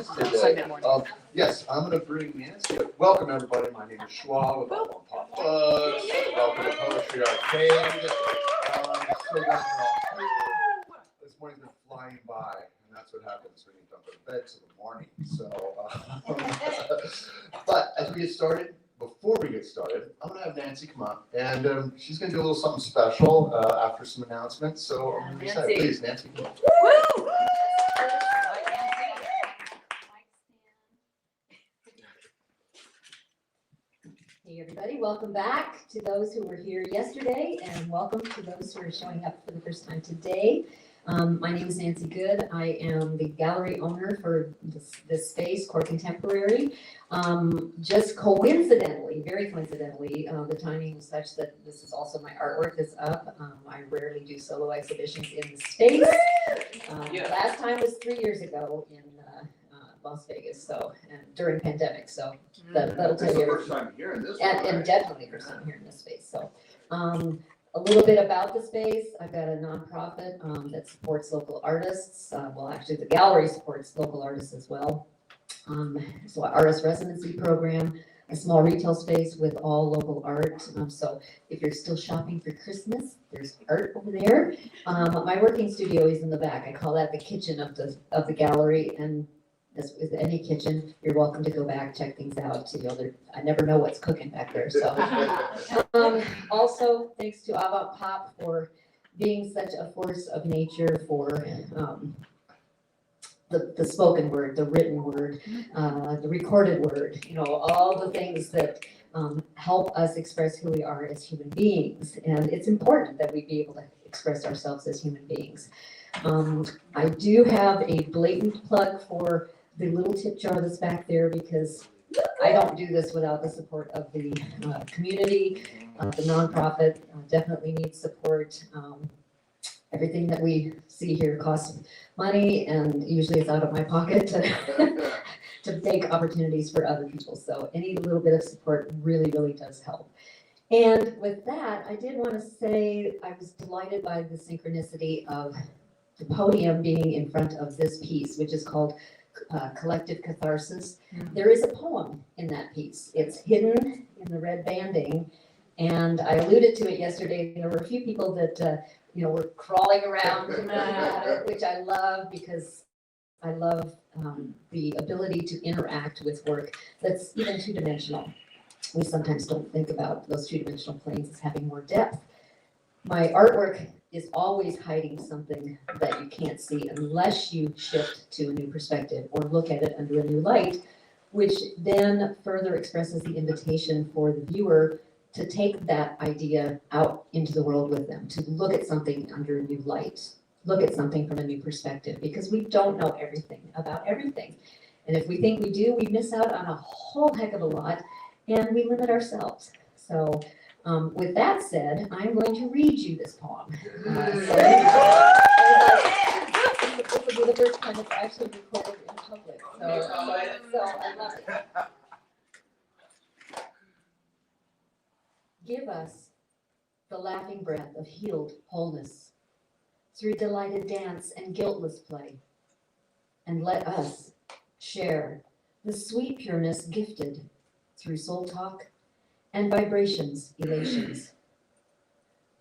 Sunday morning. Yes, I'm going to bring Nancy. Welcome, everybody. My name is Shwa with Avantpop Bookstore. Welcome to Poetry Arcade. So glad you're all here. This morning's been flying by, and that's what happens when you don't go to bed till the morning. But as we get started, before we get started, I'm going to have Nancy come up, and she's going to do a little something special after some announcements. So, please, Nancy. Woo! Hey everybody, welcome back to those who were here yesterday, and welcome to those who are showing up for the first time today. My name is Nancy Good. I am the gallery owner for this space, Core Contemporary. Just coincidentally, very coincidentally, the timing was such that this is also my artwork that's up. I rarely do solo exhibitions in the space. Last time was 3 years ago in Las Vegas, so during pandemic. So that'll tell you. First time here in this and definitely first time here in this space. So a little bit about the space. I've got a nonprofit that supports local artists. Well, actually, the gallery supports local artists as well. So an artist residency program, a small retail space with all local art. So if you're still shopping for Christmas, there's art over there. My working studio is in the back. I call that the kitchen of the gallery, and as with any kitchen, you're welcome to go back, check things out. I never know what's cooking back there. So, also thanks to Avantpop for being such a force of nature for the spoken word, the written word, the recorded word. All the things that help us express who we are as human beings, and it's important that we be able to express ourselves as human beings. I do have a blatant plug for the little tip jar that's back there, because I don't do this without the support of the community. The nonprofit definitely needs support. Everything that we see here costs money, and usually it's out of my pocket to make opportunities for other people. So any little bit of support really, really does help. And with that, I did want to say I was delighted by the synchronicity of the podium being in front of this piece, which is called Collective Catharsis. There is a poem in that piece. It's hidden in the red banding, and I alluded to it yesterday. There were a few people that were crawling around, which I love, because I love the ability to interact with work that's even two-dimensional. We sometimes don't think about those two-dimensional planes as having more depth. My artwork is always hiding something that you can't see unless you shift to a new perspective or look at it under a new light, which then further expresses the invitation for the viewer to take that idea out into the world with them, to look at something under a new light, look at something from a new perspective, because we don't know everything about everything. And if we think we do, we miss out on a whole heck of a lot, and we limit ourselves. So with that said, I'm going to read you this poem. This will be the first time it's actually recorded in public. So I love it. Give us the laughing breath of healed wholeness through delighted dance and guiltless play. And let us share the sweet pureness gifted through soul talk and vibrations, elations.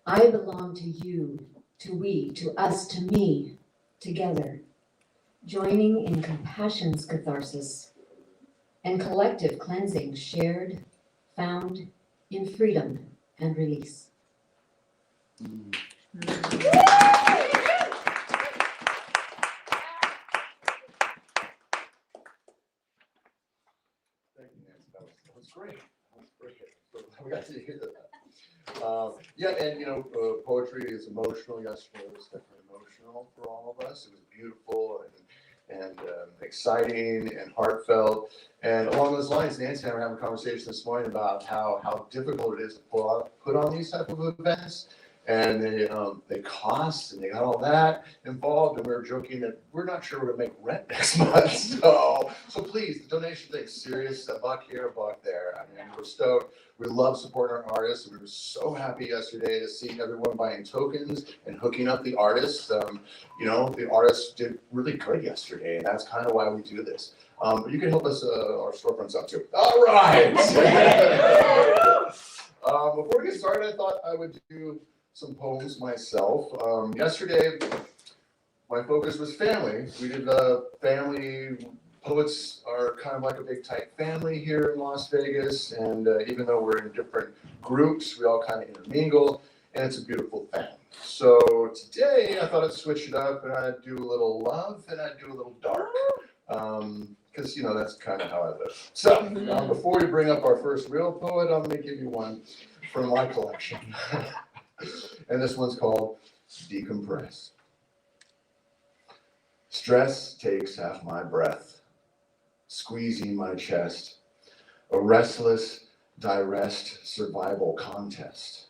I belong to you, to we, to us, to me, together, joining in compassion's catharsis and collective cleansing, shared, found in freedom and release. Thank you, Nancy. That was great. We got to hear that. And poetry is emotional. Yesterday was definitely emotional for all of us. It was beautiful and exciting and heartfelt. And along those lines, Nancy and I were having a conversation this morning about how difficult it is to put on these type of events. And they cost, and they got all that involved, and we were joking that we're not sure we're gonna make rent next month. So So please, the donation thing's serious, a buck here, a buck there. I mean, we're stoked. We love supporting our artists. We were so happy yesterday to see everyone buying tokens and hooking up the artists. You know, the artists did really good yesterday, and that's kind of why we do this. But you can help us, our storefronts out too. All right. Before we get started, I thought I would do some poems myself. Yesterday, my focus was family. We did family. Poets are kind of like a big tight family here in Las Vegas, and even though we're in different groups, we all kind of intermingle, and it's a beautiful thing. So today, I thought I'd switch it up, and I'd do a little love, and I'd do a little dark, because, you know, that's kind of how I live. So before we bring up our first real poet, I'm going to give you one from my collection, and this one's called Decompress. Stress takes half my breath, squeezing my chest, a restless, direst survival contest.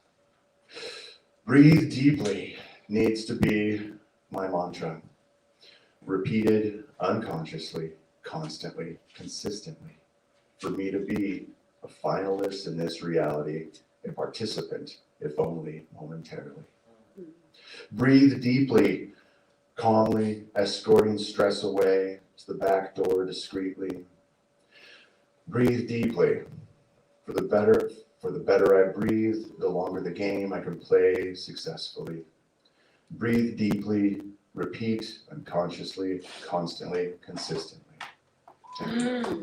Breathe deeply needs to be my mantra, repeated unconsciously, constantly, consistently, for me to be a finalist in this reality, a participant, if only momentarily. Breathe deeply, calmly, escorting stress away to the back door discreetly. Breathe deeply. For the better I breathe, the longer the game I can play successfully. Breathe deeply, repeat unconsciously, constantly, consistently. And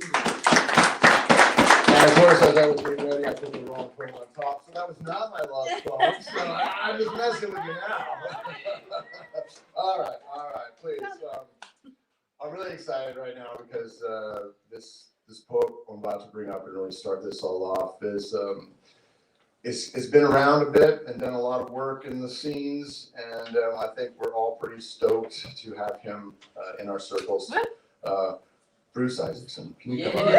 of course, as I was getting ready, I put the wrong poem on top, so that was not my love poem. So I'm just messing with you now. All right, please. I'm really excited right now because this poem I'm about to bring up and really start this all off is it's been around a bit and done a lot of work in the scenes, and I think we're all pretty stoked to have him in our circles. Bruce Isaacson, can you come on?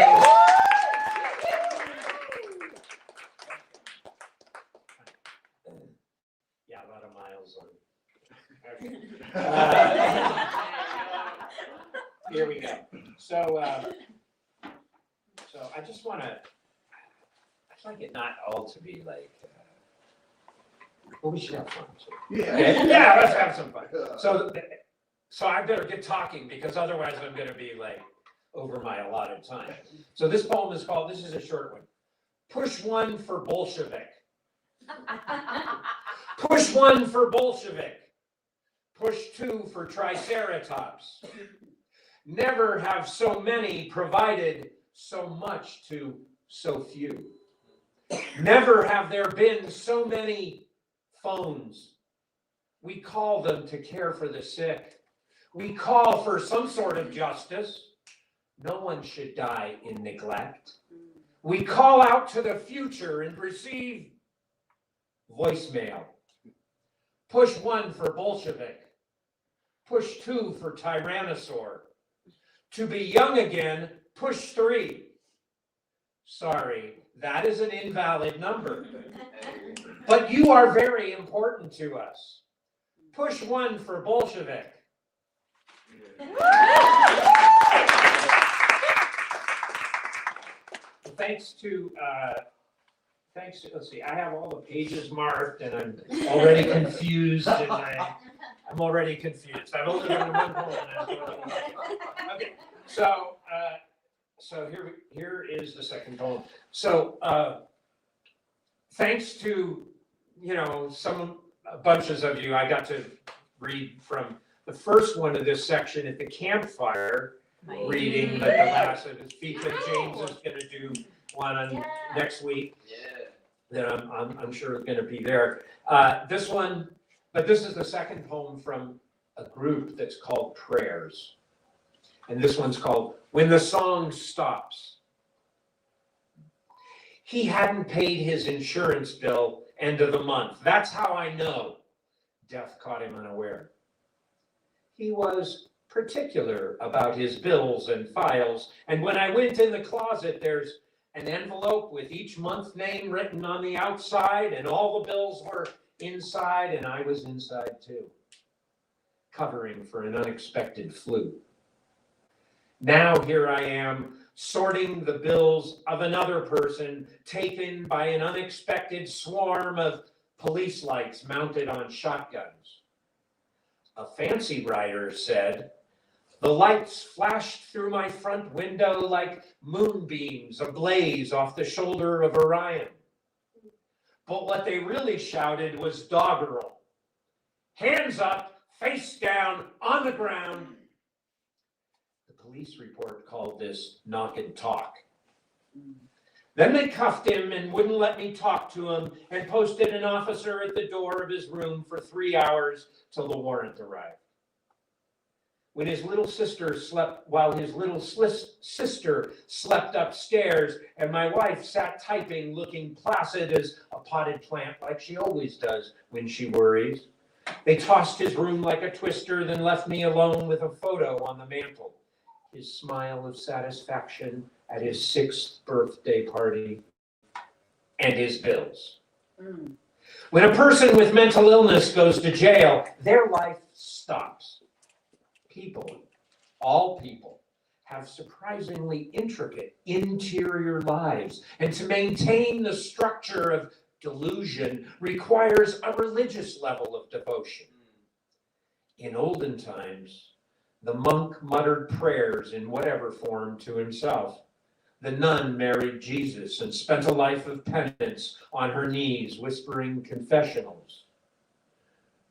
Yeah, a lot of miles on. Here we go. So I just want to, I'd like it not all to be like, well, we should have fun. So. Yeah. Okay? Yeah, let's have some fun. So I better get talking because otherwise I'm going to be like over my allotted time. So this poem is called, this is a short one. Push one for Bolshevik. Push one for Bolshevik. Push two for Triceratops. Never have so many provided so much to so few. Never have there been so many phones. We call them to care for the sick. We call for some sort of justice. No one should die in neglect. We call out to the future and receive voicemail. Push one for Bolshevik. Push two for Tyrannosaur. To be young again, push three. Sorry, that is an invalid number. But you are very important to us. Push one for Bolshevik. Thanks to, let's see, I have all the pages marked and I'm already confused and I'm already confused. I've only done one poem. Okay, so here is the second poem. So thanks to, you know, bunches of you, I got to read from the first one of this section at the campfire reading, but the last of his feature. James is going to do one on next week. That I'm sure is going to be there. This one, but this is the second poem from a group that's called Prayers. And this one's called When the Song Stops. He hadn't paid his insurance bill end of the month. That's how I know. Death caught him unaware. He was particular about his bills and files. And when I went in the closet, there's an envelope with each month name written on the outside, and all the bills were inside, and I was inside too, covering for an unexpected flu. Now here I am, sorting the bills of another person taken by an unexpected swarm of police lights mounted on shotguns. A fancy writer said, "The lights flashed through my front window like moonbeams ablaze off the shoulder of Orion." But what they really shouted was doggerel. Hands up, face down, on the ground. The police report called this knock and talk. Then they cuffed him and wouldn't let me talk to him and posted an officer at the door of his room for 3 hours till the warrant arrived. When his little sister slept, while his little sister slept upstairs and my wife sat typing looking placid as a potted plant like she always does when she worries, they tossed his room like a twister, then left me alone with a photo on the mantle. His smile of satisfaction at his 6th birthday party, and his bills. When a person with mental illness goes to jail, their life stops. People, all people, have surprisingly intricate interior lives, and to maintain the structure of delusion requires a religious level of devotion. In olden times, the monk muttered prayers in whatever form to himself. The nun married Jesus and spent a life of penance on her knees, whispering confessionals.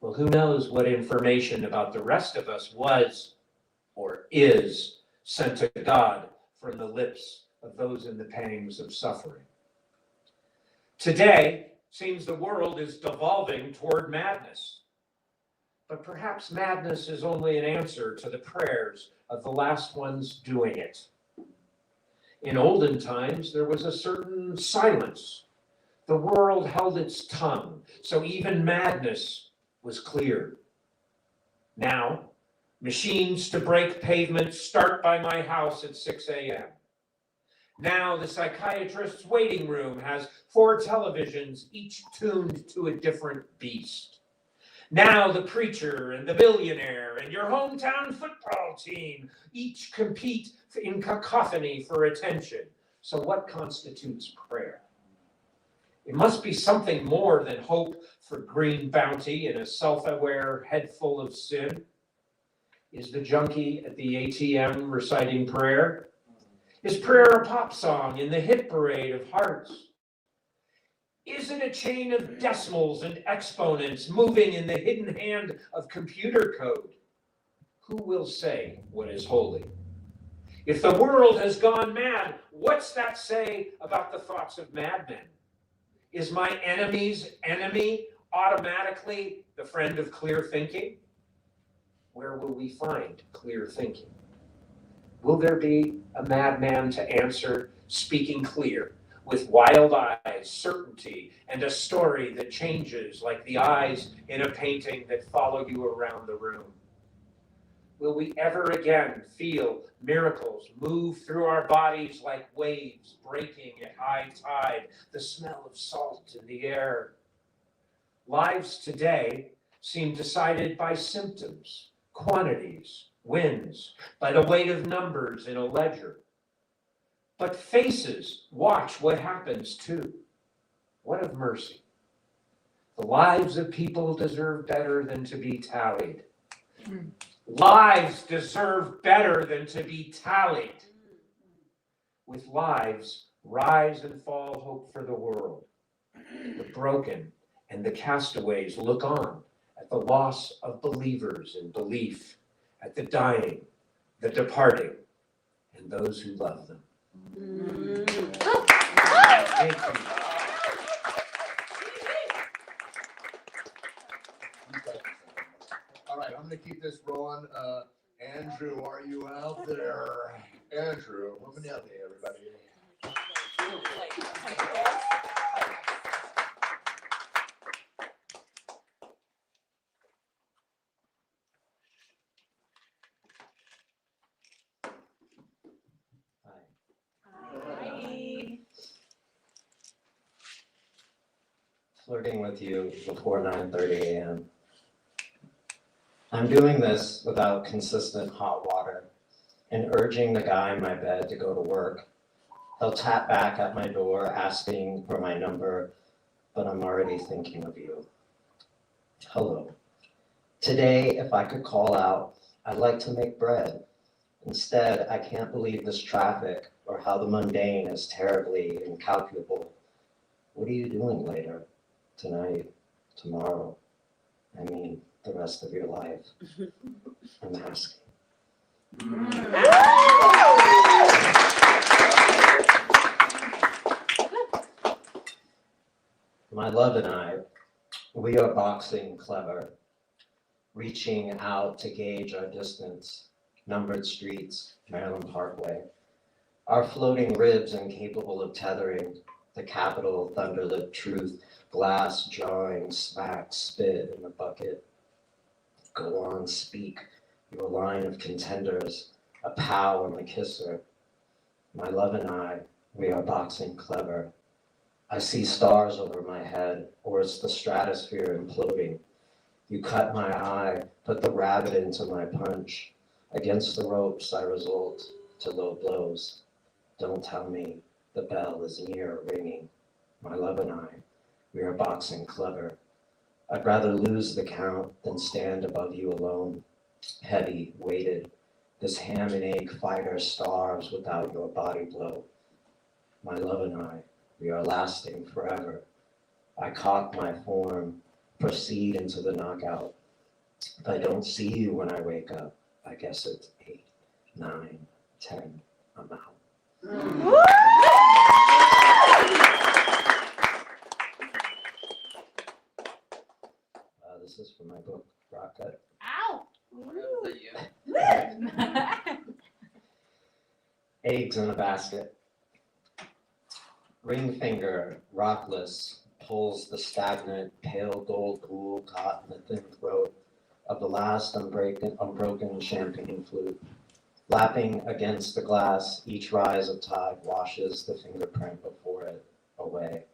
Well, who knows what information about the rest of us was or is sent to God from the lips of those in the pangs of suffering. Today, seems the world is devolving toward madness. But perhaps madness is only an answer to the prayers of the last ones doing it. In olden times, there was a certain silence. The world held its tongue, so even madness was clear. Now, machines to break pavement start by my house at 6 a.m. Now, the psychiatrist's waiting room has 4 televisions, each tuned to a different beast. Now, the preacher and the billionaire and your hometown football team each compete in cacophony for attention. So what constitutes prayer? It must be something more than hope for green bounty and a self-aware head full of sin. Is the junkie at the ATM reciting prayer? Is prayer a pop song in the hit parade of hearts? Is it a chain of decimals and exponents moving in the hidden hand of computer code? Who will say what is holy? If the world has gone mad, what's that say about the thoughts of madmen? Is my enemy's enemy automatically the friend of clear thinking? Where will we find clear thinking? Will there be a madman to answer, speaking clear, with wild eyes, certainty, and a story that changes like the eyes in a painting that follow you around the room? Will we ever again feel miracles move through our bodies like waves breaking at high tide, the smell of salt in the air? Lives today seem decided by symptoms, quantities, wins, by the weight of numbers in a ledger. But faces watch what happens too. What of mercy? The lives of people deserve better than to be tallied. Lives deserve better than to be tallied. With lives, rise and fall hope for the world. The broken and the castaways look on at the loss of believers in belief, at the dying, the departing, and those who love them. Thank you. All right, I'm gonna keep this rolling. Andrew, are you out there? Andrew, Romanelli, everybody. Flirting with you before 9:30 a.m. I'm doing this without consistent hot water and urging the guy in my bed to go to work. He'll tap back at my door asking for my number, but I'm already thinking of you. Hello. Today, if I could call out, I'd like to make bread. Instead, I can't believe this traffic or how the mundane is terribly incalculable. What are you doing later? Tonight? Tomorrow? I mean, the rest of your life? I'm asking. My love and I, we are boxing clever, reaching out to gauge our distance, numbered streets, Maryland Parkway. Our floating ribs incapable of tethering, the capital thunderlit truth, glass jarring, smack, spit in the bucket. Go on, speak, your line of contenders, a pow and the kisser. My love and I, we are boxing clever. I see stars over my head, or it's the stratosphere imploding. You cut my eye, put the rabbit into my punch. Against the ropes I result to low blows. Don't tell me the bell is near ringing. My love and I, we are boxing clever. I'd rather lose the count than stand above you alone. Heavy, weighted, this ham and egg fighter starves without your body blow. My love and I, we are lasting forever. I cock my form, proceed into the knockout. If I don't see you when I wake up, I guess it's 8, 9, 10, I'm out. This is from my book, Rocket. Ow! Eggs in a basket. Ring finger, rockless, pulls the stagnant, pale gold pool caught in the thin throat of the last unbroken champagne flute. Lapping against the glass, each rise of tide washes the fingerprint before it away.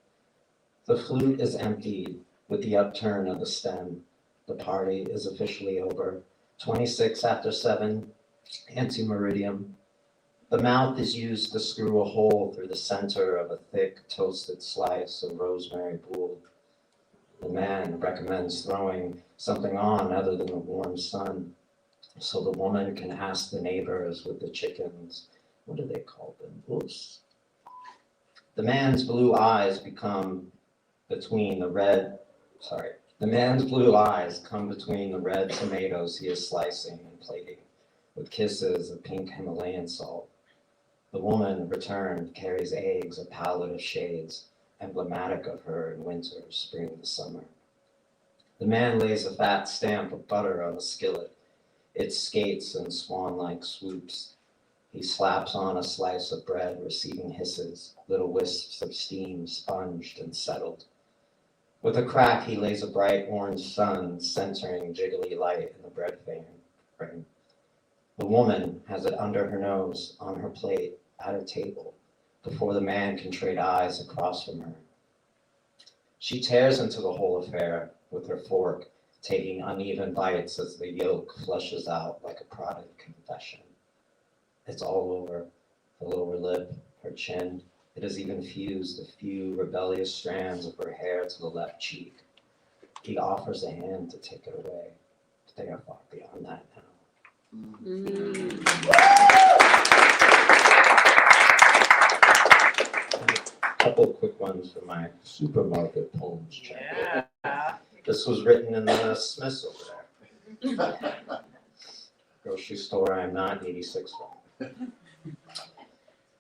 The flute is emptied with the upturn of the stem. The party is officially over. 26 after 7, anti-meridium. The mouth is used to screw a hole through the center of a thick toasted slice of rosemary pool. The man recommends throwing something on other than the warm sun, so the woman can ask the neighbors with the chickens, what do they call them? Oos. The man's blue eyes come between the red tomatoes he is slicing and plating with kisses of pink Himalayan salt. The woman, returned, carries eggs, a palette of shades, emblematic of her in winter, spring, and summer. The man lays a fat stamp of butter on the skillet. It skates in swan-like swoops. He slaps on a slice of bread, receiving hisses, little wisps of steam sponged and settled. With a crack, he lays a bright orange sun centering jiggly light in the bread frame. The woman has it under her nose, on her plate, at her table, before the man can trade eyes across from her. She tears into the whole affair with her fork, taking uneven bites as the yolk flushes out like a prodded confession. It's all over, the lower lip, her chin. It has even fused a few rebellious strands of her hair to the left cheek. He offers a hand to take it away, but they are far beyond that now. A couple quick ones for my supermarket poems chapter. Yeah. This was written in the Smiths over there. Grocery store I'm not 86 from.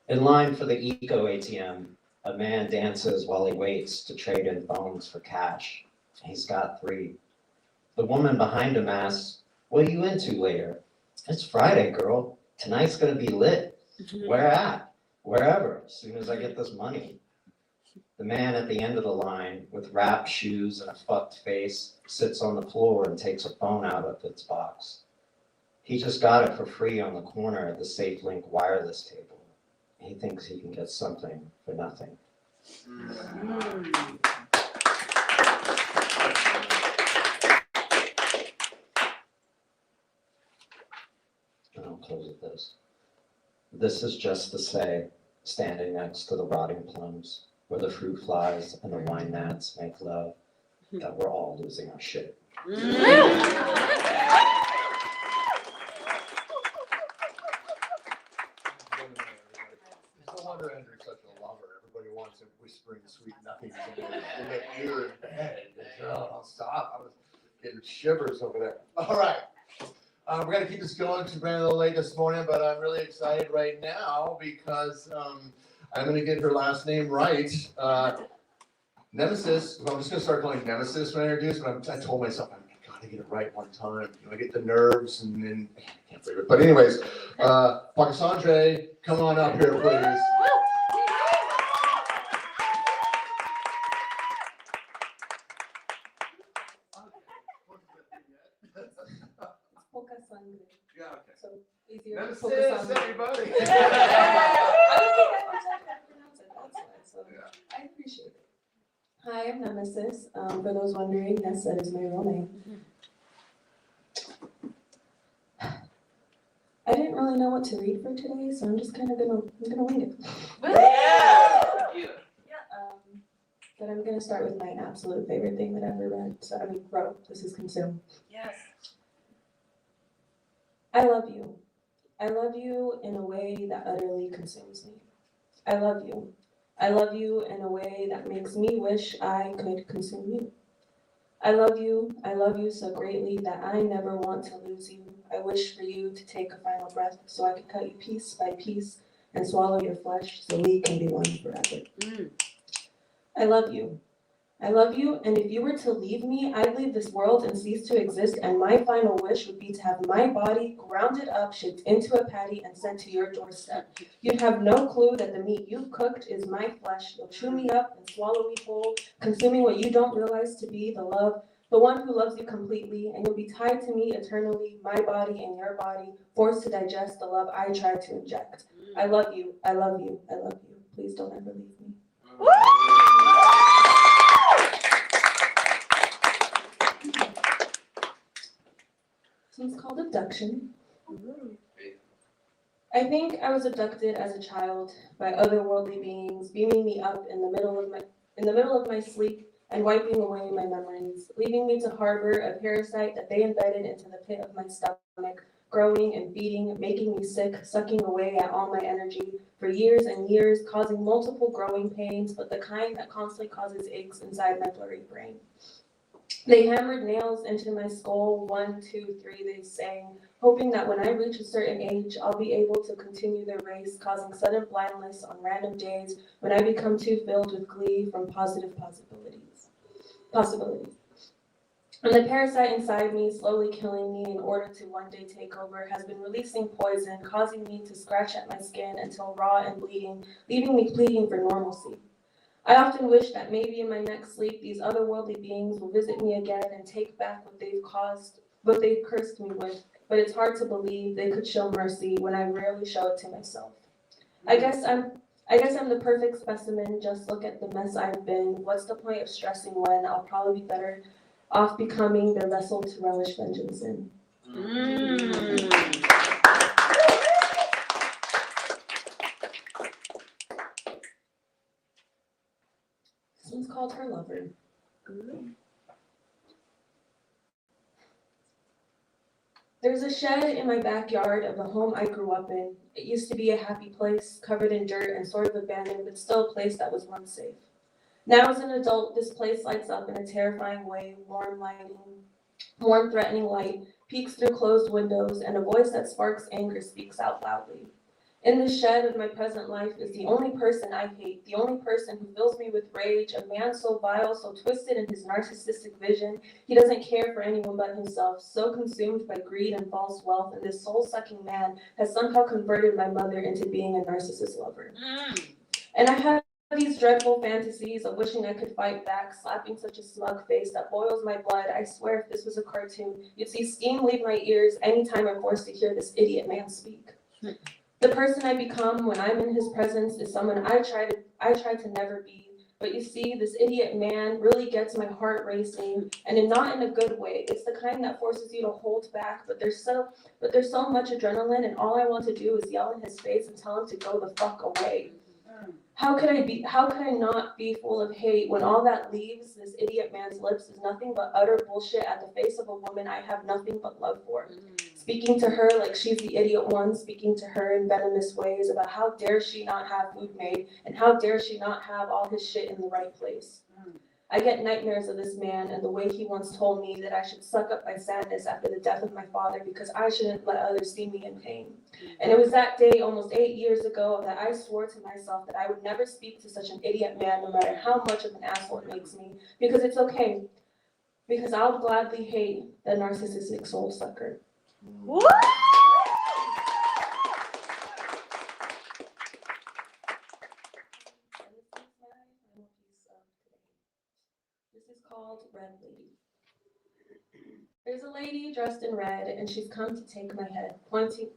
In line for the Eco ATM, a man dances while he waits to trade in phones for cash. He's got 3. The woman behind him asks, "What are you into later?" "It's Friday, girl. Tonight's gonna be lit." "Where at?" "Wherever, as soon as I get this money." The man at the end of the line, with wrapped shoes and a fucked face, sits on the floor and takes a phone out of its box. He just got it for free on the corner at the SafeLink wireless table. He thinks he can get something for nothing. And I'll close with this. This is just to say, standing next to the rotting plums, where the fruit flies and the wine gnats make love, that we're all losing our shit. No wonder Andrew's such a lover. Everybody wants him whispering sweet nothings in their ear in bed. Oh, stop. I was getting shivers over there. All right. We're going to keep this going because we're running a little late this morning, but I'm really excited right now because I'm going to get her last name right. Nemesis, well, I'm just going to start calling Nemesis when I introduce, but I told myself, I got to get it right one time. I get the nerves and then I can't believe it. But anyways, Pocasangre, come on up here, please. Pocasangre. Yeah, okay. So easier. Nemesis, Pocasangre. everybody. I don't think I ever said how to pronounce it. That's why. So Yeah. I appreciate it. Hi, I'm Nemesis. For those wondering, yes, that is my real name. I didn't really know what to read for today, so I'm just kind of gonna wing it. But I'm gonna start with my absolute favorite thing that I ever read. So wrote. This is consumed. Yes. I love you. I love you in a way that utterly consumes me. I love you. I love you in a way that makes me wish I could consume you. I love you so greatly that I never want to lose you. I wish for you to take a final breath so I can cut you piece by piece and swallow your flesh so we can be one forever. I love you. I love you, and if you were to leave me, I'd leave this world and cease to exist, and my final wish would be to have my body grounded up, shaped into a patty, and sent to your doorstep. You'd have no clue that the meat you've cooked is my flesh. You'll chew me up and swallow me whole, consuming what you don't realize to be the love, the one who loves you completely, and you'll be tied to me eternally, my body and your body, forced to digest the love I tried to inject. I love you, I love you, I love you. Please don't ever leave me. This one's called Abduction. I think I was abducted as a child by otherworldly beings, beaming me up in the middle of my sleep and wiping away my memories, leaving me to harbor a parasite that they embedded into the pit of my stomach, growing and feeding, making me sick, sucking away at all my energy for years and years, causing multiple growing pains, but the kind that constantly causes aches inside my blurry brain. They hammered nails into my skull, 1, 2, 3, they sang, hoping that when I reach a certain age, I'll be able to continue their race, causing sudden blindness on random days when I become too filled with glee from positive possibilities. And the parasite inside me, slowly killing me in order to one day take over, has been releasing poison, causing me to scratch at my skin until raw and bleeding, leaving me pleading for normalcy. I often wish that maybe in my next sleep, these otherworldly beings will visit me again and take back what they've cursed me with, but it's hard to believe they could show mercy when I rarely show it to myself. I guess I'm the perfect specimen, just look at the mess I've been. What's the point of stressing when I'll probably be better off becoming the vessel to relish vengeance in? This one's called Her Lover. There's a shed in my backyard of the home I grew up in. It used to be a happy place, covered in dirt and sort of abandoned, but still a place that was once safe. Now as an adult, this place lights up in a terrifying way, warm threatening light, peeks through closed windows, and a voice that sparks anger speaks out loudly. In the shed of my present life is the only person I hate, the only person who fills me with rage, a man so vile, so twisted in his narcissistic vision, he doesn't care for anyone but himself, so consumed by greed and false wealth, and this soul-sucking man has somehow converted my mother into being a narcissist lover. And I have these dreadful fantasies of wishing I could fight back, slapping such a smug face that boils my blood. I swear if this was a cartoon, you'd see steam leave my ears anytime I'm forced to hear this idiot man speak. The person I become when I'm in his presence is someone I try to never be, But you see, this idiot man really gets my heart racing, and not in a good way. It's the kind that forces you to hold back, but there's so much adrenaline, and all I want to do is yell in his face and tell him to go the fuck away. How could I not be full of hate when all that leaves this idiot man's lips is nothing but utter bullshit at the face of a woman I have nothing but love for? Speaking to her like she's the idiot one, speaking to her in venomous ways about how dare she not have food made and how dare she not have all his shit in the right place. I get nightmares of this man and the way he once told me that I should suck up my sadness after the death of my father because I shouldn't let others see me in pain. And it was that day almost 8 years ago that I swore to myself that I would never speak to such an idiot man no matter how much of an asshole it makes me, because it's okay. Because I'll gladly hate the narcissistic soul sucker. Woo! This is called Red Lady. There's a lady dressed in red, and she's come to take my head,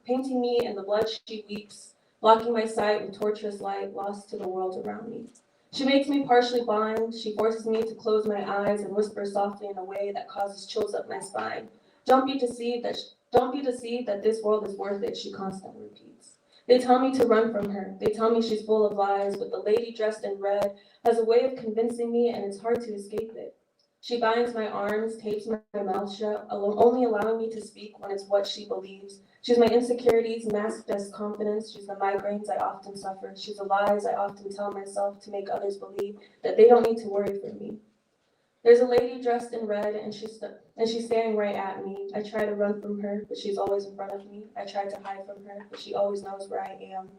painting me in the blood she weeps, blocking my sight with torturous light, lost to the world around me. She makes me partially blind. She forces me to close my eyes and whisper softly in a way that causes chills up my spine. Don't be deceived that this world is worth it, she constantly repeats. They tell me to run from her. They tell me she's full of lies, but the lady dressed in red has a way of convincing me, and it's hard to escape it. She binds my arms, tapes my mouth shut, only allowing me to speak when it's what she believes. She's my insecurities masked as confidence. She's the migraines I often suffer. She's the lies I often tell myself to make others believe that they don't need to worry for me. There's a lady dressed in red, and she's staring right at me. I try to run from her, but she's always in front of me. I try to hide from her, but she always knows where I am.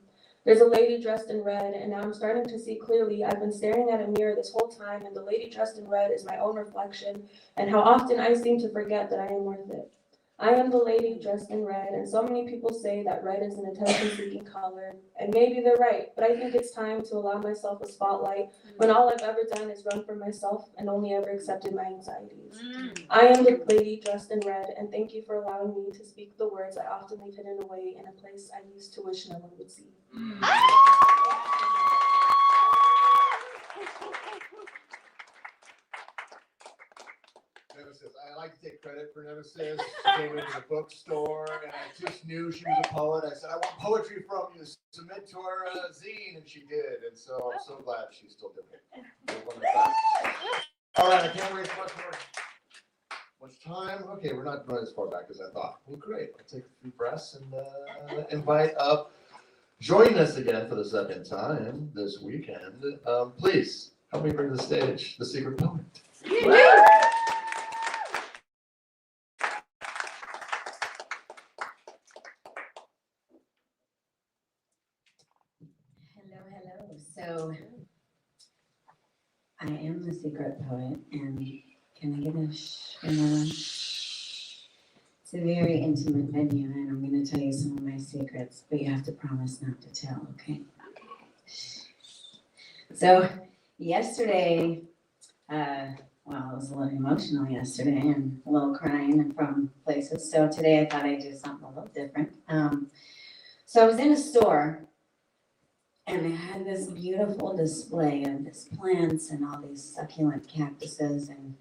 There's a lady dressed in red, and now I'm starting to see clearly. I've been staring at a mirror this whole time, and the lady dressed in red is my own reflection, and how often I seem to forget that I am worth it. I am the lady dressed in red, and so many people say that red is an attention-seeking color, and maybe they're right, but I think it's time to allow myself a spotlight when all I've ever done is run from myself and only ever accepted my anxieties. I am the lady dressed in red, and thank you for allowing me to speak the words I often leave hidden away in a place I used to wish no one would see. Nemesis. I like to take credit for Nemesis. She came into the bookstore, and I just knew she was a poet. I said, I want poetry from you. Submit to our zine, and she did. And so I'm so glad she's still doing it. All right, I can't waste much time. Okay, we're not running as far back as I thought. Well, great. I'll take a few breaths and invite up. Join us again for the second time this weekend. Please help me bring to the stage the secret poet. Hello. So I am the secret poet, and can I get a shh? It's a very intimate venue, and I'm going to tell you some of my secrets, but you have to promise not to tell, okay? So yesterday, I was a little emotional yesterday and a little crying from places. So today I thought I'd do something a little different. So I was in a store, and they had this beautiful display of these plants and all these succulent cactuses, and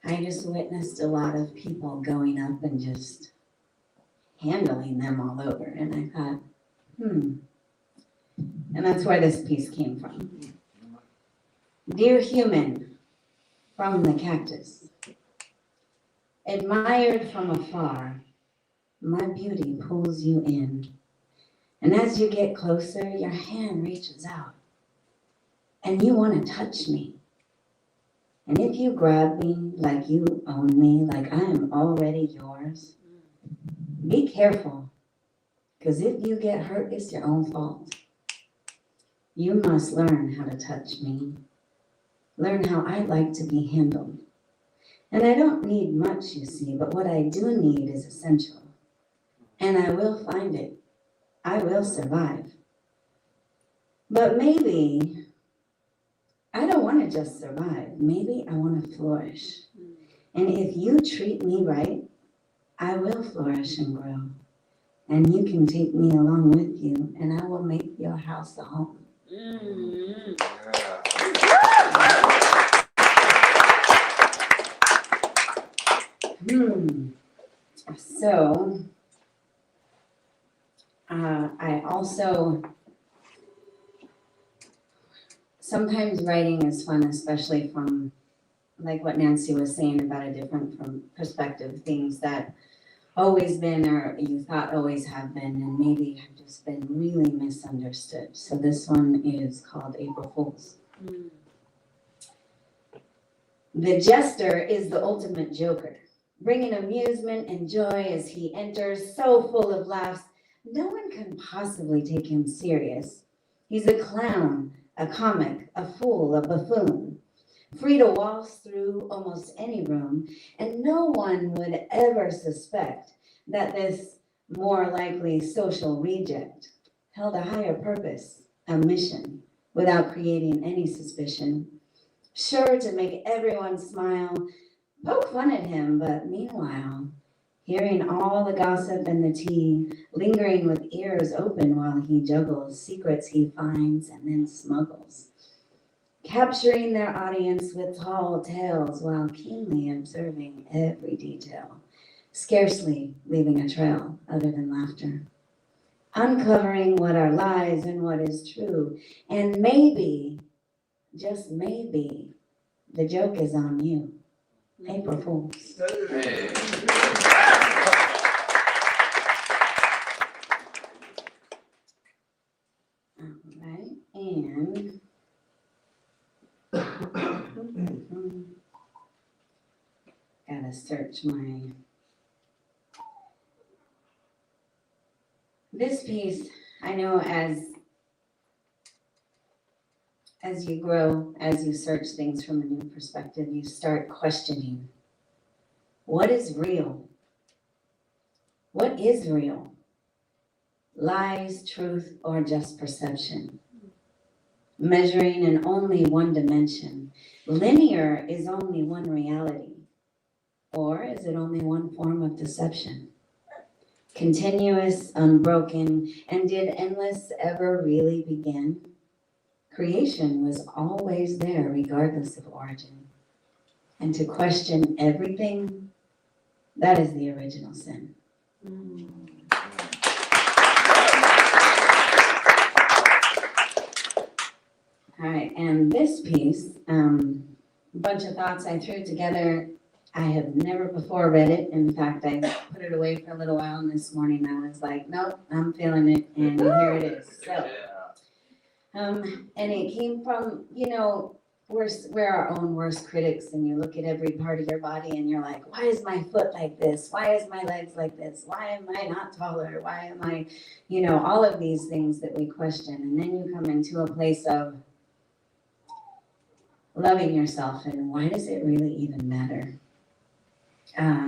I just witnessed a lot of people going up and just handling them all over. And I thought, And that's where this piece came from. Dear human, from the cactus, admired from afar, my beauty pulls you in. And as you get closer, your hand reaches out, and you want to touch me. And if you grab me like you own me, like I am already yours, be careful, because if you get hurt, it's your own fault. You must learn how to touch me, learn how I like to be handled. And I don't need much, you see, but what I do need is essential. And I will find it. I will survive. But maybe I don't want to just survive. Maybe I want to flourish. And if you treat me right, I will flourish and grow. And you can take me along with you, and I will make your house a home. Mm. So, I also, sometimes writing is fun, especially from, like what Nancy was saying about a different perspective, things that always been or you thought always have been and maybe have just been really misunderstood. So this one is called April Fools. Mm. The jester is the ultimate joker, bringing amusement and joy as he enters, so full of laughs, no one can possibly take him serious. He's a clown, a comic, a fool, a buffoon, free to waltz through almost any room, and no one would ever suspect that this more likely social reject held a higher purpose, a mission, without creating any suspicion. Sure to make everyone smile, poke fun at him, but meanwhile, hearing all the gossip and the tea, lingering with ears open while he juggles secrets he finds and then smuggles, capturing their audience with tall tales while keenly observing every detail, scarcely leaving a trail other than laughter, uncovering what are lies and what is true, and maybe, just maybe, the joke is on you. April Fools. All right, and gotta search this piece. I know as you grow, as you search things from a new perspective, you start questioning, what is real? What is real? Lies, truth, or just perception? Measuring in only one dimension. Linear is only one reality. Or is it only one form of deception? Continuous, unbroken, and did endless ever really begin? Creation was always there regardless of origin. And to question everything, that is the original sin. All right, and this piece, a bunch of thoughts I threw together. I have never before read it. In fact, I put it away for a little while, and this morning I was like, nope, I'm feeling it, and here it is. So, and it came from, we're our own worst critics, and you look at every part of your body and you're like, why is my foot like this? Why is my legs like this? Why am I not taller? Why am I, all of these things that we question. And then you come into a place of loving yourself, and why does it really even matter?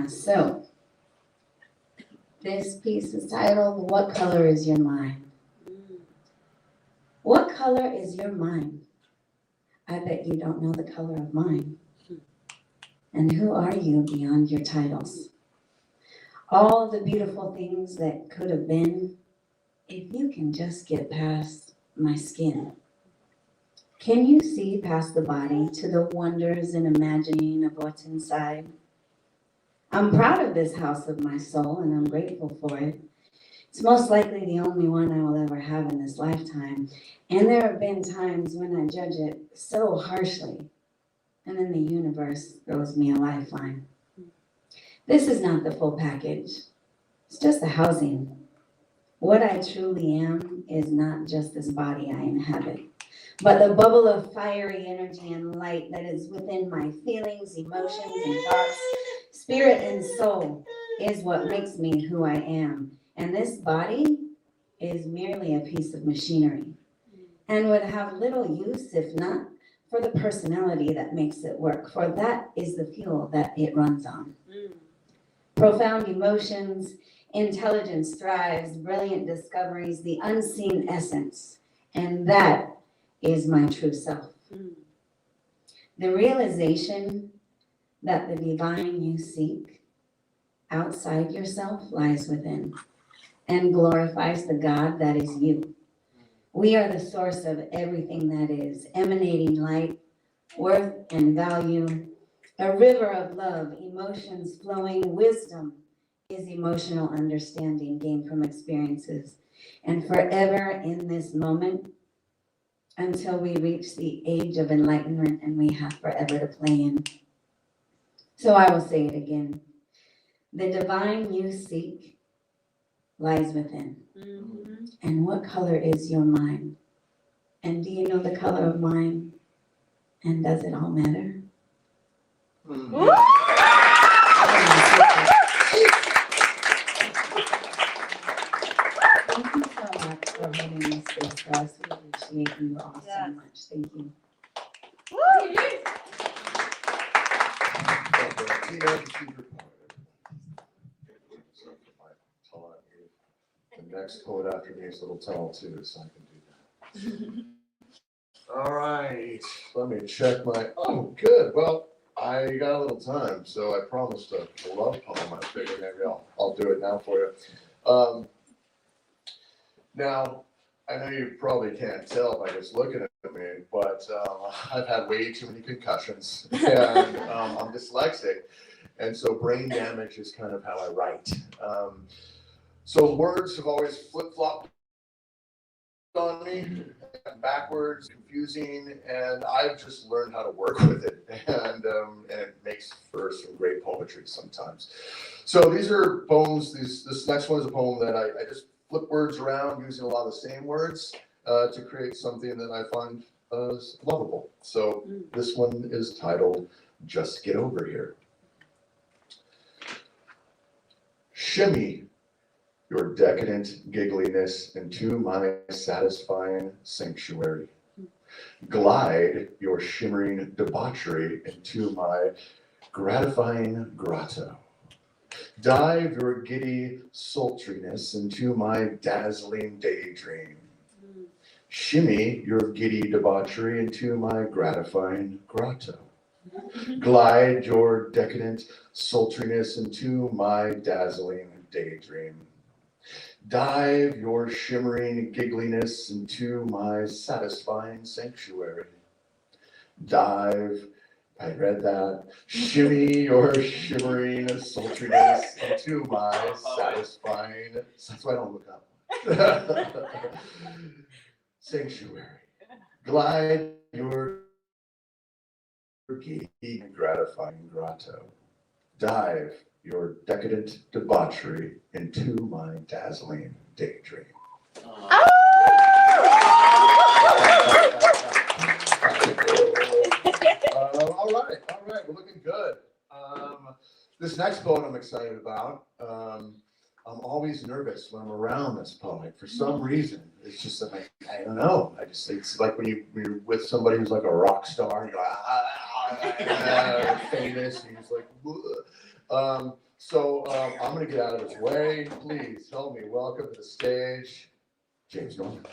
So, this piece is titled, What Color is Your Mind? What color is your mind? I bet you don't know the color of mine. And who are you beyond your titles? All the beautiful things that could have been, if you can just get past my skin. Can you see past the body to the wonders and imagining of what's inside? I'm proud of this house of my soul, and I'm grateful for it. It's most likely the only one I will ever have in this lifetime. And there have been times when I judge it so harshly, and then the universe throws me a lifeline. This is not the full package. It's just the housing. What I truly am is not just this body I inhabit, but the bubble of fiery energy and light that is within my feelings, emotions, and thoughts. Spirit and soul is what makes me who I am. And this body is merely a piece of machinery and would have little use, if not for the personality that makes it work, for that is the fuel that it runs on. Profound emotions, intelligence thrives, brilliant discoveries, the unseen essence, and that is my true self. The realization that the divine you seek outside yourself lies within and glorifies the God that is you. We are the source of everything that is, emanating light, worth, and value. A river of love, emotions flowing, wisdom is emotional understanding gained from experiences. And forever in this moment, until we reach the age of enlightenment and we have forever to play in. So I will say it again. The divine you seek lies within. And what color is your mind? And do you know the color of mine? And does it all matter? Thank you so much for holding this space for us. We appreciate you all so much. Thank you. The next poet after me is a little tall too, so I can do that. All right, let me check my, oh, good. Well, I got a little time, so I promised a love poem. I figured maybe I'll do it now for you. Now, I know you probably can't tell by just looking at me, but I've had way too many concussions, and I'm dyslexic, and so brain damage is kind of how I write. So words have always flip-flopped on me, backwards, confusing, and I've just learned how to work with it, and it makes for some great poetry sometimes. So these are poems. This next one is a poem that I just flip words around using a lot of the same words to create something that I find lovable. So this one is titled "Just Get Over Here." Shimmy your decadent giggliness into my satisfying sanctuary. Glide your shimmering debauchery into my gratifying grotto. Dive your giddy sultriness into my dazzling daydream. Shimmy your giddy debauchery into my gratifying grotto. Glide your decadent sultriness into my dazzling daydream. Dive your shimmering giggliness into my satisfying sanctuary. Dive, I read that. Shimmy your shimmering sultriness into my satisfying, that's why I don't look up. Sanctuary. Glide your giddy and gratifying grotto. Dive your decadent debauchery into my dazzling daydream. All right, we're looking good. This next poem I'm excited about. I'm always nervous when I'm around this poet. For some reason, it's just like, I don't know. It's like when you're with somebody who's like a rock star, and you're like, famous, and he's like, I'm gonna get out of his way. Please help me welcome to the stage, James Norman.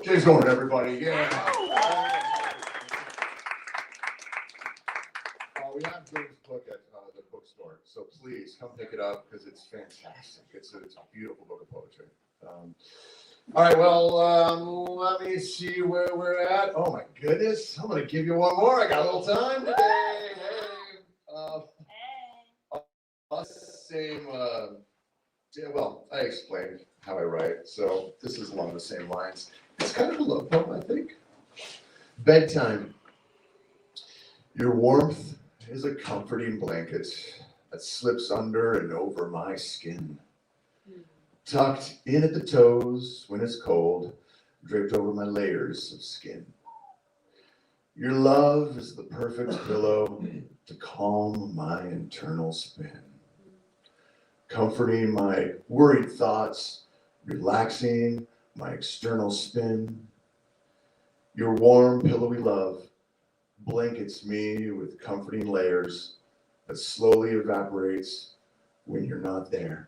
James Gordon, everybody, yeah. We have James' book at the bookstore, so please come pick it up because it's fantastic. It's a beautiful book of poetry. All right, well, let me see where we're at. Oh my goodness, I'm gonna give you one more. I got a little time today. Hey. Same. Yeah, well, I explained how I write, so this is along the same lines. It's kind of a love poem, I think. Bedtime. Your warmth is a comforting blanket that slips under and over my skin. Tucked in at the toes when it's cold, draped over my layers of skin. Your love is the perfect pillow to calm my internal spin. Comforting my worried thoughts, relaxing my external spin. Your warm, pillowy love blankets me with comforting layers that slowly evaporates when you're not there.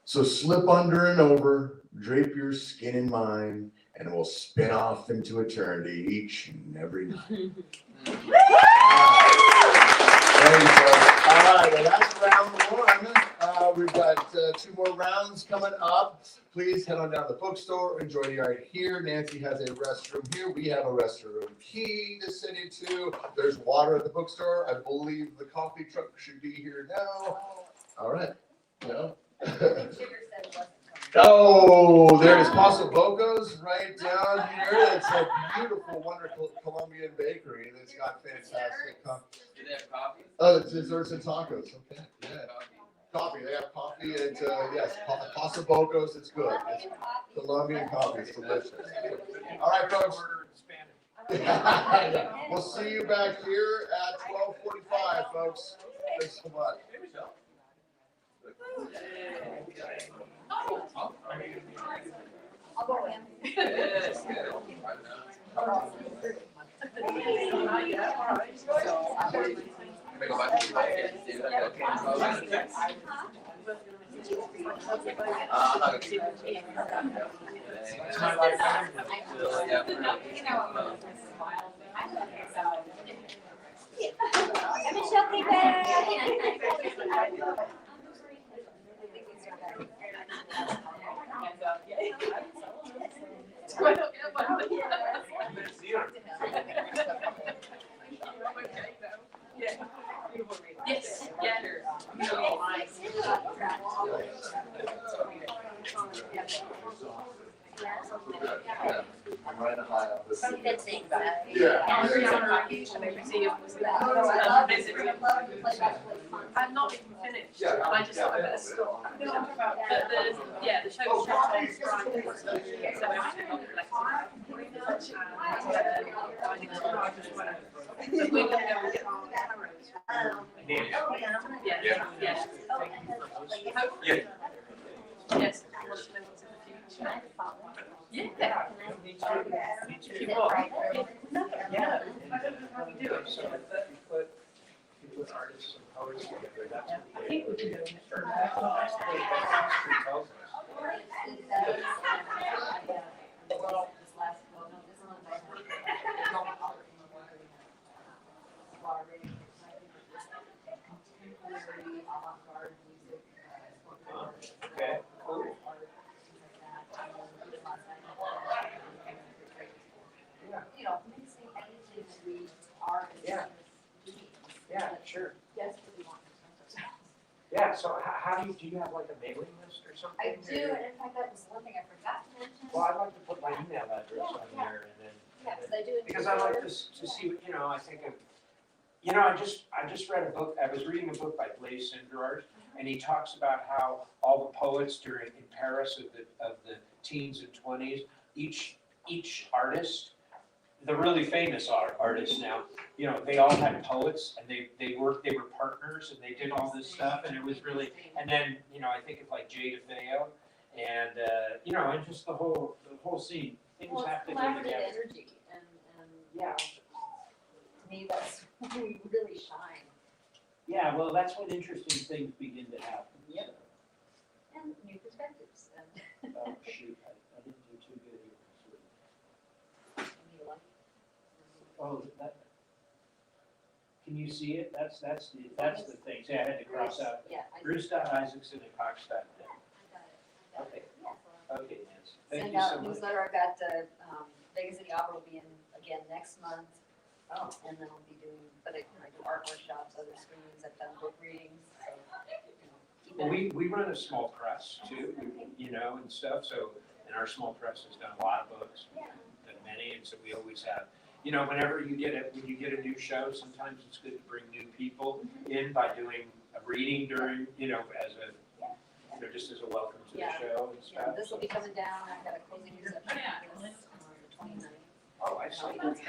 So slip under and over, drape your skin in mine, and we'll spin off into eternity each and every night. There you go. All right, well, that's round one. We've got 2 more rounds coming up. Please head on down to the bookstore. Enjoy the art here. Nancy has a restroom here. We have a restroom key to sit into. There's water at the bookstore. I believe the coffee truck should be here now. All right. No? Oh, there's Paso Bocas right down here. It's a beautiful, wonderful Colombian bakery that's got fantastic coffee. Do they have coffee? Oh, it's desserts and tacos. Okay. Yeah. Coffee. They have coffee at, yes, Paso Bocas. It's good. It's Colombian coffee. It's delicious. All right, folks. We'll see you back here at 12:45, folks. Thanks so much. I'll go in. Yes, yeah. I'm right high up this. Yeah. I'm not even finished. Yeah. I just thought I better stop. The show's shut on Friday, so everything will be left. We're gonna go and get yes. Yes, I want to know what's in the future. Yeah. Yeah. How we do it. So you put artists and poets together. That's what I think we can do it. Okay. Cool. You know, mixing anything we are. Yeah. Yeah, sure. That's what we want. Yeah, so how do you have like a mailing list or something? I do, and in fact, that was one thing I forgot to mention. Well, I'd like to put my email address on there and then. Yeah, because I do it. Because I like to see what, I think of, I just read a book, I was reading a book by Blaise Cendrars, and he talks about how all the poets during, in Paris of the teens and 20s, each artist, the really famous artists now, they all had poets and they were partners and they did all this stuff and it was really, and then, I think of like Jay DeFeo and, and just the whole scene, things Well, have to it's go collaborative together. energy, and Yeah. to me, that's when we really shine. Yeah, well, that's when interesting things begin to happen. Yep. And new perspectives, and Oh, shoot. Oh, that, can you see it? That's the thing. See, I had to cross out. Yeah. I- Bruce.Isaacson at Cox.net. I got it. Okay. Yeah. Okay, Nancy. Thank Send you so out much. newsletter. I've got, Vegas City Opera will be in again next month. Oh. And then I'll be doing, but I do art workshops, other screenings, I've done book readings, so, keep Well, it. we run a small press too, you know, and stuff, so, and our small press has done a lot of books, done many, and so we always have, you know, whenever you get when you get a new show, sometimes it's good to bring new people in by doing a reading during, you know, as a, you know, just as a welcome to the Yeah. show and Yeah, stuff. this will be coming down, I've got a closing reception on this on the 29th. Oh, I see.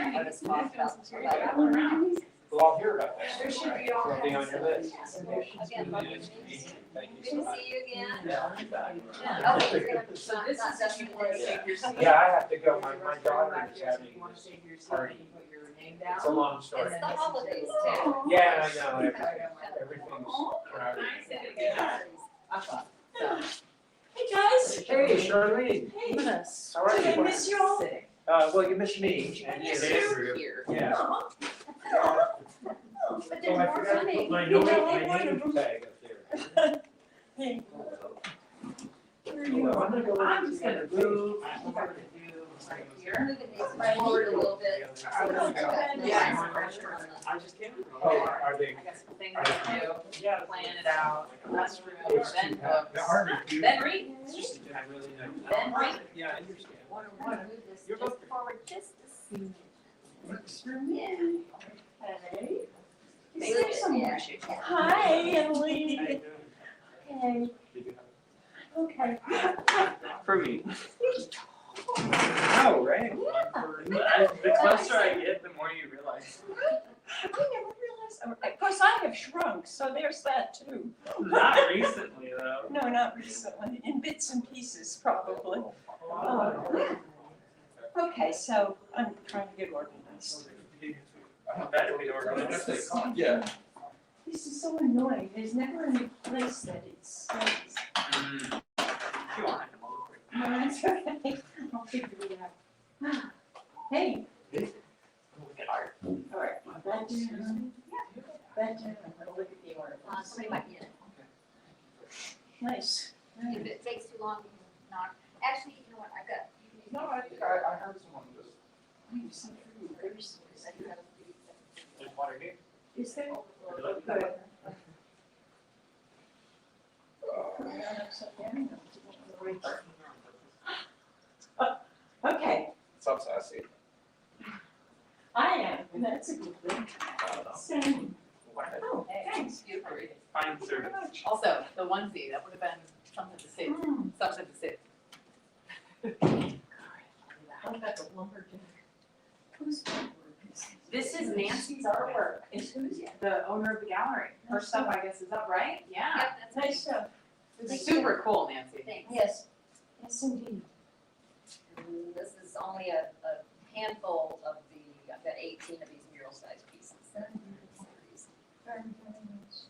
Artists talk about. Well, I'll hear about that. There should right? be all It'll be on kinds your of. list. Again, love you. Nice to meet you. Thank you Good so to much. see you again. Yeah. Okay, you're gonna, So this not is just if you me. want to save your seat. Yeah, I have to go. My If daughter is you having want to this save your seat, party. you put your name It's a down. long story. It's the holidays too. Yeah, I know. Everything's crowded. I thought, so. Hey guys. Hey, Charlene. Hey. How are Did I you? miss you all? Well, you missed me. And Yes, Andrew. Here. Yeah. Aw. But Oh, there's I more forgot to coming. put my You know, name tag up there. Hey. Where are Well, I'm you? gonna go. I'm just gonna move, I'm gonna do right here. Moving these forward a little bit. So it's got nice Yeah. pressure on the- I just came. Oh, are they? I got some things to do, plan it out, restroom, It's then too books, then read, It's just, I really know. then read. Yeah, I understand. I'm gonna move this You're just forward just a smidge. Works for Yeah. me. Hey. Thank Is there you. some- Yeah. Hi, Emily. How you doing? Hey. Okay. For me. Oh, right. The closer I get, the more you realize. I never realized. Of course, I have shrunk, so there's that too. Not recently, though. No, not recently. In bits and pieces, probably. Oh. Okay, so I'm trying to get organized. Better be organized. Yeah. This is so annoying. There's never any place that it stays. You want to move. No, that's okay. I'll figure it out. Hey. Look at art. All right. That down. That down. I'm gonna look at the order. Somebody might be in it. Nice. If it takes too long, you can knock. Actually, you know what, I've got. No, I think I heard someone just. I'm so first. I do have a few. There's water here. Is there? Look. Good. Upside down. Okay, Stop sassy. I am, and that's a good thing. Same. Oh, thanks. Beautiful reading. Fine service. Also, the onesie, that would have been something to see, Mm. something to see. What about the lumberjack? Whose artwork is This is Nancy's artwork, Is whose? the owner of the gallery. Her stuff, I guess, is up, right? Yeah. Yep, that's Nice stuff. It's super cool, Nancy. Thanks. Yes. Yes, indeed. And this is only a handful of the, I've got 18 of these mural-sized pieces. Very nice.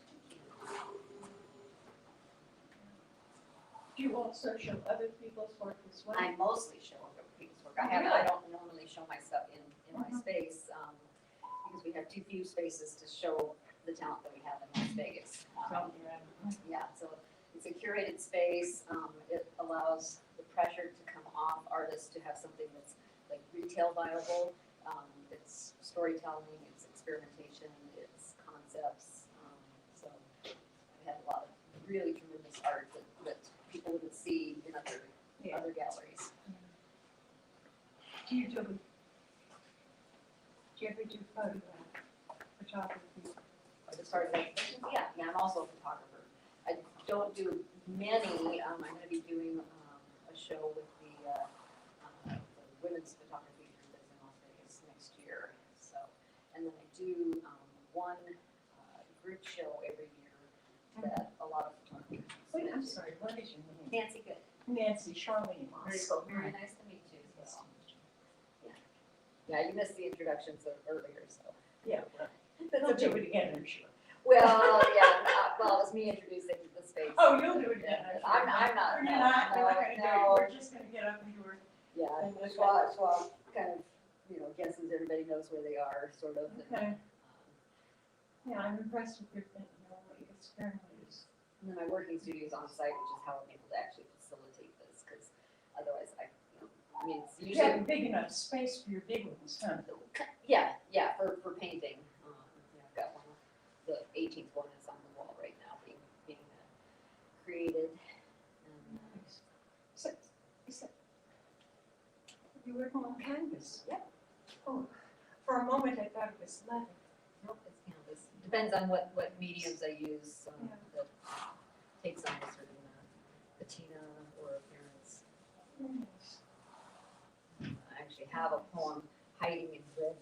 Do you also show other people's work as well? I mostly show other people's work. I don't normally show my stuff in my space, because we have too few spaces to show the talent that we have in Las Vegas. Yeah, so it's a curated space. It allows the pressure to come off artists to have something that's like retail viable. It's storytelling, it's experimentation, it's concepts. So I have a lot of really tremendous art that people wouldn't see in other galleries. Do you ever do photography? As far as exhibitions, yeah, I'm also a photographer. I don't do many. I'm gonna be doing a show with the women's photography group that's in Las Vegas next year. So, and then I do one group show every year that a lot of photographers. Wait, I'm sorry, what is your name? Nancy Good. Nancy, Charlene. Very nice to meet you as well. Yeah, you missed the introductions earlier, so. Yeah, That's we'll okay. do it again, I'm sure. Well, yeah, well, it was me introducing the space. Oh, you'll do it again, Yeah, I'm sure. I'm not. You're not, we're not gonna do No. it, we're just gonna get up and do it. Yeah, And look Shwa kind of, guesses everybody everybody knows where they are, sort of. Okay. Yeah, I'm impressed with your thing, it's very nice. And then my working studio is on site, which is how I'm able to actually facilitate this, because otherwise I mean, it's You have usually, big enough space for your big ones, huh? yeah, for painting. I've got one, the 18th one is on the wall right now, being created. And, You work on canvas? Yep. Oh, for a moment I thought it was leather. nope, it's canvas. Depends on what mediums I use, that takes on a certain patina or appearance. Nice. I actually have a poem hiding in red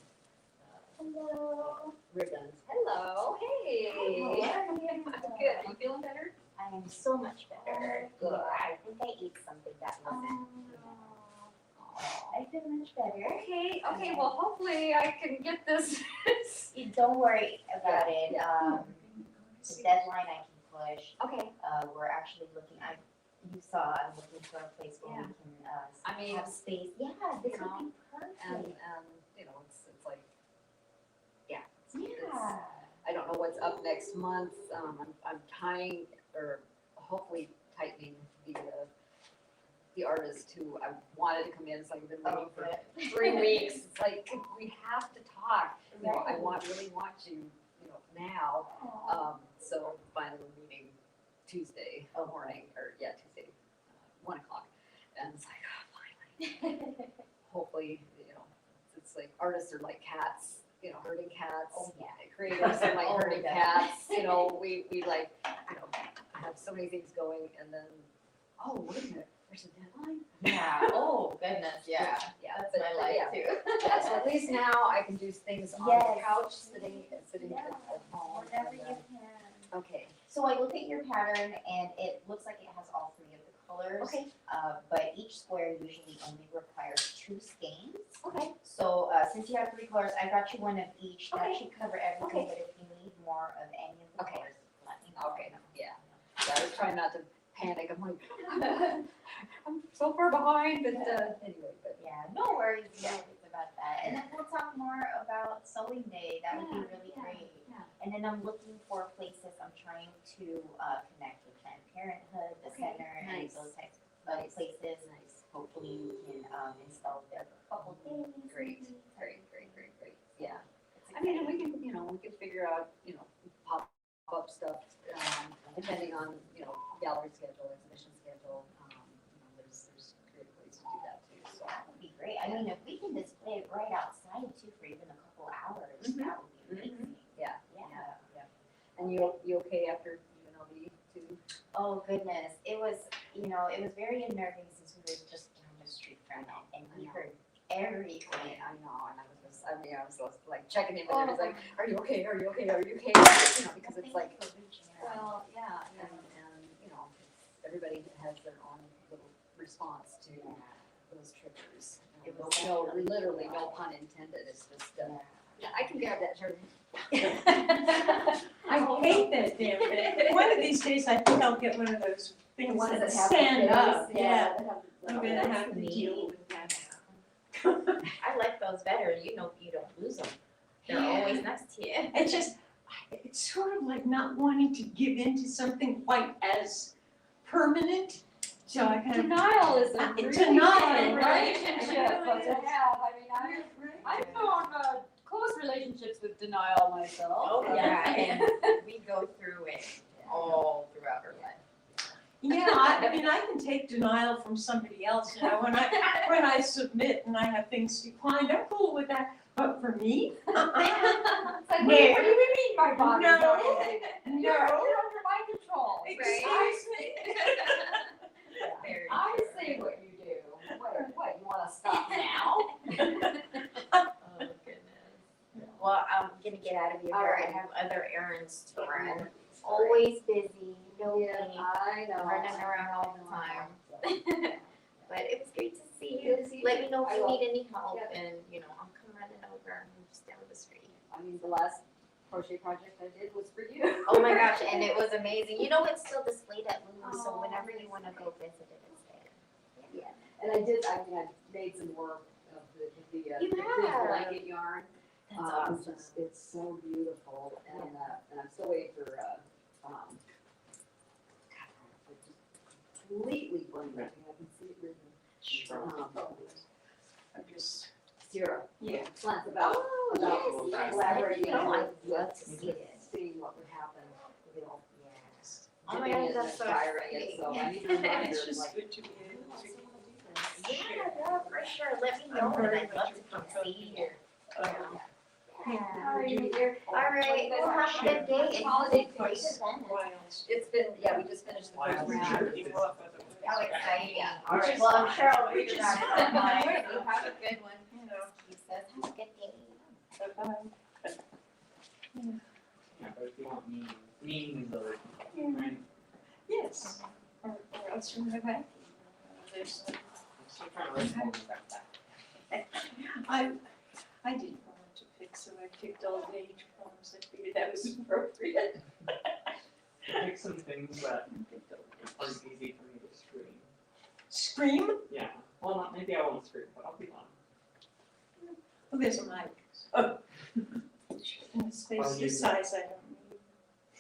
ribbons. Hello, hey. I'm good. Are you feeling better? I am so much better. Good. I think I ate something that wasn't. I feel much better. Okay, well, hopefully I can get this. Don't worry about it. Yeah. The deadline I can push. Okay. We're actually looking. You saw. I'm looking for a place where we can. I mean, have space. Yeah, this you would know, be perfect. And, you know, it's like, yeah. yeah. I don't know what's up next month. I'm tying, or hopefully tightening the artist who I wanted to come in. It's like I've been waiting for 3 weeks. It's like, we have to talk. You know, I really want you, now. So finally we're meeting Tuesday morning, or Tuesday, 1 o'clock. And it's like, finally. Hopefully, it's like artists are like cats, herding cats. Oh, yeah. Creators are like herding yeah. cats. We like, have so many things going, and then, oh, wait a minute, there's a deadline? Yeah. Oh goodness. Yeah. Yeah, That's but my life yeah. too. Yeah, so at least now I can do things on the Yes. couch, sitting Yeah. at home. Whenever and, you can. Okay. So I looked at your pattern and it looks like it has all 3 of the colors. Okay. But each square usually only requires 2 skeins. Okay. So since you have 3 colors, I got you one of each. That Okay. should cover everything. Okay. But if you need more of any of the Okay. colors, let me know. Okay, yeah. So I was trying not to panic. I'm like, I'm so far behind, but anyway, but. Yeah, no worries. No worries about that. And then we'll talk more about sewing day. That would be really great. Yeah. And then I'm looking for places. I'm trying to connect with Planned Parenthood, the Okay, center, and nice. those types of Nice. places. Nice. Hopefully we can install there for a couple days. Great, maybe. great. Yeah. It's I mean, and exciting. we can figure out, pop-up stuff, depending on, gallery schedule, exhibition schedule. There's creative ways to do that too, so. That would be great. I mean, if we can display it right outside too for even a couple hours, Mhm. that would be amazing. Yeah. Yeah. And you okay after UNLV too? Oh goodness, it was very unnerving since we were just down the street from it, and we heard everything. I know, and I was just like checking in with her, it's like, are you okay? Because it's like, Thank you for reaching out. well, yeah, and everybody has their own little response to those triggers. It was No, definitely literally, cool. no pun intended, it's just, Yeah. yeah, I can grab that, Charlene. I hate that damn thing. One of these days, I think I'll get one of those things Ones that that have the stand up. face, Yeah. that have the- I'm gonna That's have to neat. deal with that. I like those better. You don't lose them. They're Yeah. always next to you. It's sort of like not wanting to give in to something quite as permanent. So I kind of. Denial is a really Denial, fun right? relationship It really to is. have. I mean, I found close relationships with denial myself. Oh yeah, and we go through it all throughout our life. Yeah, I mean, I can take denial from somebody else, when I submit and I have things declined, I'm cool with that, but for me? It's like, what do you mean my body? No. You're under my control. Excuse me? Very I true. say what you do. What, you wanna stop now? Oh goodness. Well, I'm gonna get out of here. I have other errands to run. Always busy, no Yeah, me, I know. running around all the time. But it was great to see Good you. to see you. Let me know if I you will. need any help, Yeah. and I'll come running over. I'm just down the street. I mean, the last crochet project I did was for you. Oh my gosh, and it was amazing. It's still displayed at Lulu, so Oh, whenever you want to go visit it, it's there. Yeah, and I made some more of the You big have. blanket yarn. That's awesome. It's so beautiful, and I'm still waiting for, completely blank, I can see it written. I'm just, Zero. yeah. Plans about, Oh, about yes, collaborating yes, with, I'd love to see it. seeing what would happen, you know. Yes. Oh Dipping my in God, and that's so inspiring it, exciting. so I need to remind It's her, just like, good to be able to. Yeah, no, for sure, let me know, and I'd love to come see you. Yeah. All right, well, have a good day, and Holiday great toys. event. it's been, yeah, we just finished the Why first are we round. jerking How exciting. Yeah. All right, well, I'm sure I'll reach out to them. Right. You have a good one. You know, He says, have a good day. bye-bye. Yeah, but if you want meanings of it, right? Yes, or else you're not happy. There's, I'm still trying to write more about that. I didn't know what to pick, so I picked all the age forms. I figured that was appropriate. Pick some things that are easy for me to scream. Scream? Yeah, well, not, maybe I won't scream, but I'll be on. Well, there's a mic. Oh. In a space this size, I don't need.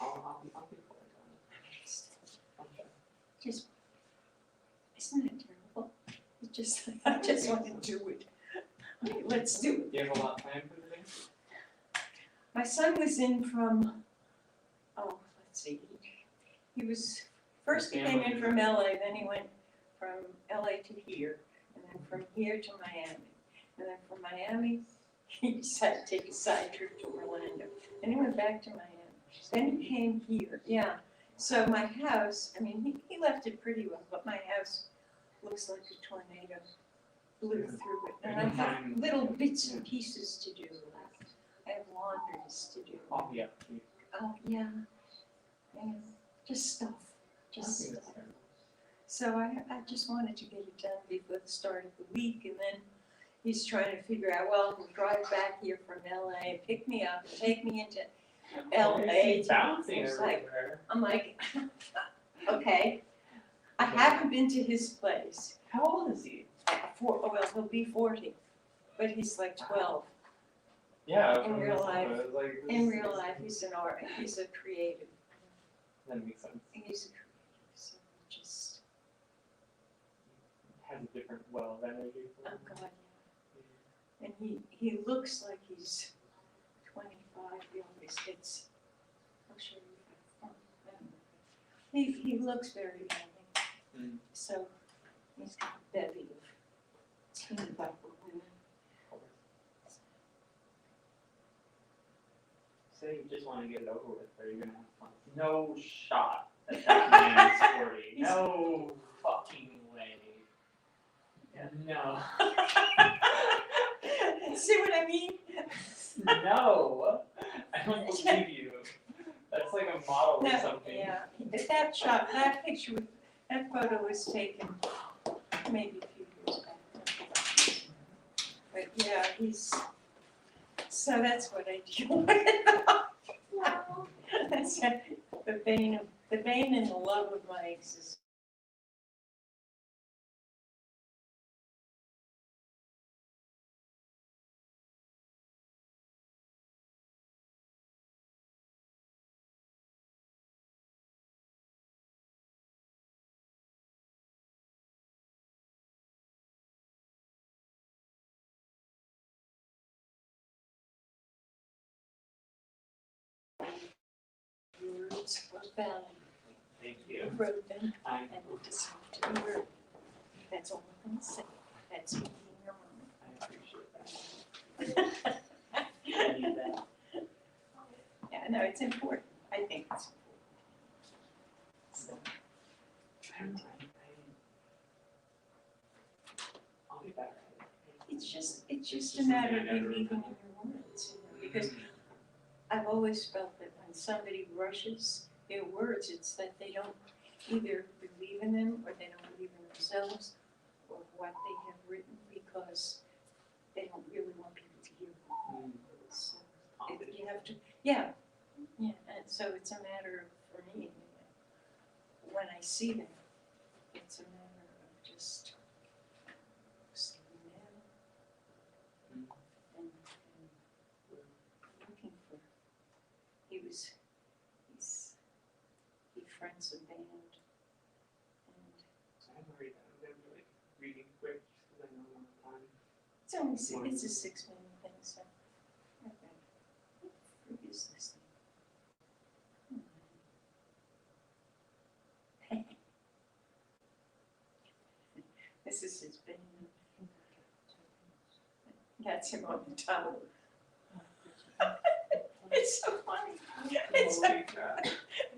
I'll be polite on it. Just, isn't it terrible? It just, I just want to do it. Okay, let's do it. Do you have a lot planned for the day? My son was in from, let's see, he was, first he came in from LA, then he went from LA to here, and then from here to Miami. And then from Miami, he decided to take a side trip to Orlando. Then he went back to Miami. Then he came here, yeah. So my house, I mean, he left it pretty well, but my house looks like a tornado blew through it. And I have little bits and pieces to do. I have laundries to do. I'll be up to you. Oh, yeah. And just stuff, just stuff. So I just wanted to get it done before the start of the week, and then he's trying to figure out, well, he'll drive back here from LA, pick me up, and take me into LA. Bouncing It's like, everywhere. I'm like, okay. I haven't been to his place. How old is he? Well, he'll be 40, but he's like 12. Yeah. In real life. Like, In real life, he's an art, he's a creative. That makes sense. He's a creative, so just, Has a different well of energy. oh God, yeah. And he looks like he's 25, he always gets, I'll show you. He looks very young. Mm. So he's got a bevy of teen viper women. So you just want to get it over with, or you're gonna have fun. No shot that man is 40. No fucking way. No. See what I mean? No. I don't believe you. That's like a model or No, something. yeah, that shot, that picture, that photo was taken maybe a few years back. But yeah, so that's what I deal with. Wow. That's the bane and the love of my existence. Words were found, Thank you. wrote them, I and decided to be written. That's all I can say. That's me being your appreciate that. I need that. Yeah, no, it's important. I think it's important. So, I'll be better. it's just a matter of believing in your words, you know, because I've always felt that when somebody rushes their words, it's that they don't either believe in them or they don't believe in themselves or what they have written because they don't really want people to hear them. So you have to, yeah, and so it's a matter of, for me, when I see them, it's a matter of just saying, friends of band. And I haven't read that. I'm gonna be like reading quick just because I know I'm on time. it's only, it's a 6-minute thing, so. Okay. Who is this thing? This is his band. That's him on the top. It's so funny. It's so,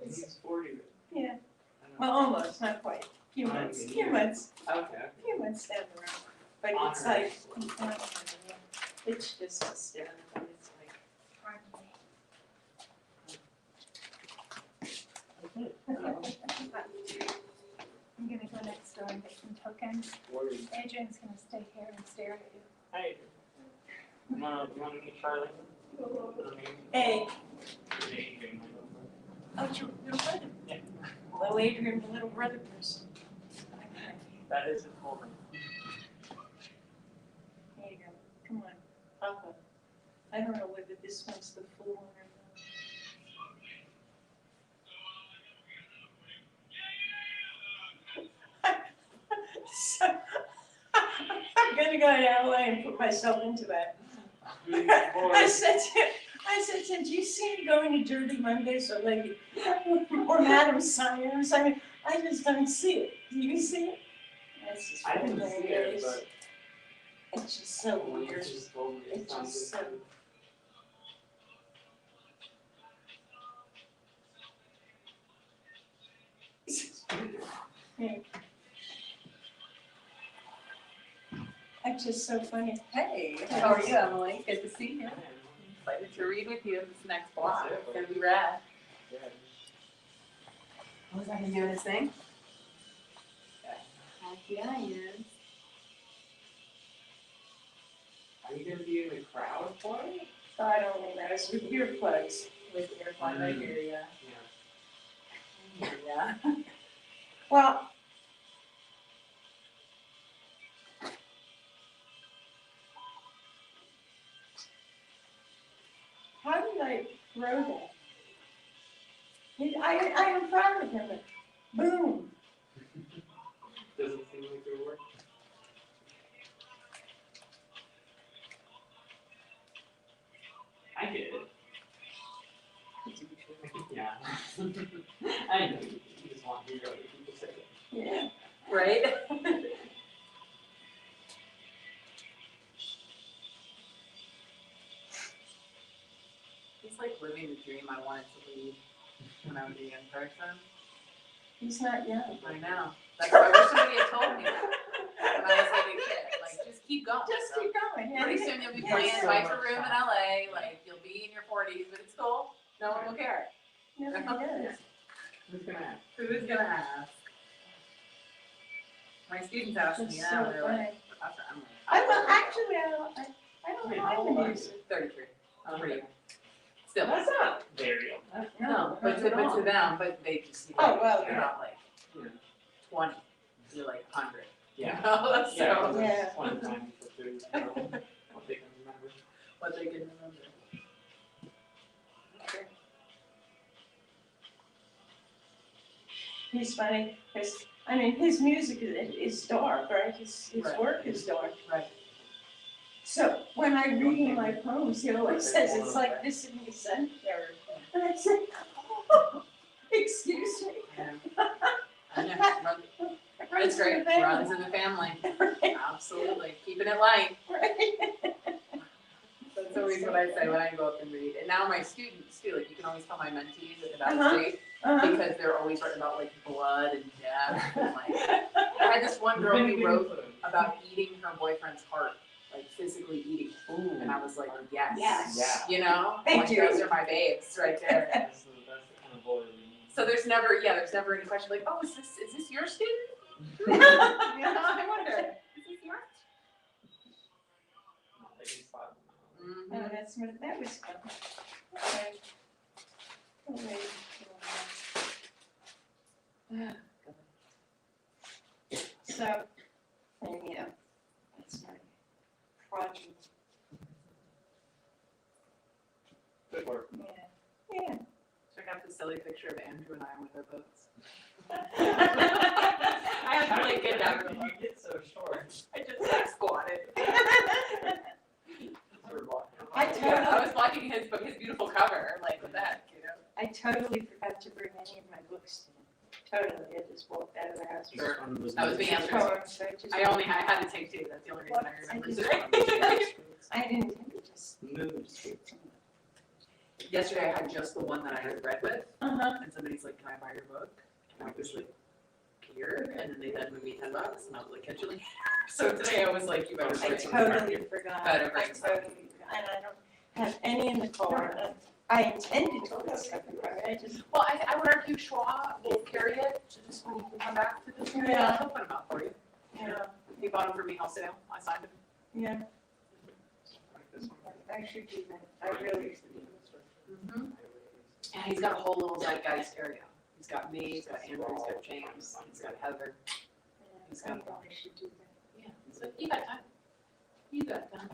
He's 40. yeah, I don't well, know. almost, not quite. Few months Okay. down the road. But it's Honor. like, it's just hysterical. It's like, I'm gonna go next door and get some tokens. Adrian's gonna stay here and stare at you. Hey. You wanna meet Charlene? hey, Hey. oh, your little brother. Yeah. Little Adrian, the little brother person. That is a full name. There you go, come on. Okay. I don't know whether this one's the full one or not. So, I'm gonna go to LA and put myself into that. I said to him, do you see me going to Dirty Mondays or Lady or Madam Science? I mean, I just don't see it. Do you see it? That's just I didn't see it, hilarious. but It's just so weird. it's just told me it It's sounds just so. good. Yeah. It's just so funny. Hey, how are you, Emily? Good to see you. Excited to read with you this next block. It's gonna be rad. Yeah. Oh, is that him doing his thing? Heck yeah, he is. Are you gonna be in the crowd for it? I don't know, that's with earplugs. With earplugs, I hear ya. Yeah. Yeah. Well, how did I throw that? I am proud of him. Boom. Doesn't seem like it worked. I get it. Yeah. I know. You just want to hear other people say it. Yeah. Right? He's like living the dream I wanted to lead when I was a young person. He's not young. I know. That's why I wish somebody had told me that when I was like a kid. Like, just keep going. Just So keep going. pretty soon you'll be Yeah, playing so Biker much Room in time. LA. Like, you'll be in your 40s, but it's cool. No one will care. No, he does. Who's gonna ask? Who's gonna ask? My students ask me It's now. so They're funny. like, I'm like, I don't, actually, I don't mind the music. 33. For you. Still. That's not very old. No, but to them, but they just, you Oh, know, well, you're yeah. not like Yeah. 20, you're like 100. Yeah. You know, so Yeah. Yeah. It's one time for food. So what they can remember. what they can remember. He's funny, because, I mean, his music is dark, right? His Right. work is dark. Right. So when I read him my poems, he always says it's like this in the cemetery. And I say, oh, excuse me. Yeah. I know. It's great. Runs in the family. Absolutely. Keeping it light. That's always what I say when I go up and read. And now my students too, like you can always tell my mentees at that state because they're always writing about like blood and death. And, like, I had this one girl who wrote about eating her boyfriend's heart, like physically eating. Ooh. And I was like, yes. Yes. Yeah. You know? Thank Like, you. those are my babes right there. That's the kind of lawyer we need. So there's never any question like, oh, is this your student? You know, I wonder, is this yours? Not like he's thought. Mm-hmm. Oh, that was fun. Okay. Oh, wait. So, yeah, that's my project. Good work. Yeah. Check out the silly picture of Andrew and I with our boats. I have to like get down. How did you get so short? I just like squatted. I was watching his book, his beautiful cover, like with that, you know. I totally forgot to bring any of my books in. Totally, I just walked out of the house. Sure. That was the answer. Poems, so I just- I had to take two, that's the only reason I remember. I didn't intend to just. Yesterday I had just the one that I had read with, Uh-huh. and somebody's like, can I buy your book? And I was like, here, and then they then moved me $10, and I was like, catch you later. So today I was like, you better I bring totally forgot. Better I bring some. totally forgot, and I don't have any in the car. I intended to put stuff in the car, I just. Well, I would argue Shwa will carry it, just when you can come back to this area, Yeah. he'll put them out for you. Yeah, He bought them for me wholesale, I signed them. yeah. I should do that, I really. Mm-hmm. And he's got a whole little zeitgeist area. He's got me, he's got Andrew, he's got James, he's got Heather. He's got, I should do that. yeah, so you got time. You got time.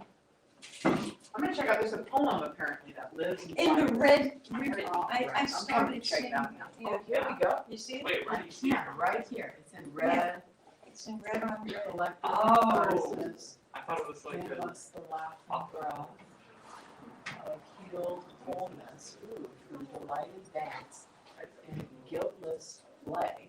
I'm gonna check out, there's a poem apparently that lives In inside. the red I'm ribbon, gonna I started check it seeing, out now. yeah, Oh, here we go. you see it? Wait, where do you see it? Yeah, right here, it's in red. It's in red on red. Collective Oh. verses. I thought it was like Give a. us the laughing breath of healed wholeness, ooh, through delighted dance and guiltless play.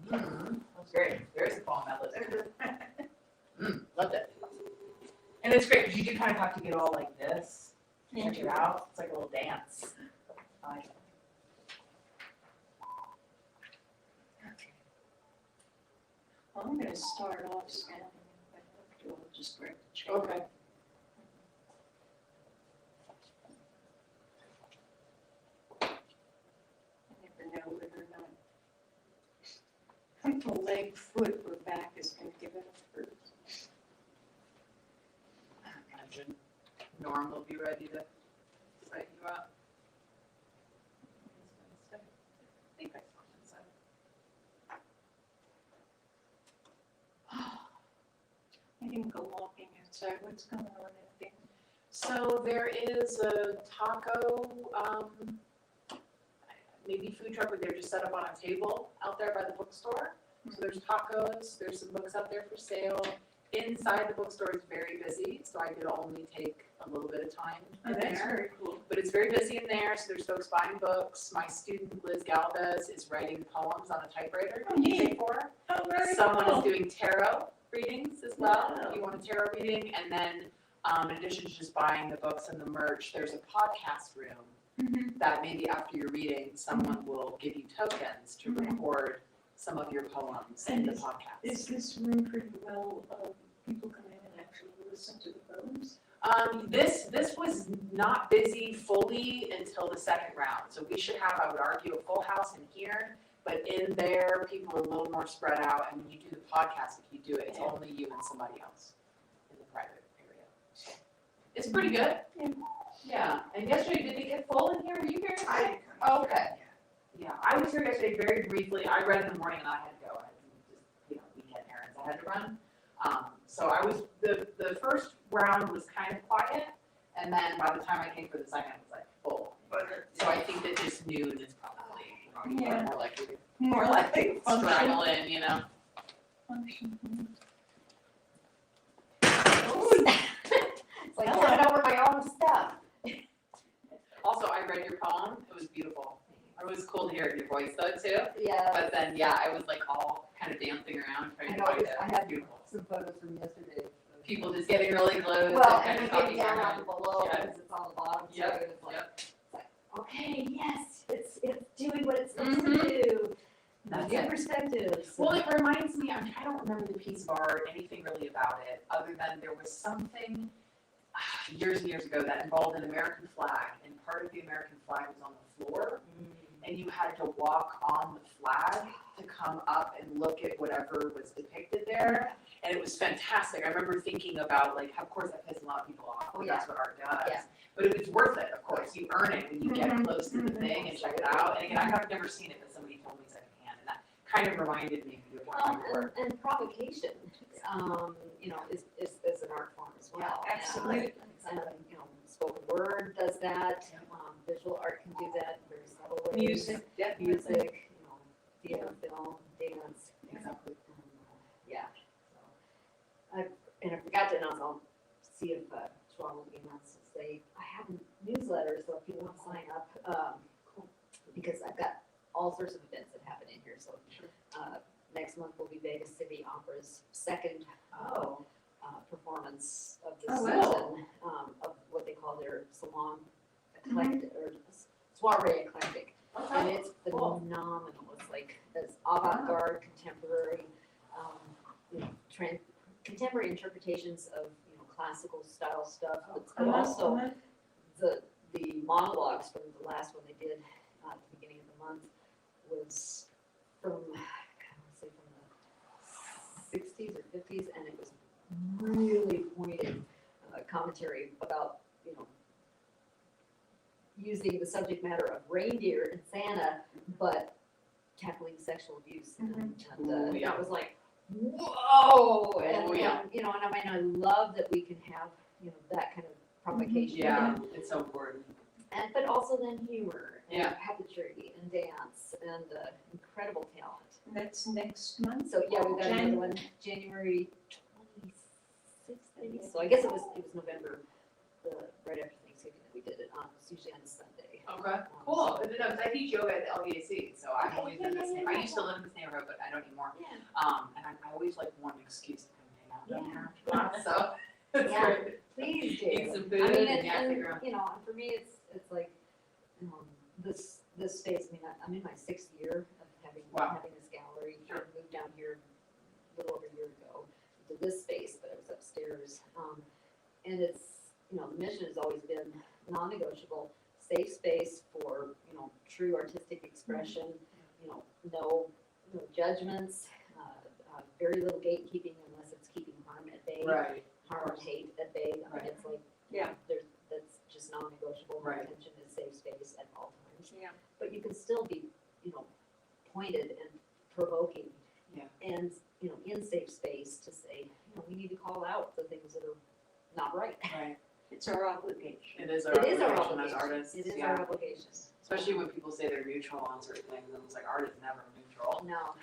That's great. There's a poem that lives there. Loved it. And it's great because you do kind of have to get all like this. Check it out. It's like a little dance. I like it. Well, I'm gonna start off standing, but I'll just grab the chair. Okay. I never know whether or not the leg, foot, or back is gonna give it a first. I imagine Norm will be ready to set you up. I think I saw him inside. I didn't go walking outside, what's going on out there? So there is a taco, maybe food truck, but they're just set up on a table out there by the bookstore. So there's tacos, there's some books out there for sale. Inside the bookstore is very busy, so I could only take a little bit of time in That's there. very cool. But it's very busy in there, so there's folks buying books. My student Liz Galvez is writing poems on a typewriter Oh, neat. using for. Oh, very Someone is cool. doing tarot readings as well, Wow. if you want a tarot reading. And then, in addition to just buying the books and the merch, there's a podcast room Mhm. that maybe after your reading, someone will give you tokens to Mhm. record some of your poems in the Is podcast. this room pretty well, people come in and actually listen to the poems? This was not busy fully until the second round, so we should have, I would argue, a full house in here. But in there, people are a little more spread out, and when you do the podcast, if you do it, it's only you and somebody else in the private area. So it's pretty good. Yeah, and yesterday, did it get full in here? Were you here? Oh, okay. Yeah, I was here yesterday very briefly. I read in the morning and I had to go. I just, weekend errands I had to run. So I was, the first round was kind of quiet, and then by the time I came for the second, it was like full. So I think that just noon is probably Yeah. more likely to function. straggle in, you know? Function. It's like turning over my own stuff. Also, I read your poem. It was beautiful. It was cool to hear your voice though too. Yeah, But then, yeah, I was like all kind of dancing around trying I to know, find it. I It was had beautiful. some photos from yesterday. People just getting really close Well, and kind and of we talking get down around. out below, Yeah. because it's on the bottom, so Yep, it's like, yep. okay, yes, it's doing what it's supposed to Mhm. do. That's New it. perspectives. Well, it reminds me, I don't remember the piece of art, anything really about it, other than there was something years and years ago that involved an American flag, and part of the American flag was on the floor, and you had to walk on the flag to come up and look at whatever was depicted there, and it was fantastic. I remember thinking about, like, of course that pissed a lot of people off, but that's what art does. Yeah. But it was worth it, of course. You earn it when you get close to the thing and check it out. And again, I've never seen it, but somebody told me secondhand, and that kind of reminded me of your work. And provocation, is an art form as well. Yeah, absolutely. And, spoken word does that, visual art can do that in very subtle ways. Music, Music, theater, film, dance. Exactly. Yeah. So, I forgot to announce, I'll see if Shwa will be announced to say, I have a newsletter, so if you want to sign up, because I've got all sorts of events that happen in here, so. Next month will be Vegas City Opera's second performance of the season, of what they call their salon eclectic, or soiree eclectic. And it's phenomenal. It's like this avant-garde, contemporary, contemporary interpretations of classical style stuff, but also the monologues from the last one they did at the beginning of the month was from the 60s or 50s, and it was really pointed commentary about using the subject matter of reindeer and Santa, but tackling sexual abuse. And that was like, whoa! And I love that we can have that kind of provocation. Yeah, it's so important. And but also then humor and puppetry and dance and incredible talent. And that's next month? So yeah, we've got another one, January 26th, maybe. So I guess it was November, right after Thanksgiving that we did it on. It's usually on a Sunday. Okay, cool. But no, 'cause I teach yoga at the LVAC, so I've always been in this neighborhood. I used to live in this neighborhood, but I don't anymore. Yeah. And I always like one excuse to come hang out down here. So it's great. Please do. Eat some food I mean, and and figure out. and for me, it's like this space. I mean, I'm in my 6th year of having this gallery. I moved down here a little over a year ago to this space, but it was upstairs. And it's the mission has always been non-negotiable, safe space for true artistic expression. No judgments, very little gatekeeping unless it's keeping harm at bay. Right. Harm or hate at bay. I mean, it's like that's just non-negotiable. My attention is safe space at all times. Yeah. But you can still be pointed and provoking. Yeah. And in safe space to say we need to call out the things that are not right. Right. It's our obligation. It is our It is our obligation as obligation. artists. It is yeah. our obligation. Especially when people say they're neutral on certain things, and it's like art is never neutral. No.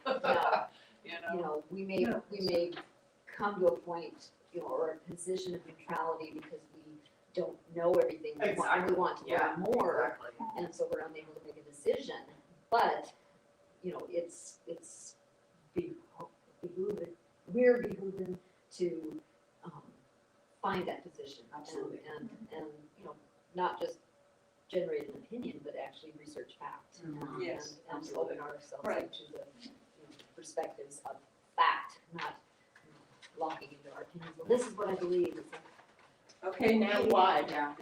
You We may come to a point, or a position of neutrality because we don't know everything. We want to learn more, Exactly. and so we're unable to make a decision. But it's we're behooved to find that position. Absolutely. And not just generate an opinion, but actually research fact. Yes, And open ourselves Right. up to the perspectives of fact, not locking into our opinions. Well, this is what I believe. It's like, Okay, now why? Yeah.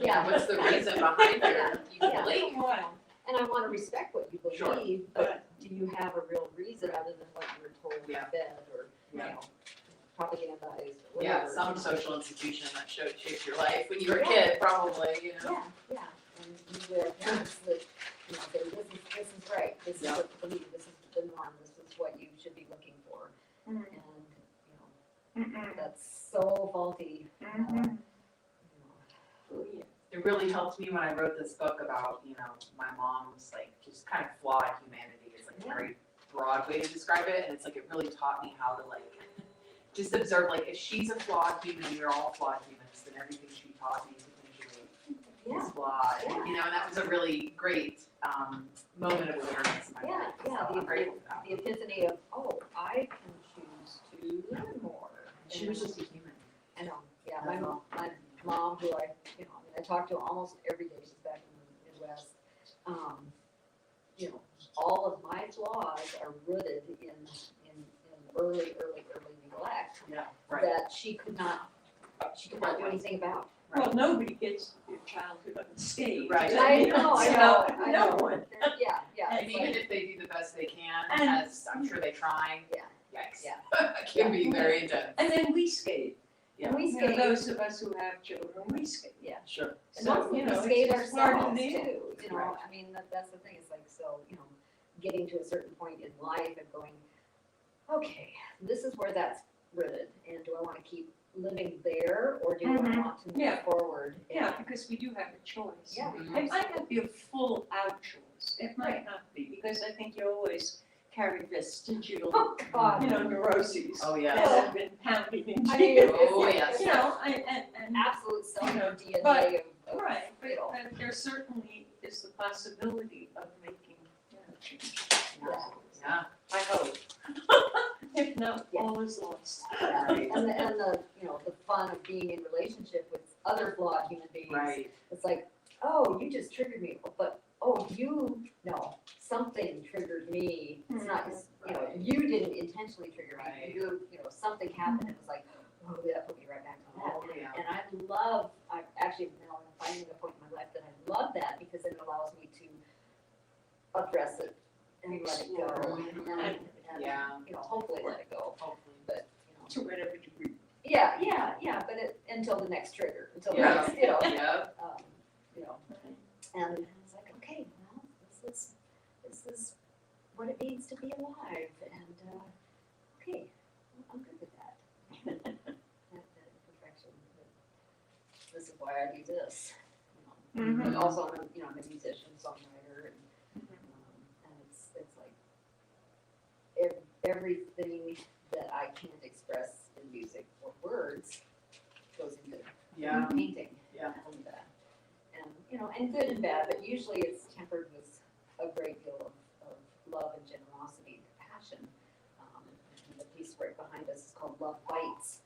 yeah. What's the reason behind it? You Yeah. believe? Why? And I want to respect what you Sure. believe, but do you have a real reason other than what you were told or fed or, Yeah. propagandized or Yeah, whatever? some social institution that shaped your life when you were a kid, probably, Yeah. And you have parents that, say, this is right, this is Yeah. what you believe, this is the norm, this is what you should be looking for. Mhm. And, that's so faulty. It really helped me when I wrote this book about, my mom's just kind of flawed humanity. It's a very broad way to describe it, and it's it really taught me how to just observe if she's a flawed human, we're all flawed humans, then everything she taught me is flawed. And that was a really great moment of awareness in my life. So I'm grateful for that. The epiphany of, I can choose to learn more. She was just a human. I know, my mom, who I talk to almost every day, she's back in the Midwest. All of my flaws are rooted in early neglect. Yeah, right. That she could not she could not do anything about. Well, nobody gets their childhood unscathed. Right. I know, I know, I know. No one. Yeah, yeah. And it's even like- if they do the best they can, And- as I'm sure they try. Yeah. Yikes. Yeah. It can be very intense. And then we skate. And we You know, skate, those of us who have children, we skate. Sure. and So, mostly you we know, skate it's just part of ourselves the too, deal. you know, I mean, that's the thing, it's like, so, you know, getting to a certain point in life and going, okay, this is where that's rooted, and do I wanna keep living there, or do I Mhm. want to move Yeah. forward? Yeah, because we do have a choice. Yeah. It might not be a full out choice, it might not be, because I think you always carry vestigial, Oh, God. you know, neuroses Oh, that yes. have been pounded into I mean, you. it's Oh, like- yes. You know, and Absolute cellular DNA but- of, right, you know. but there certainly is the possibility of making, you know, change. Yeah. I hope. If not, all is lost. Yeah, Right. and the, you know, the fun of being in relationship with other flawed human beings. Right. It's like, oh, you just triggered me, but, oh, something triggered me. It's not, you know, you didn't intentionally trigger me. Right. You know, something happened, it was like, oh, that put me right back on that. Oh, yeah. And I actually, now I'm finding a point in my life that I love that, because it allows me to address it and let it go. And, Yeah. you know, hopefully let it go, Hopefully. but, you know. To whatever degree. Yeah, but until the next trigger, until the Yeah. next, you know, Yep. you know. And it's like, okay, well, this is what it means to be alive, and, okay, I'm good with that. That imperfection, this is why I do this, you know. But also, I'm a musician, songwriter, and it's like, everything that I can't express in music or words goes into Yeah. painting. Yeah. And, you know, and good and bad, but usually it's tempered with a great deal of love and generosity and compassion. And the piece right behind us is called Love Bites.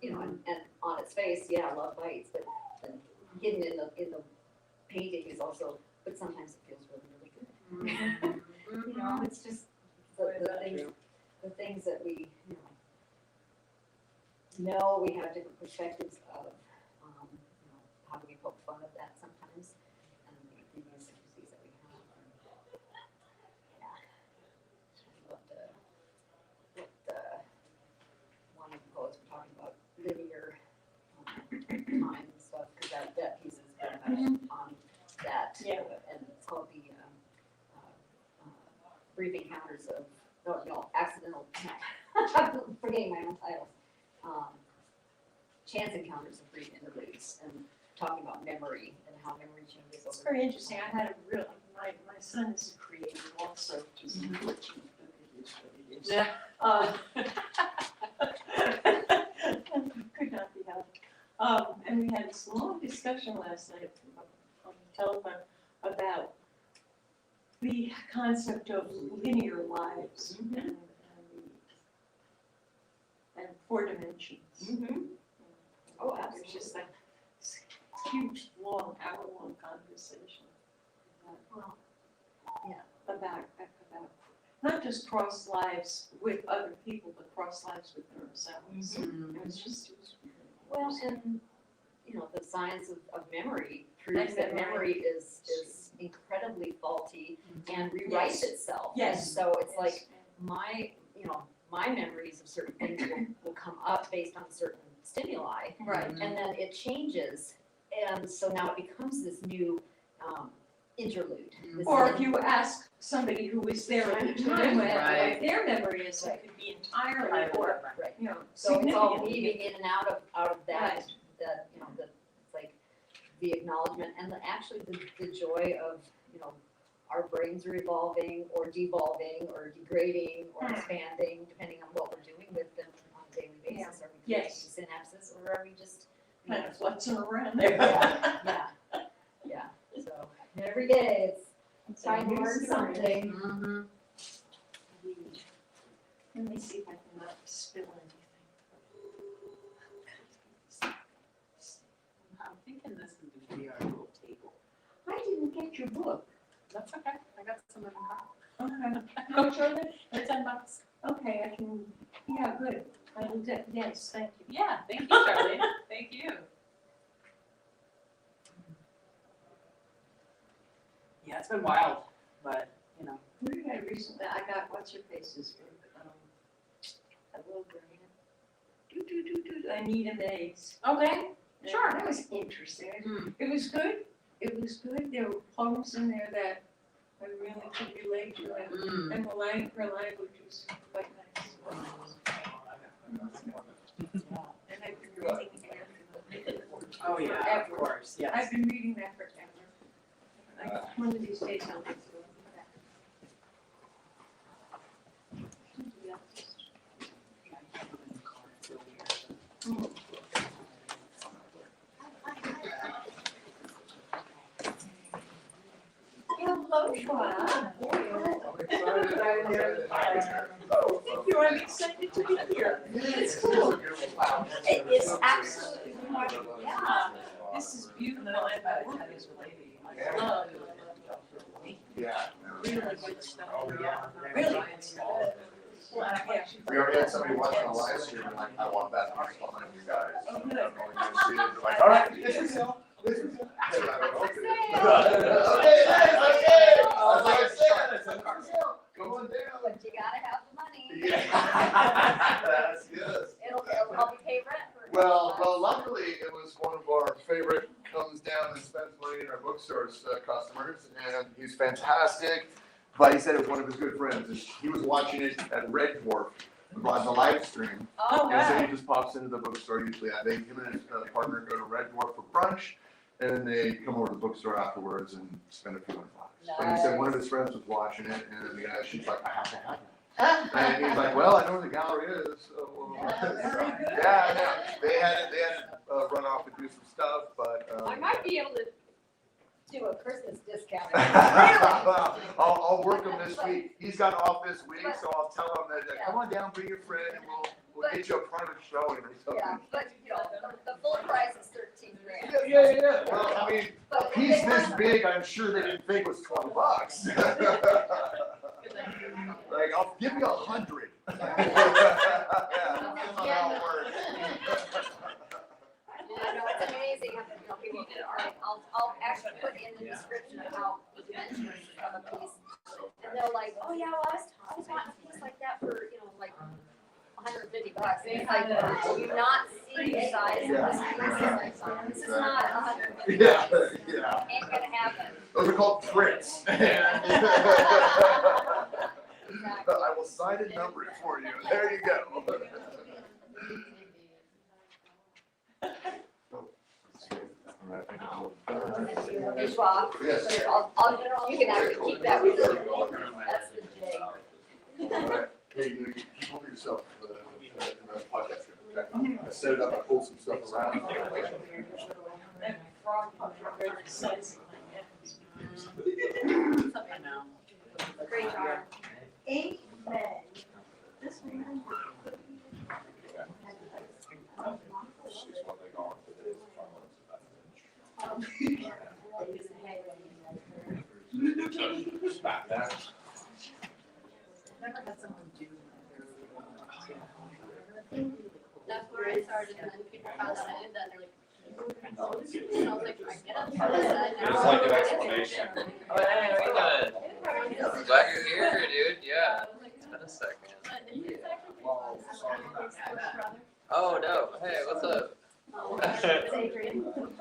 You know, and on its face, yeah, love bites, but then hidden in the painting is also, but sometimes it feels really, really good. You know, it's just the things that we, you know we have different perspectives of, you know, how do we poke fun at that sometimes, and the idiosyncrasies that we have. Yeah. What one of the poets were talking about linear time and stuff, because that piece is very much on that. Yeah. And it's called the brief encounters of, accidental, I'm forgetting my own titles. Chance encounters of brief interludes, and talking about memory and how memory changes It's over. very interesting. I had a real, my son is a creator also, just unfortunately, it is what it is. Yeah. Could not be helped. And we had this long discussion last night on the telephone about the concept of linear lives and four dimensions. Oh, It's just like this huge, long, hour-long conversation. Well, yeah. About not just cross lives with other people, but cross lives within ourselves. It was just, it was really Well, interesting. and, you know, the science of memory proves that memory is incredibly faulty and rewrites itself. Yes. And so it's like, my memories of certain things will come up based on certain stimuli, Right. and then it changes, and so now it becomes this new interlude. this Or new- if you ask somebody who was there at the time, what Right. their memory is, it could be entirely or, Right. you know, So it's all significantly weaving in and out of that, Right. that, you know, it's like the acknowledgement and actually the joy of, you know, our brains are evolving or devolving or degrading or expanding, depending on what we're doing with them on a daily basis. Are we creating Yes. synapses, or are we just, you kind know, of floating around there. yeah, so every day it's trying to learn something. Let me see if I can not spill anything. I'm thinking this is gonna be our little table. I didn't get your book. That's okay, I got some in the car. Okay. How much are they? They're $10. Okay, I can, yeah, good. Yes, thank you. Yeah, thank you, Charlene. Thank you. Yeah, it's been wild, but, you know. Who did I recently, I got, what's your faces, a little Anita Mays. Okay, sure. That was interesting. Hmm. It was good. It was good. There were poems in there that I really could relate to, and her language was quite nice. And I've been reading after Oh, yeah, of course, yes. I've been reading that forever. Like, one of these days I'll get to it. Hello, Shwa. Oh, thank you. I'm excited to be here. It's cool. It is absolutely wonderful. Yeah. This is beautiful. I love Yeah. really good stuff. Really good stuff. We already had somebody watching a live stream, and like, I want that to be behind you guys. Oh, good. Like, all right, this is it. This is it. Okay, Say come on down. But you gotta have the money. Yeah. Yes. It'll help you pay rent for. Well, luckily, it was one of our favorite comes down and spends money in our bookstores customers, and he's fantastic. But he said it was one of his good friends, and he was watching it at Red Dwarf on the live stream. Oh, And so wow. he just pops into the bookstore usually. Him and his partner go to Red Dwarf for brunch, and then they come over to the bookstore afterwards and spend a few $100. But he said one of his friends was watching it, and the guy, she's like, I have to have it. And he's like, well, I know where the gallery is. So, yeah, they had to run off and do some stuff, but. I might be able to do a Christmas discount. Well, I'll work him this week. He's got off this week, so I'll tell him that, come on down, bring your friend, and we'll get you a private showing or something. Yeah, but you know, the full price is $13,000. Yeah. Well, I mean, a But piece they this want- big, I'm sure they didn't think was $20. Like, I'll give you 100. Yeah, that's how it works. I know, it's amazing how, you know, people get art. I'll actually put in the description of how the dimensions of a piece. And they're like, oh yeah, well, I was wanting a piece like that for, you know, like $150. And it's like, do you not see the size of this piece? This is not $150. Yeah. Ain't gonna happen. Those are called prints. I will sign and number it for you. There you go. Hey, Schwab. Yes. You can actually keep that with you. That's the J. All right. Hey, you keep over yourself in the podcast. Okay? I set it up, I pulled some stuff around. That frog pepper says I know. Great job. Amen. This one. Never had someone do that's where I started, and then people found out I did that, and they're like, oh, this is, and I was like, I get it. It was like an explanation. Oh, hey, good. Glad you're here, dude. Yeah. It's been a second. Oh, no. Hey, what's up?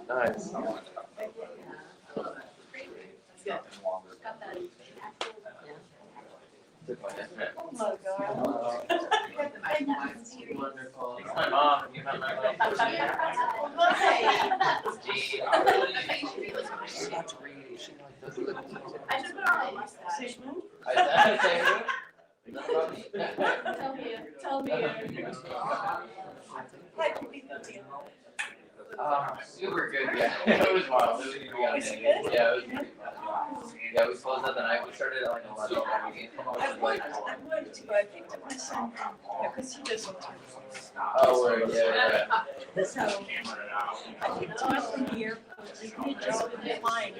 Nice. Got that. Oh my God. Wonderful. It's my mom. You met my mom. Gee, I just put on a mustache. Tell me. Super good, yeah. It was wild. It was good. Yeah, it was pretty fun. Yeah, we closed out the night. We started at like 11. I wanted to, but I picked up my son, because he doesn't. Oh, word, yeah. So, I picked him up from here, he just been flying.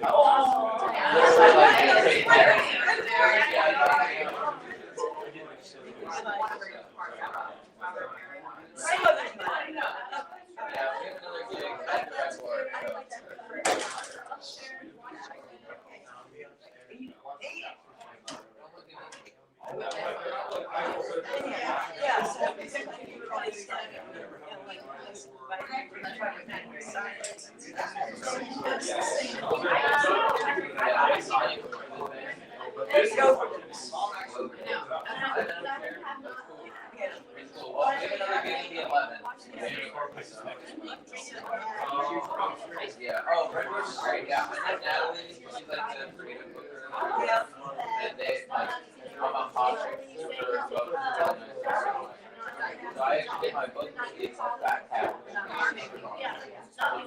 Yeah, oh, Red Rose is great, yeah, I met Natalie, she's like the creative booker. And they, like, I'm on pop, so I actually get my book release at Fat Cat.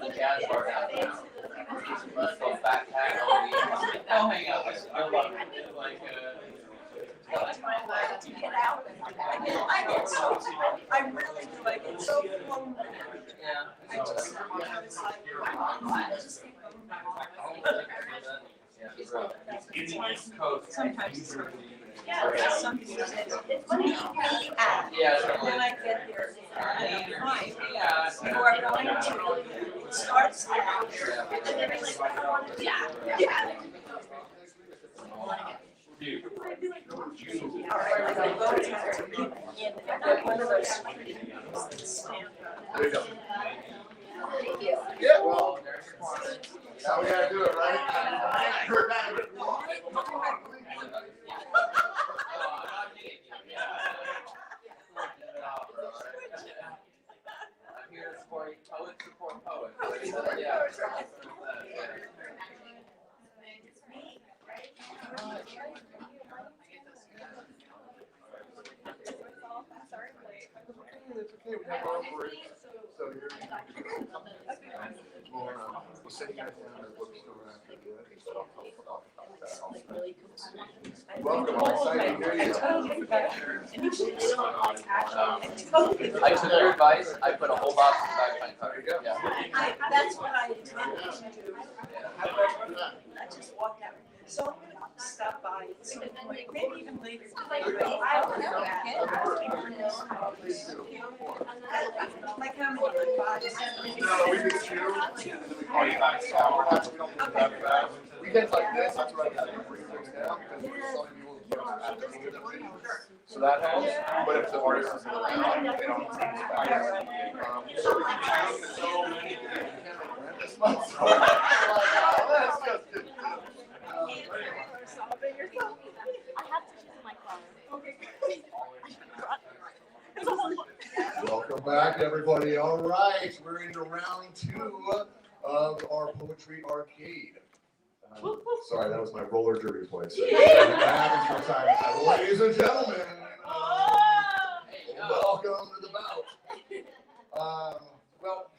The jazz bar downtown. So Fat Cat, I'll hang out, I love it, like, I really do, like, it's so fun. yeah. I just, In the East Coast. sometimes it's something that says, Yeah, and then I get there, and I'm fine. yeah. You are going to, it starts out, and then everybody's like, yeah. One of those There you go. Thank you. Yeah, well, that's how we gotta do it, right? Heard that, but I'm here to support poets, support poets. Yeah. it's okay, we have our own break. So here. We'll send you guys down to the bookstore after this. Welcome, I'm excited to hear you. I took your advice, I put a whole box in the back of my car. Yeah. That's what I intended to do. I just walked out. So I'm gonna stop by at some point, maybe even later today, but like how many, like 5, 7? No, we do 2, and then we call you back. So we don't do that fast. Weekends like this, that's what I got to bring things down, because we're selling people at the end of the day. So that helps, but if the artist is around, they don't take it back. So we can do so many things. We can't make rent this month, so let's just do it. Welcome back, everybody. All right, we're into round 2 of our poetry arcade. Sorry, that was my roller derby voice. That happens from time to time. Ladies and gentlemen, welcome to the bout. Well,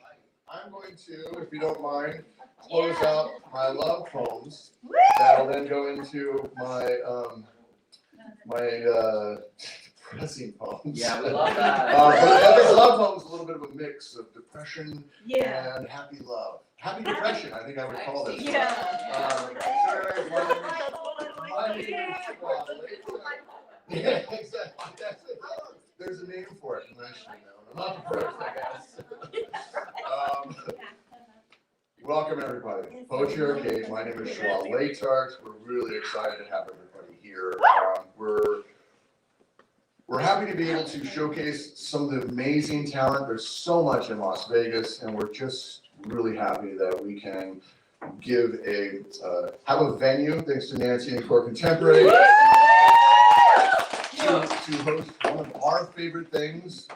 I'm going to, if you don't mind, close out my love poems. That'll then go into my depressing poems. Yeah, we love that. But this love poem is a little bit of a mix of depression Yeah. and happy love. Happy depression, I think I would call this. Yeah. My name is Shwa Laytart. Yeah, exactly. That's it. There's a name for it. I'm not the first, I guess. Welcome, everybody. Poetry Arcade. My name is Shwa Laytart. We're really excited to have everybody here. We're happy to be able to showcase some of the amazing talent. There's so much in Las Vegas, and we're just really happy that we can have a venue, thanks to Nancy and Core Contemporary, to host one of our favorite things,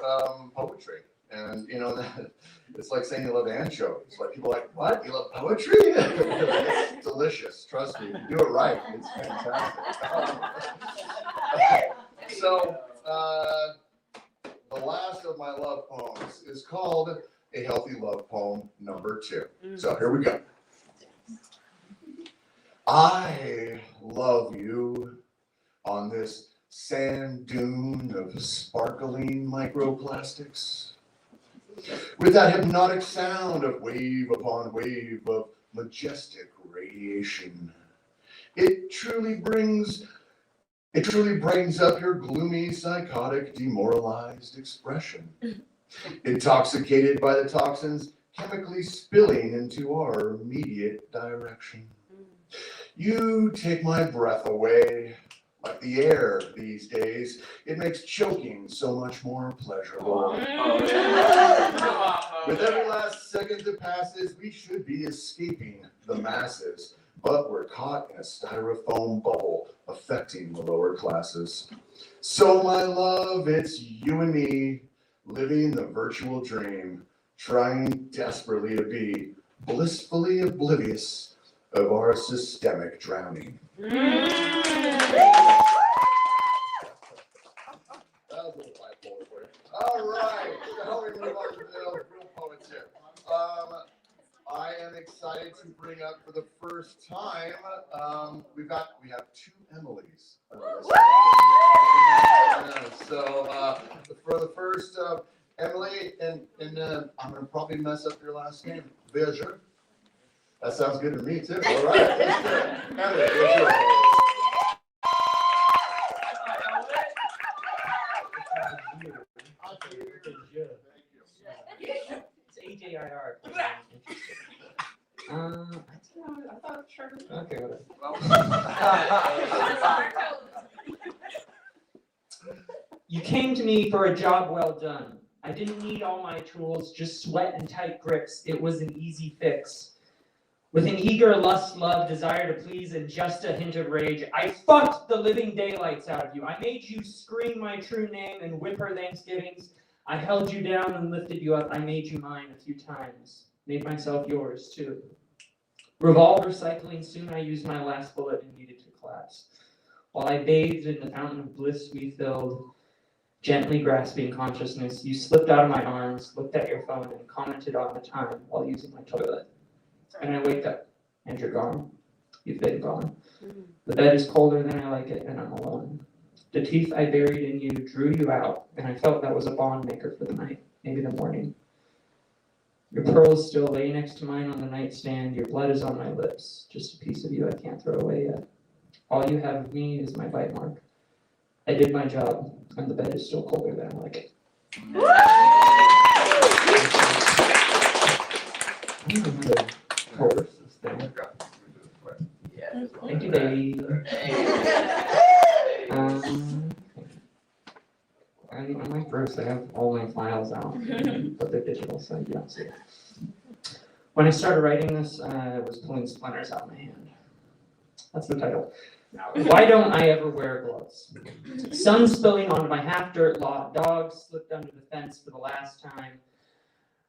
poetry. And you know, it's like saying you love anchovies. Like people are like, what? You love poetry? It's delicious. Trust me. If you do it right, it's fantastic. So, the last of my love poems is called A Healthy Love Poem number 2. So here we go. I love you on this sand dune of sparkling microplastics, with that hypnotic sound of wave upon wave of majestic radiation. It truly brings up your gloomy, psychotic, demoralized expression, intoxicated by the toxins chemically spilling into our immediate direction. You take my breath away like the air these days. It makes choking so much more pleasurable. With every last second that passes, we should be escaping the masses, but we're caught in a styrofoam bubble affecting the lower classes. So my love, it's you and me, living the virtual dream, trying desperately to be blissfully oblivious of our systemic drowning. That was a little bipolar for you. All right, now we move on to the real poets here. I am excited to bring up for the first time, we have two Emilys. So for the first Emily, and I'm gonna probably mess up your last name, Ajir. That sounds good to me too. All right, Emily, Ajir. It's AJIR. I thought sure. Okay, whatever. You came to me for a job well done. I didn't need all my tools, just sweat and tight grips. It was an easy fix. With an eager lust, love, desire to please, and just a hint of rage, I fucked the living daylights out of you. I made you scream my true name and whimper Thanksgivings. I held you down and lifted you up. I made you mine a few times. Made myself yours, too. Revolver cycling, soon I used my last bullet and needed to collapse. While I bathed in the fountain of bliss we filled, gently grasping consciousness, you slipped out of my arms, looked at your phone, and commented on the time while using my toilet. And I wake up, and you're gone. You've been gone. The bed is colder than I like it, and I'm alone. The teeth I buried in you drew you out, and I felt that was a bond maker for the night, maybe the morning. Your pearls still lay next to mine on the nightstand. Your blood is on my lips, just a piece of you I can't throw away yet. All you have of me is my bite mark. I did my job, and the bed is still colder than I like it. Thank you, baby. On my first, I have all my files out, but they're digital, so you don't see it. When I started writing this, I was pulling splinters out of my hand. That's the title. Why don't I ever wear gloves? Sun spilling onto my half-dirt lot. Dogs slipped under the fence for the last time.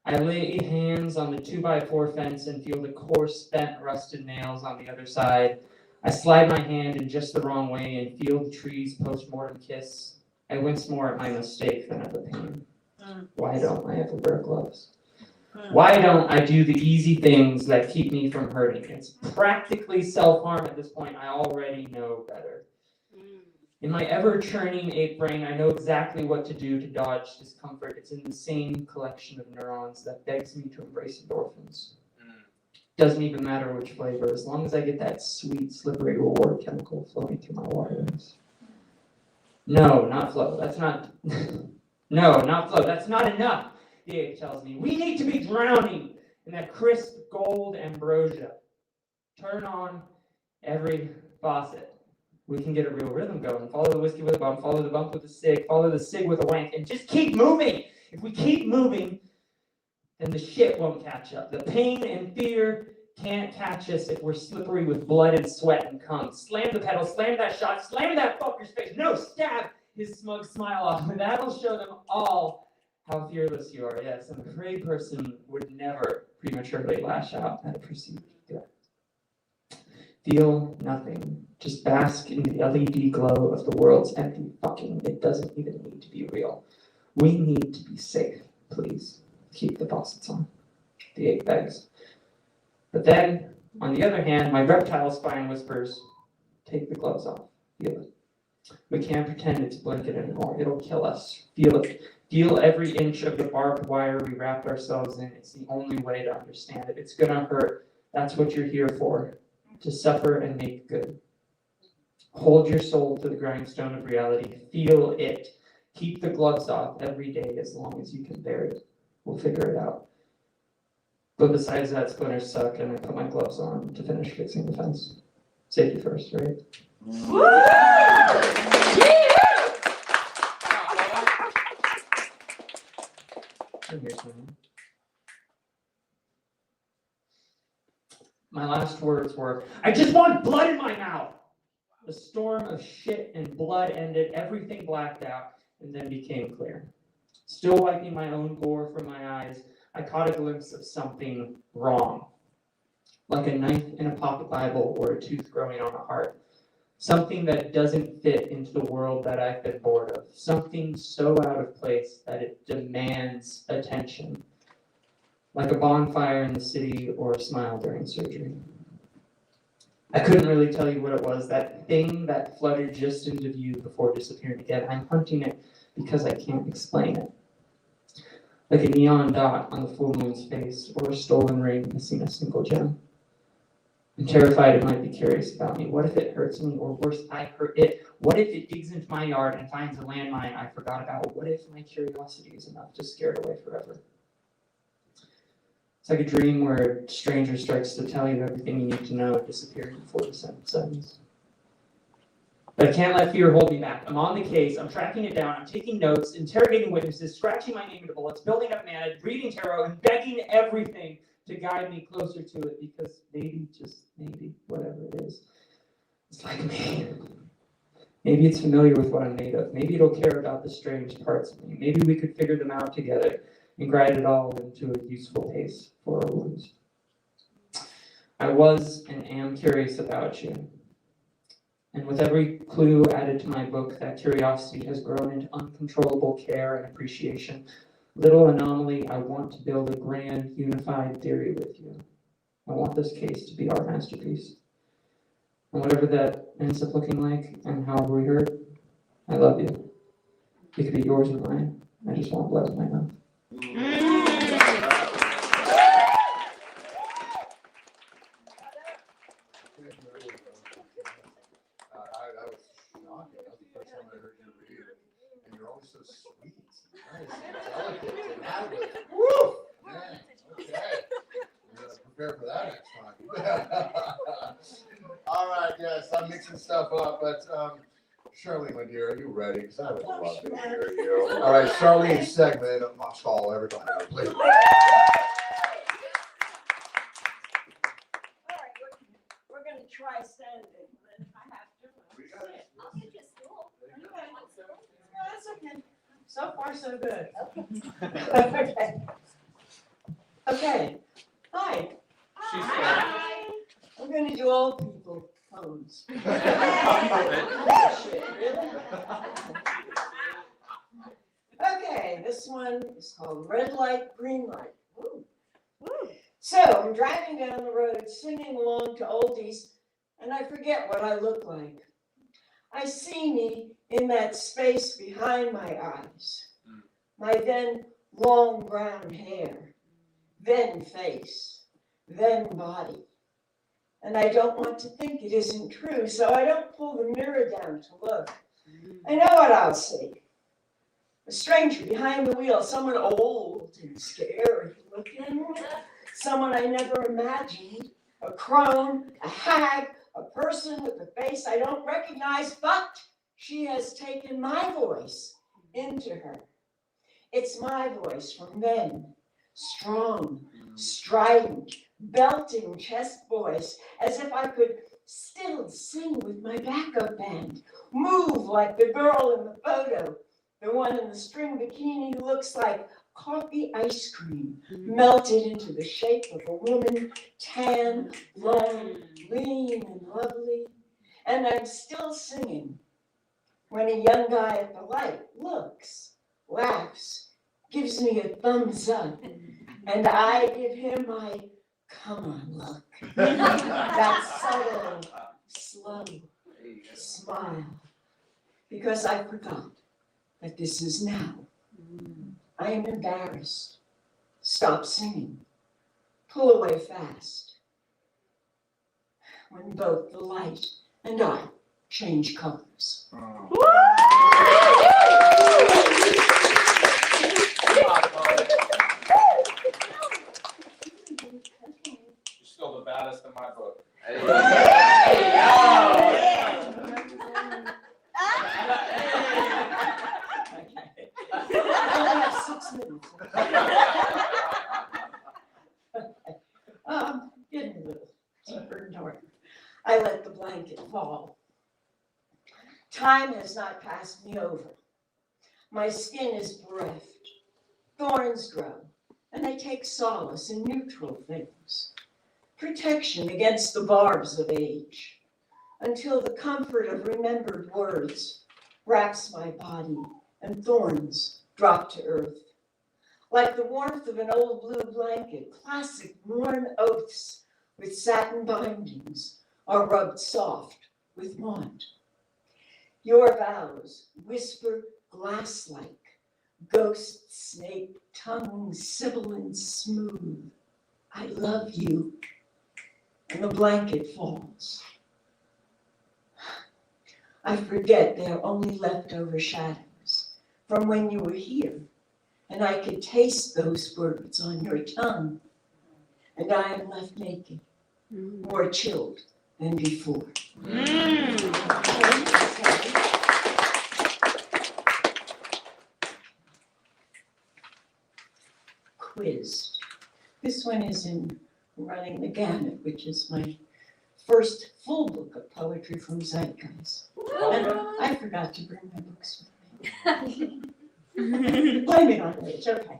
I lay hands on the 2x4 fence and feel the coarse, bent, rusted nails on the other side. I slide my hand in just the wrong way and feel the tree's post-mortem kiss. I wince more at my mistake than at the pain. Why don't I ever wear gloves? Why don't I do the easy things that keep me from hurting? It's practically self-harm at this point. I already know better. In my ever-churning ape brain, I know exactly what to do to dodge discomfort. It's an insane collection of neurons that begs me to embrace endorphins. Doesn't even matter which flavor, as long as I get that sweet, slippery reward chemical flowing through my waterways. No, not flow. That's not... No, not flow. That's not enough, the ape tells me. We need to be drowning in that crisp gold ambrosia. Turn on every faucet. We can get a real rhythm going. Follow the whiskey with a bump, follow the bump with a cig, follow the cig with a wank, and just keep moving. If we keep moving, then the shit won't catch up. The pain and fear can't catch us if we're slippery with blood and sweat and cum. Slam the pedal, slam that shot, slam that fucker's face. No, stab his smug smile off. And that'll show them all how fearless you are. Yes, an afraid person would never prematurely lash out at a perceived threat. Feel nothing. Just bask in the LED glow of the world's empty fucking. It doesn't even need to be real. We need to be safe. Please, keep the faucets on. The ape begs. But then, on the other hand, my reptile spine whispers, take the gloves off. Feel it. We can't pretend it's a blanket anymore. It'll kill us. Feel it. Feel every inch of the barbed wire we wrapped ourselves in. It's the only way to understand it. It's gonna hurt. That's what you're here for. To suffer and make good. Hold your soul to the grindstone of reality. Feel it. Keep the gloves off every day as long as you can bear it. We'll figure it out. But besides that, splinters suck, and I put my gloves on to finish fixing the fence. Safety first, right? My last words were, I just want blood in my mouth. The storm of shit and blood ended, everything blacked out, and then became clear. Still wiping my own gore from my eyes, I caught a glimpse of something wrong. Like a knife in a pocket Bible or a tooth growing on a heart. Something that doesn't fit into the world that I've been bored of. Something so out of place that it demands attention. Like a bonfire in the city or a smile during surgery. I couldn't really tell you what it was, that thing that fluttered just into view before disappearing again. I'm hunting it because I can't explain it. Like a neon dot on the full moon's face or a stolen ring missing a single gem. I'm terrified it might be curious about me. What if it hurts me, or worse, I hurt it? What if it digs into my yard and finds a landmine I forgot about? What if my curiosity is enough to scare it away forever? It's like a dream where a stranger starts to tell you everything you need to know, disappearing before the sentence ends. But I can't let fear hold me back. I'm on the case, I'm tracking it down, I'm taking notes, interrogating witnesses, scratching my name into bullets, building up mana, reading tarot, and begging everything to guide me closer to it, because maybe, just maybe, whatever it is, it's like me. Maybe it's familiar with what I'm made of. Maybe it'll care about the strange parts of me. Maybe we could figure them out together and grind it all into a useful pace for our wounds. I was and am curious about you. And with every clue added to my book, that curiosity has grown into uncontrollable care and appreciation. Little anomaly, I want to build a grand, unified theory with you. I want this case to be our masterpiece. And whatever that ends up looking like, and however we hurt, I love you. It could be yours or mine. I just want blood in my mouth. That was shocking. That was the first time I heard you read it. And you're always so sweet, nice, and delicate, and adequate. Woo! Man, okay. I'm gonna prepare for that next time. All right, yes, I'm mixing stuff up, but Charlene, my dear, are you ready? Because I would love to hear you. All right, Charlene Stegman of Moskal, everybody, please. All right, we're gonna try standing, but if I have to, I'll sit. I'll get you a stool. No, that's okay. So far, so good. Okay. Okay. Hi. Hi. I'm gonna do old people phones. Shit, really? Okay, this one is called Red Light, Green Light. Woo. Woo. So I'm driving down the road, singing along to oldies, and I forget what I look like. I see me in that space behind my eyes, my then long brown hair, then face, then body. And I don't want to think it isn't true, so I don't pull the mirror down to look. I know what I'll see. A stranger behind the wheel, someone old and scary looking, someone I never imagined, a crone, a hag, a person with a face I don't recognize, but she has taken my voice into her. It's my voice from then, strong, strident, belting chest voice, as if I could still sing with my backup band, move like the girl in the photo, the one in the string bikini who looks like coffee ice cream melted into the shape of a woman, tan, blonde, lean and lovely. And I'm still singing when a young guy at the light looks, laughs, gives me a thumbs up, and I give him my come on look. That subtle, slow smile. Because I forgot that this is now. I am embarrassed. Stop singing. Pull away fast. When both the light and I change colors. You're still the baddest in my book. Hey, Getting a little deeper north. I let the blanket fall. Time has not passed me over. My skin is bereft. Thorns grow, and I take solace in neutral things. Protection against the barbs of age, until the comfort of remembered words wraps my body and thorns drop to earth. Like the warmth of an old blue blanket, classic worn oaths with satin bindings are rubbed soft with want. Your vows whisper glass-like, ghost snake tongue sibilant smooth. I love you, and the blanket falls. I forget they are only leftover shadows from when you were here, and I could taste those words on your tongue, and I am left naked, more chilled than before. Quizzed. This one is in Running the Gamut, which is my first full book of poetry from Zeitgeist. And I forgot to bring my books with me. Blame it on me, it's okay.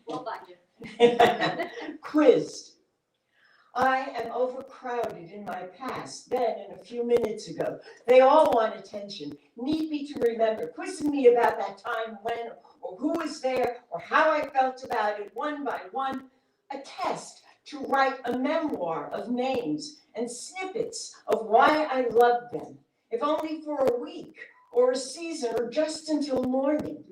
We'll find you. Quizzed. I am overcrowded in my past, then and a few minutes ago. They all want attention, need me to remember, quizzing me about that time when, or who was there, or how I felt about it one by one. A test to write a memoir of names and snippets of why I loved them, if only for a week, or a season, or just until morning.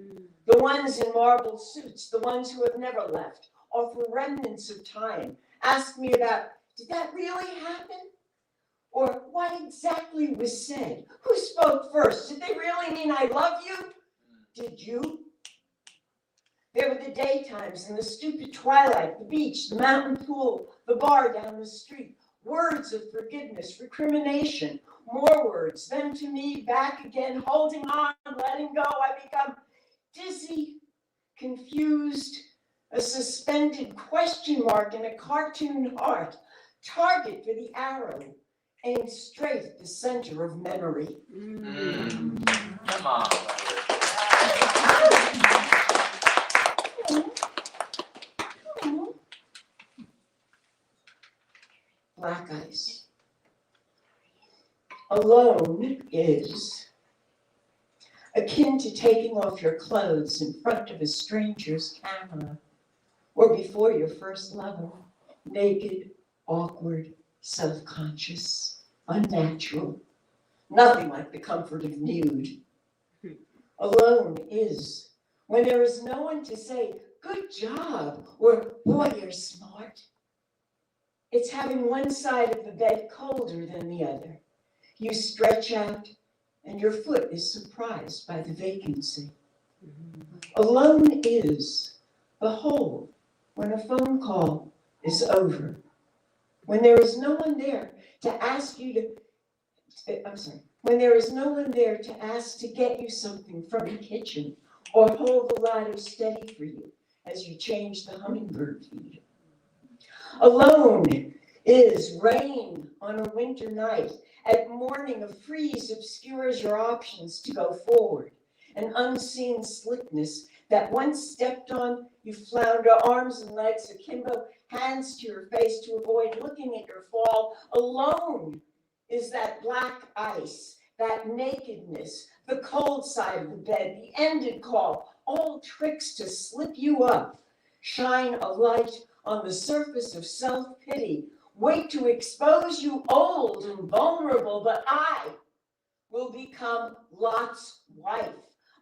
The ones in marble suits, the ones who have never left, offer remnants of time. Ask me about, did that really happen? Or what exactly was said? Who spoke first? Did they really mean I love you? Did you? There were the daytimes and the stupid twilight, the beach, the mountain pool, the bar down the street. Words of forgiveness, recrimination, more words, then to me, back again, holding on, letting go. I become dizzy, confused, a suspended question mark in a cartoon heart, target for the arrow, aimed straight at the center of memory. Come on. Black ice. Alone is akin to taking off your clothes in front of a stranger's camera, or before your first lover, naked, awkward, self-conscious, unnatural, nothing like the comfort of nude. Alone is when there is no one to say, good job, or boy, you're smart. It's having one side of the bed colder than the other. You stretch out, and your foot is surprised by the vacancy. Alone is the hole when a phone call is over. When there is no one there to ask you when there is no one there to ask to get you something from the kitchen or hold the ladder steady for you as you change the hummingbird feeder. Alone is rain on a winter night. At morning, a freeze obscures your options to go forward. An unseen slickness that once stepped on, you flounder, arms and legs akimbo, hands to your face to avoid looking at your fall. Alone is that black ice, that nakedness, the cold side of the bed, the ended call, all tricks to slip you up. Shine a light on the surface of self-pity. Wait to expose you old and vulnerable, but I will become Lot's wife.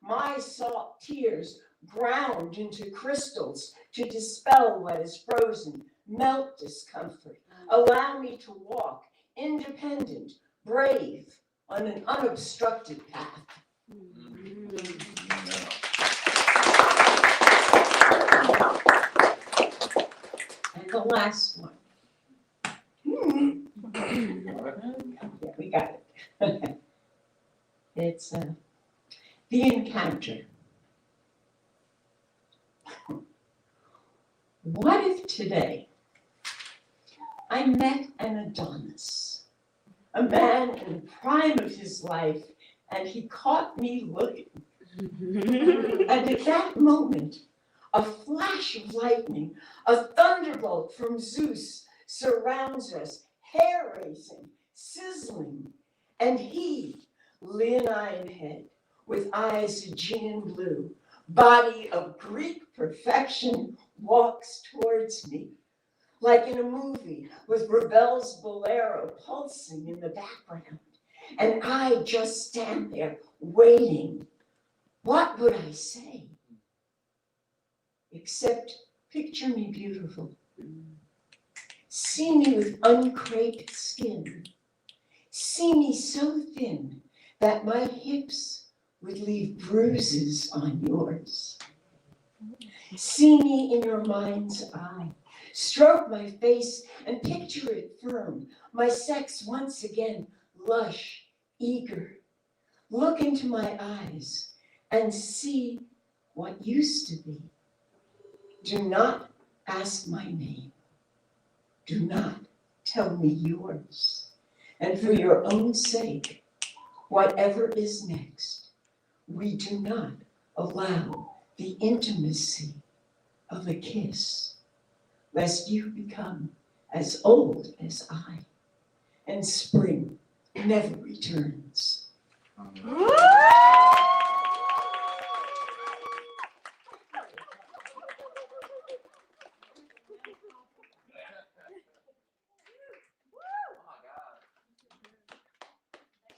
My salt tears ground into crystals to dispel what is frozen, melt discomfort. Allow me to walk independent, brave, on an unobstructed path. And the last one. Yeah, we got it. It's the encounter. What if today I met an Adonis, a man in the prime of his life, and he caught me looking. And at that moment, a flash of lightning, a thunderbolt from Zeus surrounds us, hair-raising, sizzling, and he, leonine head, with eyes Aegean blue, body of Greek perfection, walks towards me, like in a movie with Ravel's Bolero pulsing in the background. And I just stand there waiting. What would I say? Except picture me beautiful. See me with uncraped skin. See me so thin that my hips would leave bruises on yours. See me in your mind's eye. Stroke my face and picture it firm. My sex once again, lush, eager. Look into my eyes and see what used to be. Do not ask my name. Do not tell me yours. And for your own sake, whatever is next, we do not allow the intimacy of a kiss, lest you become as old as I, and spring never returns.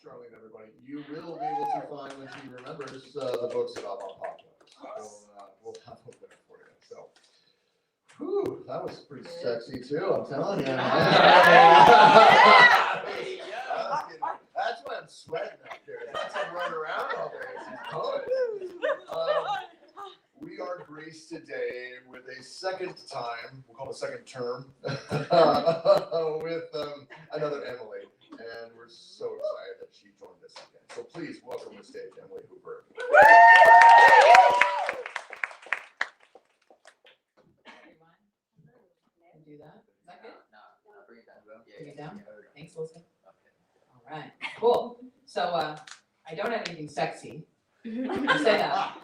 Charlene, everybody, you will be able to find when she remembers the books at Avantpop Bookstore. We'll have a winner for you. So, whew, that was pretty sexy too. I'm telling you. That's why I'm sweating out there. That's why I'm running around all day. We are graced today with a second time, we'll call it a second term, with another Emily. And we're so excited that she joined us again. So please welcome to stage Emily Hoover. Do that? Is that good? No, bring it down. Bring it down? Thanks, Elizabeth. All right, cool. So, I don't have anything sexy. I said that.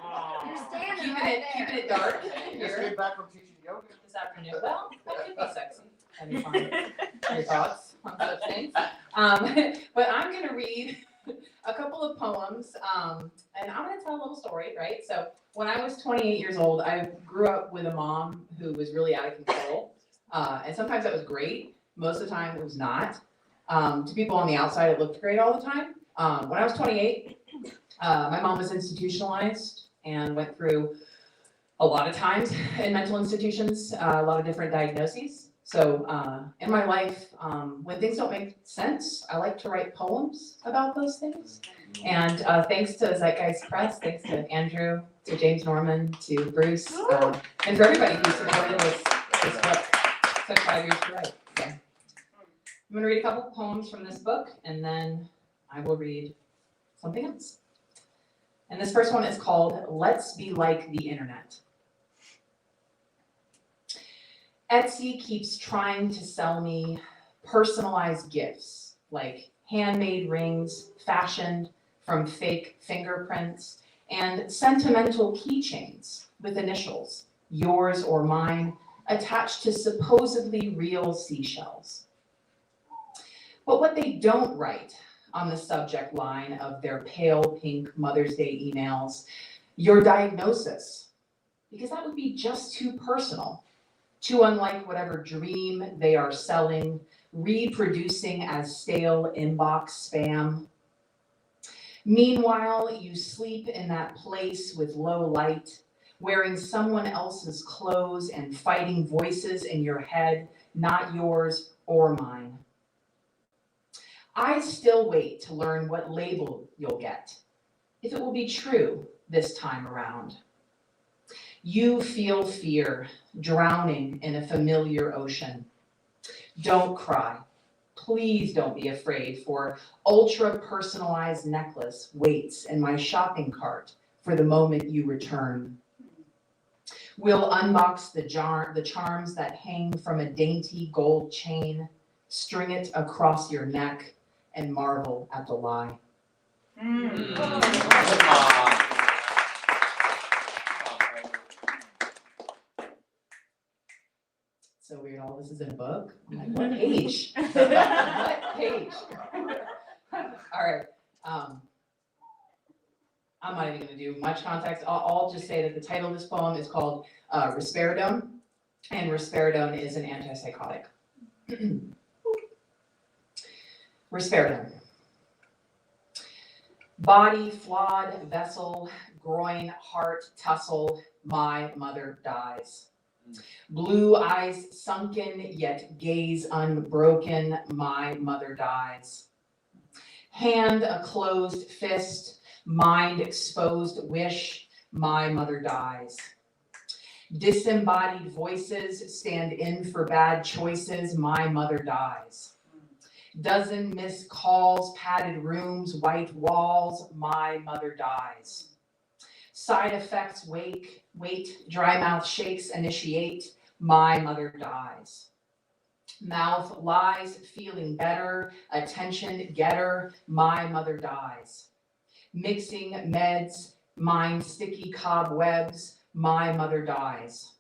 You're standing right there. Keeping it dark Just here came back from teaching yoga. this afternoon. Well, that could be sexy. Any your thoughts on such things? But I'm gonna read a couple of poems, and I'm gonna tell a little story, right? So when I was 28 years old, I grew up with a mom who was really out of control. And sometimes that was great. Most of the time it was not. To people on the outside, it looked great all the time. When I was 28, my mom was institutionalized and went through a lot of times in mental institutions, a lot of different diagnoses. So in my life, when things don't make sense, I like to write poems about those things. And thanks to Zeitgeist Press, thanks to Andrew, to James Norman, to Bruce, and for everybody who supported this book. It took 5 years to write. So I'm gonna read a couple poems from this book, and then I will read something else. And this first one is called Let's Be Like the Internet. Etsy keeps trying to sell me personalized gifts, like handmade rings fashioned from fake fingerprints and sentimental keychains with initials, yours or mine, attached to supposedly real seashells. But what they don't write on the subject line of their pale pink Mother's Day emails, your diagnosis, because that would be just too personal, too unlike whatever dream they are selling, reproducing as stale inbox spam. Meanwhile, you sleep in that place with low light, wearing someone else's clothes and fighting voices in your head, not yours or mine. I still wait to learn what label you'll get, if it will be true this time around. You feel fear, drowning in a familiar ocean. Don't cry. Please don't be afraid, for ultra-personalized necklace waits in my shopping cart for the moment you return. We'll unbox the charms that hang from a dainty gold chain, string it across your neck, and marvel at the lie. So weird, all this is in a book? I'm like, what page? What page? All right. I'm not even gonna do much context. I'll just say that the title of this poem is called Risperidone, and risperidone is an antipsychotic. Risperidone. Body, flawed, vessel, groin, heart, tussle, my mother dies. Blue eyes sunken, yet gaze unbroken, my mother dies. Hand a closed fist, mind exposed wish, my mother dies. Disembodied voices stand in for bad choices, my mother dies. Dozen missed calls, padded rooms, white walls, my mother dies. Side effects wait, dry mouth shakes initiate, my mother dies. Mouth lies, feeling better, attention getter, my mother dies. Mixing meds, mind sticky cobwebs, my mother dies.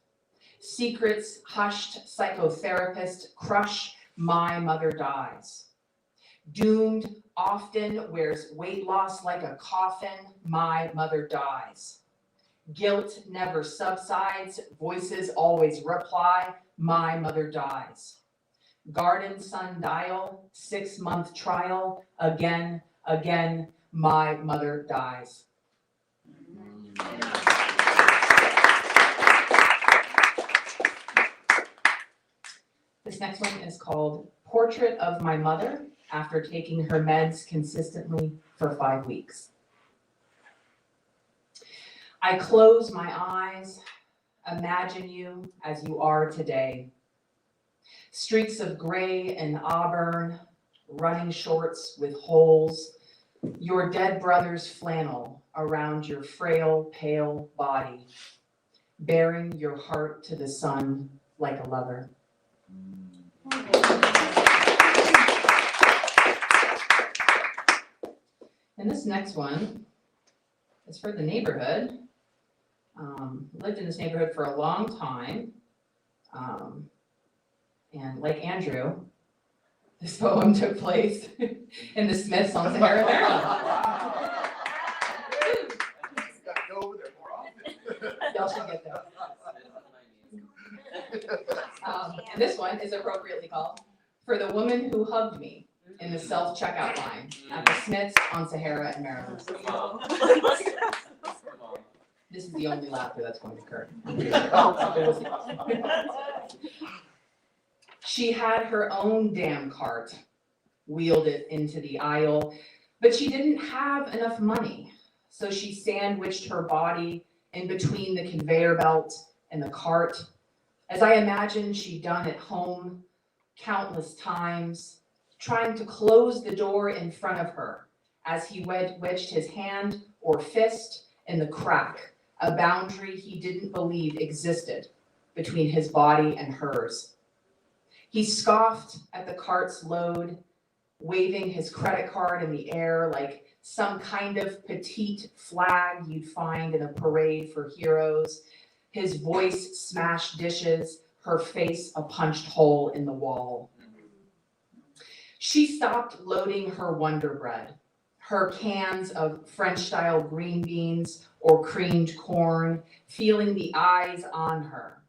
Secrets hushed, psychotherapist crush, my mother dies. Doomed, often wears weight loss like a coffin, my mother dies. Guilt never subsides, voices always reply, my mother dies. Garden sundial, 6-month trial, again, my mother dies. This next one is called Portrait of My Mother After Taking Her Meds Consistently for 5 weeks. I close my eyes, imagine you as you are today. Streaks of gray and auburn, running shorts with holes, your dead brother's flannel around your frail, pale body, bearing your heart to the sun like a lover. And this next one is for the neighborhood. Lived in this neighborhood for a long time. And like Andrew, this poem took place in the Smiths on Sahara, Maryland. Y'all should get that. And this one is appropriately called For the Woman Who Hugged Me in the Self-Checkout Line at the Smiths on Sahara in Maryland. This is the only laughter that's going to occur. She had her own damn cart, wheeled it into the aisle, but she didn't have enough money, so she sandwiched her body in between the conveyor belt and the cart, as I imagined she'd done at home countless times, trying to close the door in front of her as he wedged his hand or fist in the crack, a boundary he didn't believe existed between his body and hers. He scoffed at the cart's load, waving his credit card in the air like some kind of petite flag you'd find in a parade for heroes. His voice smashed dishes, her face a punched hole in the wall. She stopped loading her Wonder Bread, her cans of French-style green beans or creamed corn, feeling the eyes on her.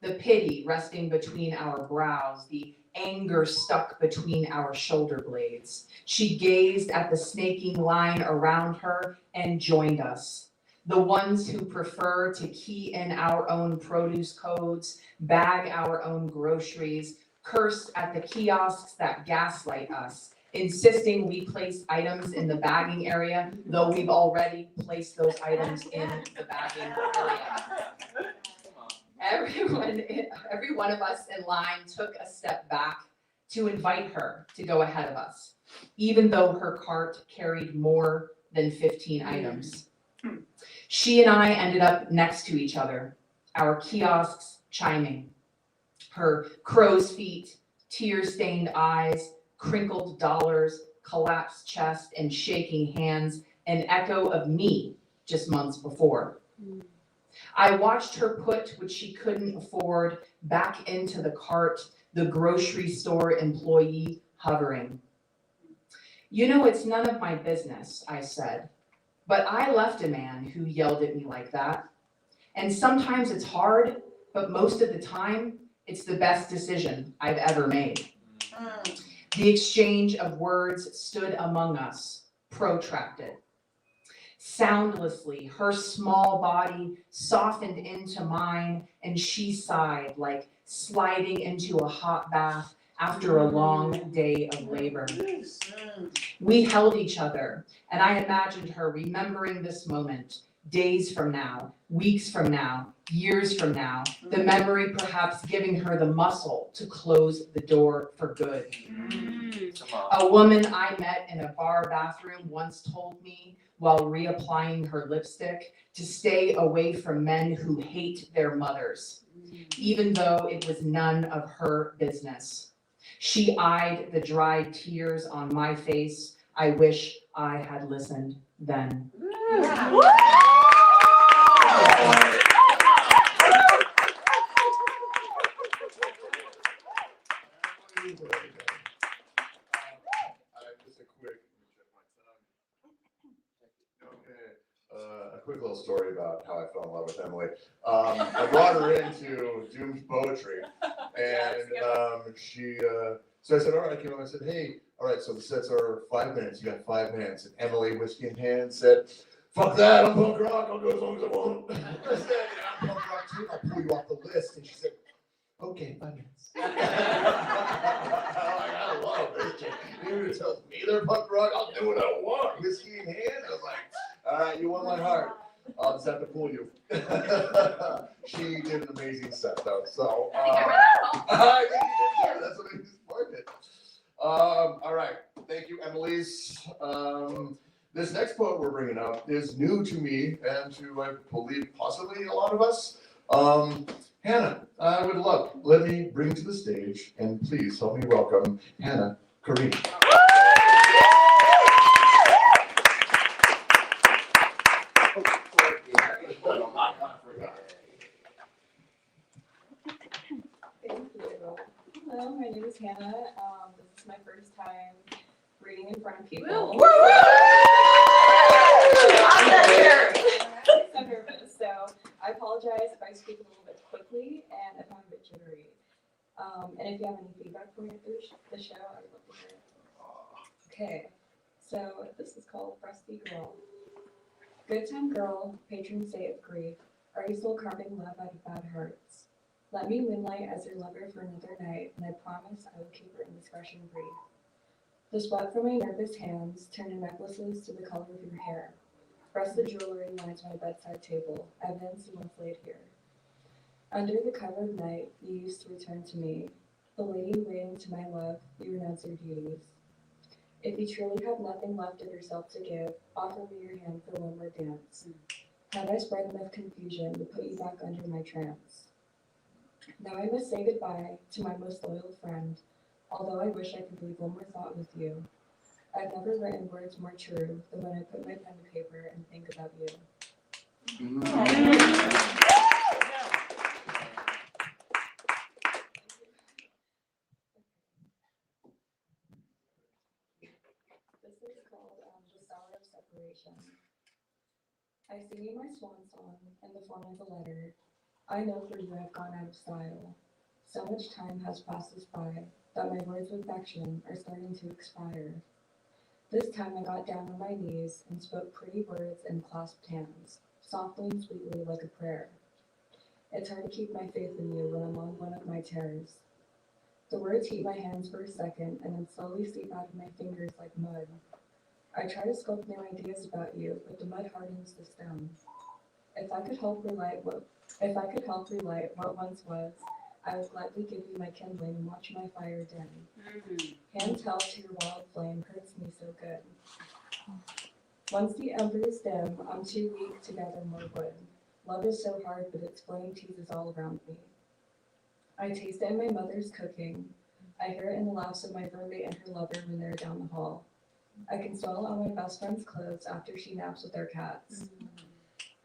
The pity resting between our brows, the anger stuck between our shoulder blades. She gazed at the snaking line around her and joined us. The ones who prefer to key in our own produce codes, bag our own groceries, curse at the kiosks that gaslight us, insisting we place items in the bagging area, though we've already placed those items in the bagging area. Every one of us in line took a step back to invite her to go ahead of us, even though her cart carried more than 15 items. She and I ended up next to each other our kiosks chiming, her crow's feet, tear-stained eyes, crinkled dollars, collapsed chest, and shaking hands, an echo of me just months before. I watched her put what she couldn't afford back into the cart, the grocery store employee hovering. You know, it's none of my business, I said, but I left a man who yelled at me like that. And sometimes it's hard, but most of the time, it's the best decision I've ever made. The exchange of words stood among us, protracted. Soundlessly, her small body softened into mine, and she sighed like sliding into a hot bath after a long day of labor. We held each other, and I imagined her remembering this moment, days from now, weeks from now, years from now, the memory perhaps giving her the muscle to close the door for good. A woman I met in a bar bathroom once told me, while reapplying her lipstick, to stay away from men who hate their mothers, even though it was none of her business. She eyed the dried tears on my face. I wish I had listened then. A quick little story about how I fell in love with Emily. I brought her into Doom's Poetry, and so I said, all right, I said, hey, all right, so the sets are 5 minutes. You got 5 minutes. And Emily, whiskey in hand, said, fuck that, I'm punk rock. I'll go as long as I want. I said, yeah, I'm punk rock too. I'll pull you off the list. And she said, okay, 5 minutes. I love this chick. You tells me they're punk rock, I'll do what I want. Whiskey in hand. I was like, all right, you won my heart. I'll just have to pull you. She did an amazing set, though. So, I think you did too. That's what made me support it. All right, thank you, Emily's. This next poet we're bringing up is new to me and to, I believe, possibly a lot of us. Hannah, I would love, let me bring to the stage, and please help me welcome Hannah Karina. Hello, my name is Hannah. This is my first time reading in front of people. Woo! I'm nervous, so I apologize if I speak a little bit quickly and if I'm a bit jittery. And if you have any feedback for me after the show, I would love to hear it. Okay, so this is called Rusty Girl. Good time girl, patron saint of grief, are you still carving love out of bad hearts? Let me moonlight as your lover for another night, and I promise I will keep your indiscretion brief. The sweat from my nervous hands turned to necklaces to the color of your hair. Press the jewelry lines my bedside table, evidence you once laid here. Under the cover of night, you used to return to me. The lady waiting to my love, you renounce your duties. If you truly have nothing left of yourself to give, offer me your hand for one more dance. Had I spread enough confusion to put you back under my trance? Now I must say goodbye to my most loyal friend, although I wish I could leave one more thought with you. I've never written words more true than when I put my pen to paper and think about you. This is called The Sorrow of Separation. I sing you my swan song in the form of a letter. I know for you I've gone out of style. So much time has passed us by that my words of affection are starting to expire. This time I got down on my knees and spoke pretty words and clasped hands, softly and sweetly like a prayer. It's hard to keep my faith in you when I'm on one of my tears. The words heat my hands for a second and then slowly seep out of my fingers like mud. I try to sculpt new ideas about you, but the mud hardens the stone. If I could help relight what once was, I would gladly give you my kindling and watch my fire dim. Hands held to your wild flame hurts me so good. Once the embers dim, I'm too weak to gather more wood. Love is so hard, but its flame teases all around me. I taste it in my mother's cooking. I hear it in the laughs of my roommate and her lover when they're down the hall. I can smell it on my best friend's clothes after she naps with their cats.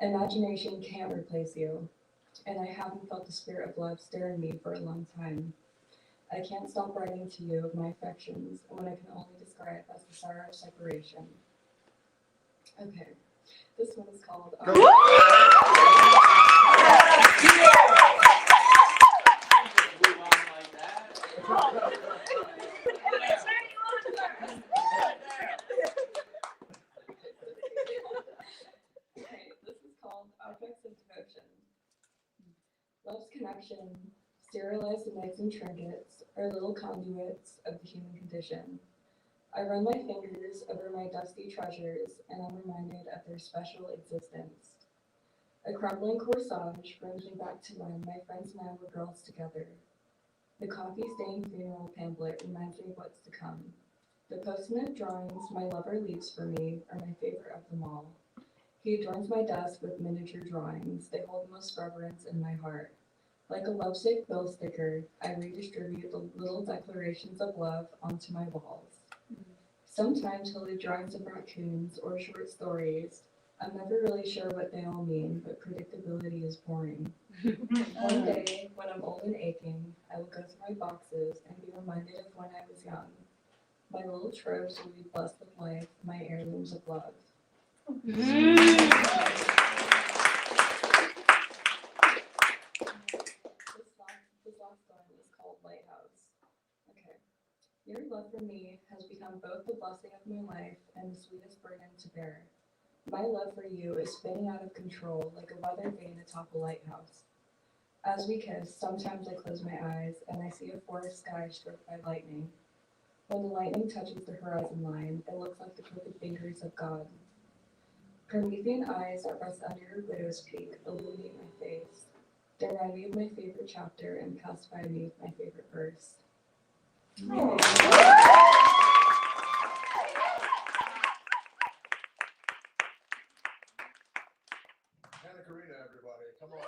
Imagination can't replace you, and I haven't felt the spirit of love stir in me for a long time. I can't stop writing to you of my affections when I can only describe as the sorrow of separation. Okay, this one is called. Objects of devotion. Love's connection, sterilized knives and trinkets, are little conduits of the human condition. I run my fingers over my dusty treasures, and I'm reminded of their special existence. A crumbling corsage brings me back to when my friends and I were girls together. The coffee-stained funeral pamphlet reminds me of what's to come. The post-it drawings my lover leaves for me are my favorite of them all. He adorns my desk with miniature drawings. They hold the most reverence in my heart. Like a lovesick bill sticker, I redistribute the little declarations of love onto my walls. Sometimes he'll leave drawings of raccoons or short stories. I'm never really sure what they all mean, but predictability is boring. One day, when I'm old and aching, I will go through my boxes and be reminded of when I was young. My little tropes will be blessed with life, my heirlooms of love. This last one is called Lighthouse. Okay. Your love for me has become both the blessing of my life and the sweetest burden to bear. My love for you is spinning out of control like a weather vane atop a lighthouse. As we kiss, sometimes I close my eyes and I see a forest sky struck by lightning. When the lightning touches the horizon line, it looks like the crooked fingers of God. Promethean eyes that rest under your widow's peak illuminate my face. They remind me of my favorite chapter and pacify me with my favorite verse. Hannah Karina, everybody, come on.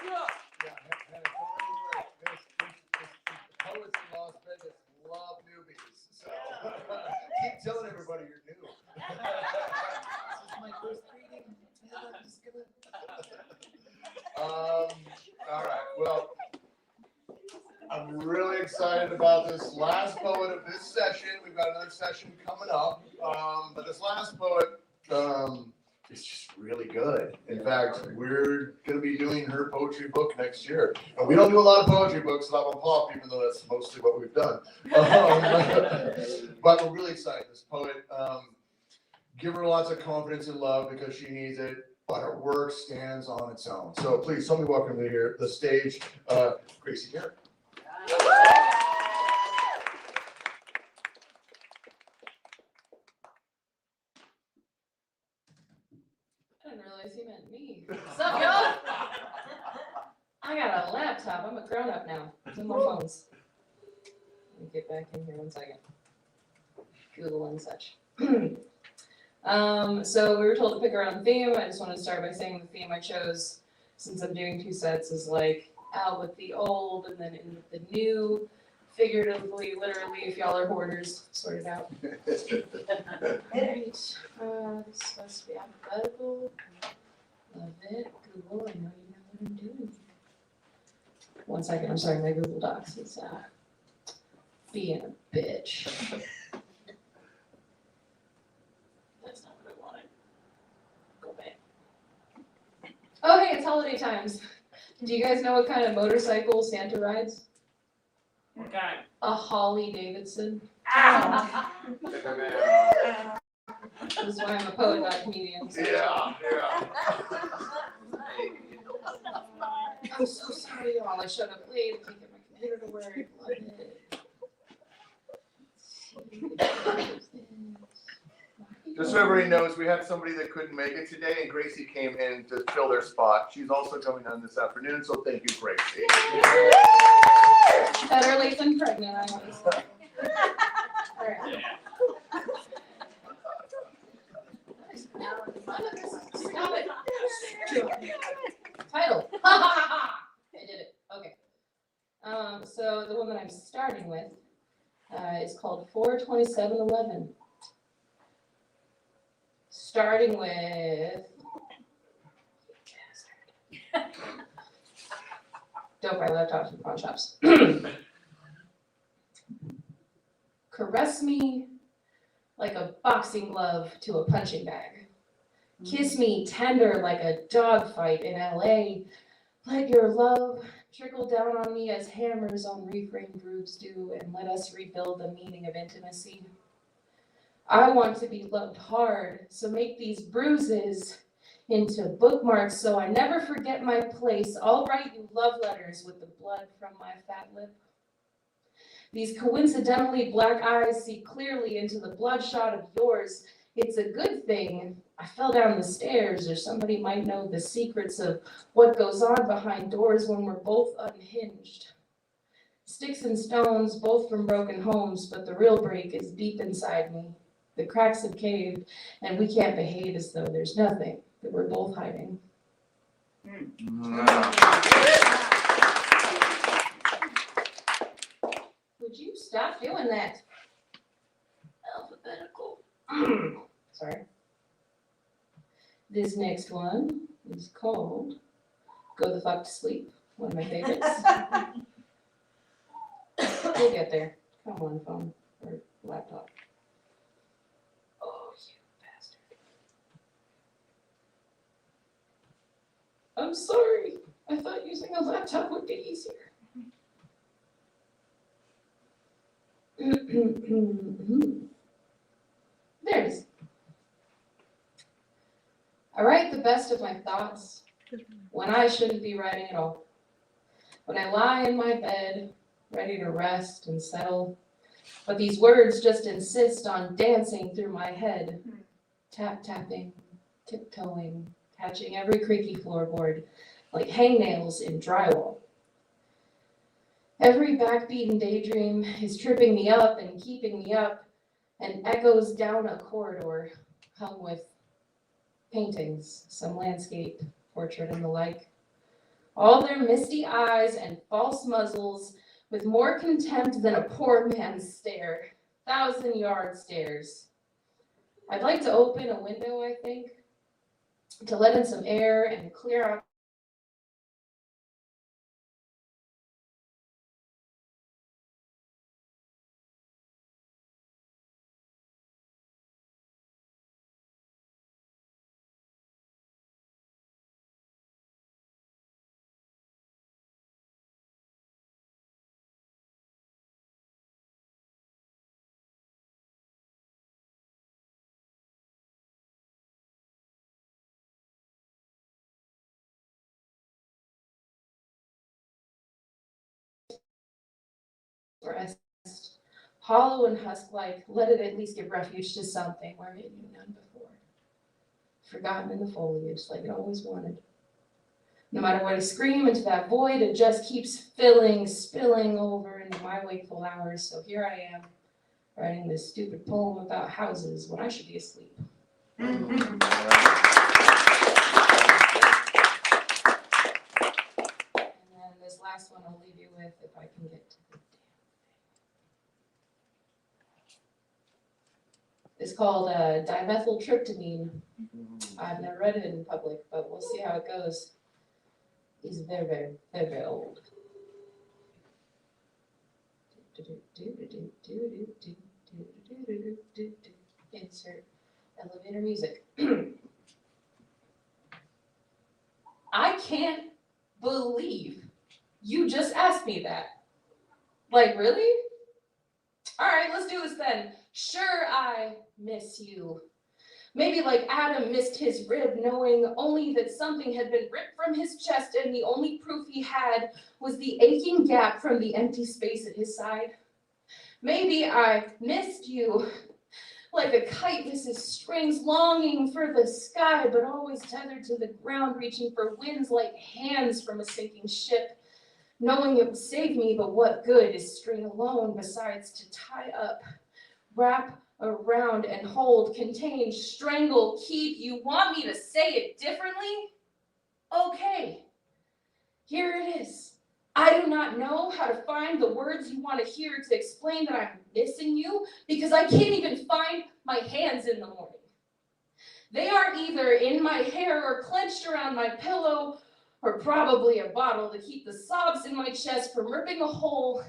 Yeah, Hannah, don't worry. This poets in Las Vegas love newbies, so keep telling everybody you're new. This is my first reading. I'm just gonna. All right. Well, I'm really excited about this last poet of this session. We've got another session coming up, but this last poet is just really good. In fact, we're going to be doing her poetry book next year. And we don't do a lot of poetry books at Avantpop, even though that's mostly what we've done. But we're really excited. This poet, give her lots of confidence and love because she needs it, but her work stands on its own. So please, somebody welcome to the stage, Gracie Garrett. I didn't realize you meant me. What's up, y'all? I got a laptop. I'm a grown-up now. No more phones. Let me get back in here 1 second. Google and such. So we were told to pick our own theme. I just want to start by saying the theme I chose, since I'm doing 2 sets, is like out with the old and then in with the new. Figuratively, literally, if y'all are hoarders, sort it out. Alright, this must be alphabetical. Love it. Google, I know you know what I'm doing. 1 second, I'm sorry, my Google Docs is being a bitch. That's not what I wanted. Go back. Oh, hey, it's holiday times. Do you guys know what kind of motorcycle Santa rides? What kind? A Harley Davidson. This is why I'm a poet, not a comedian. So. Yeah. I'm so sorry, y'all. I showed up late. I can't get my computer to work. Love it. Just so everybody knows, we had somebody that couldn't make it today, and Gracie came in to fill their spot. She's also coming on this afternoon, so thank you, Gracie. Better late than pregnant, I want to say. All right. Stop it. Title. I did it. Okay. So the one that I'm starting with is called 42711. Starting with. Don't buy laptops in pawn shops. Caress me like a boxing glove to a punching bag. Kiss me tender like a dog fight in LA. Let your love trickle down on me as hammers on reframed roofs do, and let us rebuild the meaning of intimacy. I want to be loved hard, so make these bruises into bookmarks so I never forget my place. I'll write you love letters with the blood from my fat lip. These coincidentally black eyes see clearly into the bloodshot of yours. It's a good thing I fell down the stairs, or somebody might know the secrets of what goes on behind doors when we're both unhinged. Sticks and stones, both from broken homes, but the real break is deep inside me. The cracks have caved, and we can't behave as though there's nothing that we're both hiding. Would you stop doing that? Alphabetical. Sorry. This next one is called Go the Fuck to Sleep, one of my favorites. We'll get there. Come on, phone or laptop. Oh, you bastard. I'm sorry. I thought using a laptop would be easier. There it is. I write the best of my thoughts when I shouldn't be writing at all. When I lie in my bed, ready to rest and settle, but these words just insist on dancing through my head. Tap-tapping, tiptoeing, catching every creaky floorboard, like hangnails in drywall. Every backbeaten daydream is tripping me up and keeping me up, and echoes down a corridor hung with paintings, some landscape, portrait, and the like. All their misty eyes and false muzzles with more contempt than a poor man's stare, 1,000-yard stares. I'd like to open a window, I think, to let in some air and clear out rest. Hollow and husk-like, let it at least give refuge to something where it knew none before. Forgotten in the foliage like it always wanted. No matter what I scream into that void, it just keeps spilling over into my wakeful hours. So here I am, writing this stupid poem about houses when I should be asleep. And then this last one I'll leave you with if I can get to the damn thing. It's called dimethyltryptamine. I've never read it in public, but we'll see how it goes. It's very, very, very, very old. Insert elevator music. I can't believe you just asked me that. Like, really? All right, let's do this then. Sure, I miss you. Maybe like Adam missed his rib, knowing only that something had been ripped from his chest, and the only proof he had was the aching gap from the empty space at his side. Maybe I missed you, like a kite misses strings, longing for the sky, but always tethered to the ground, reaching for winds like hands from a sinking ship, knowing it would save me, but what good is string alone besides to tie up, wrap around and hold, contain, strangle, keep. You want me to say it differently? Okay, here it is. I do not know how to find the words you want to hear to explain that I'm missing you because I can't even find my hands in the morning. They are either in my hair or clenched around my pillow or probably a bottle to keep the sobs in my chest from ripping a hole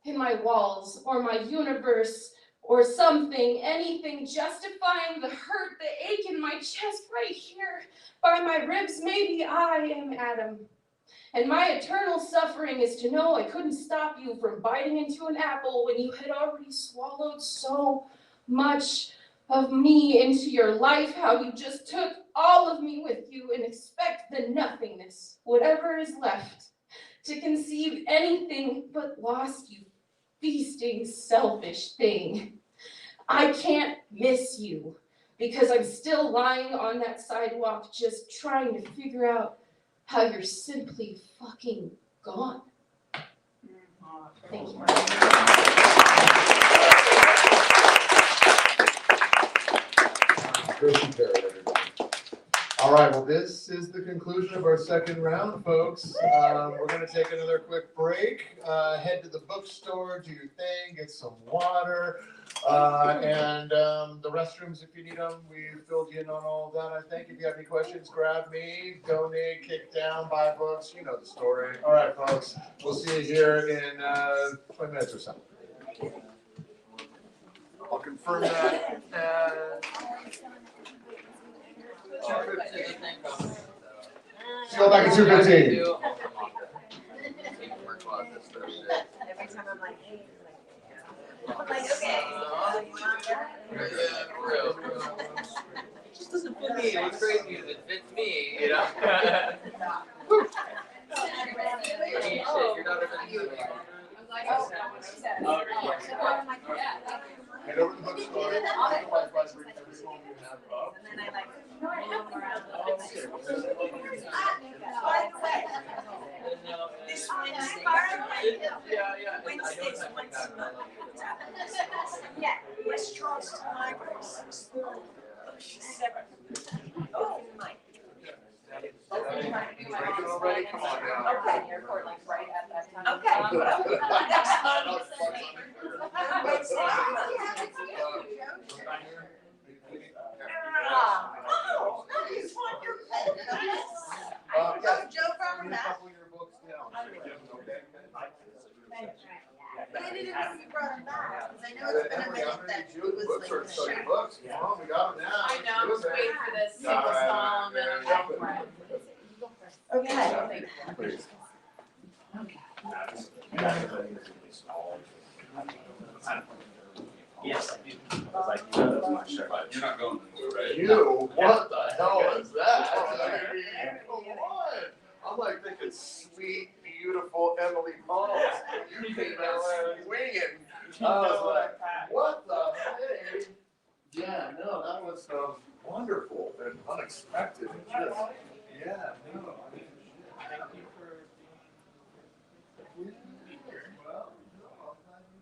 in my walls or my universe or something, anything justifying the hurt, the ache in my chest right here by my ribs. Maybe I am Adam. And my eternal suffering is to know I couldn't stop you from biting into an apple when you had already swallowed so much of me into your life, how you just took all of me with you and expect the nothingness, whatever is left, to conceive anything but lost, you feasting, selfish thing. I can't miss you because I'm still lying on that sidewalk just trying to figure out how you're simply fucking gone. Thank you. Gracie Garrett, everybody. All right, well, this is the conclusion of our second round, folks. We're gonna take another quick break, head to the bookstore, do your thing, get some water, and the restrooms, if you need them, we filled you in on all of that, I think. If you have any questions, grab me, donate, kick down, buy books, you know the story. All right, folks, we'll see you here in 20 minutes or so. I'll confirm that. See you all back at 2:15. Every time I'm like, hey, I'm like, okay. It just doesn't fit me. What's crazy is it fits me, you know? You're not even. Head over to the bookstore. Otherwise, bring every phone you have up. And then I like move them around. By the way, this Wednesday, Wednesday's once a month. Yeah, West Charleston Library, 6th, 7th. Open mic. Already, come on now. Okay, airport, like right at that time. Okay. Next month. Oh, nice, wonderful. Yeah. Joe from Bring a that. couple of your books down. Okay. But I didn't know you brought them back, because I know it's been a minute that it was Books like are the so shack. books. Come on, we got them now. I know, I was waiting for this single All right. stall and then I'm going for it. Okay. Please. Yes, I do. I was like, no, that's my shirt. You're not going to, right? You, what the hell is that? I mean, come on. I'm like thinking sweet, beautiful Emily Pauls. You came out swinging. I was like, what the heck? Yeah, no, that was wonderful and unexpected. And just, yeah, no. Thank you for being here. Well, no, I'm glad you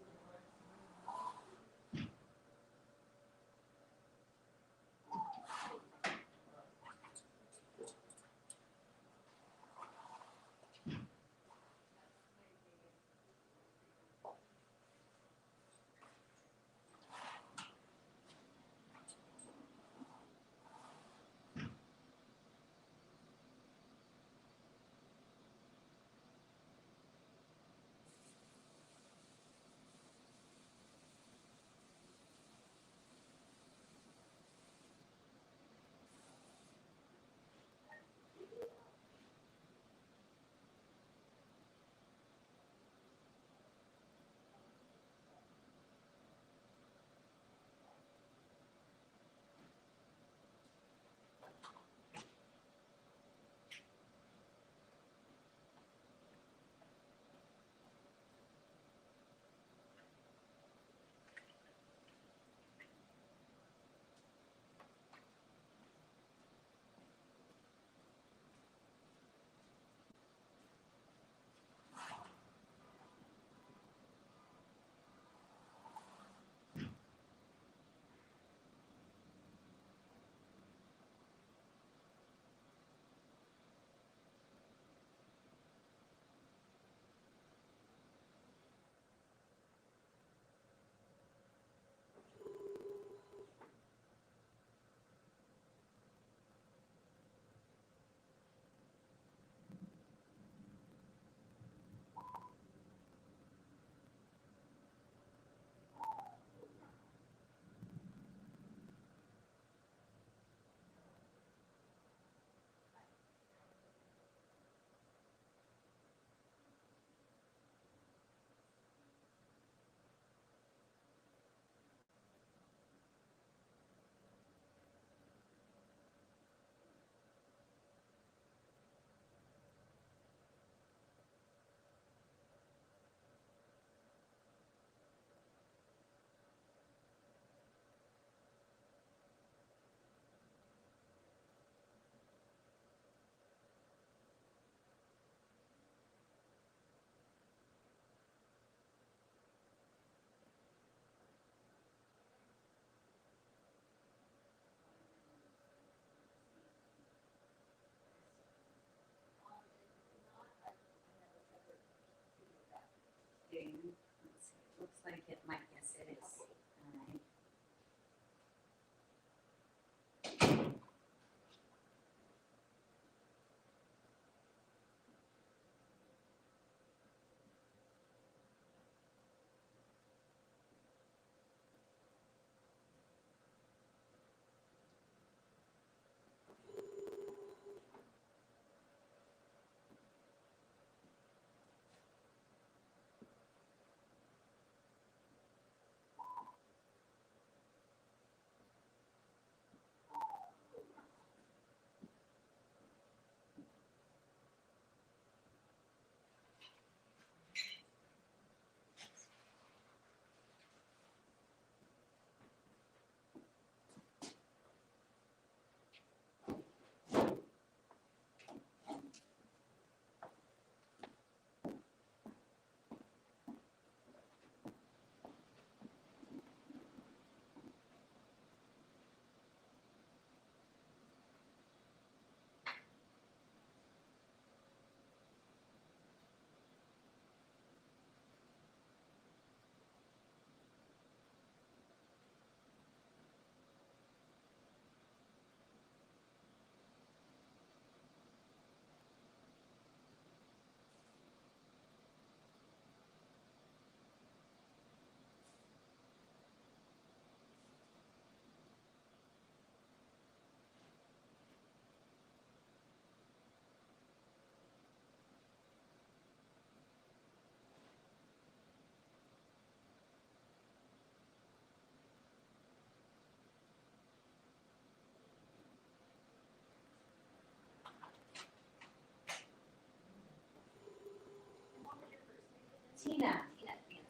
Tina.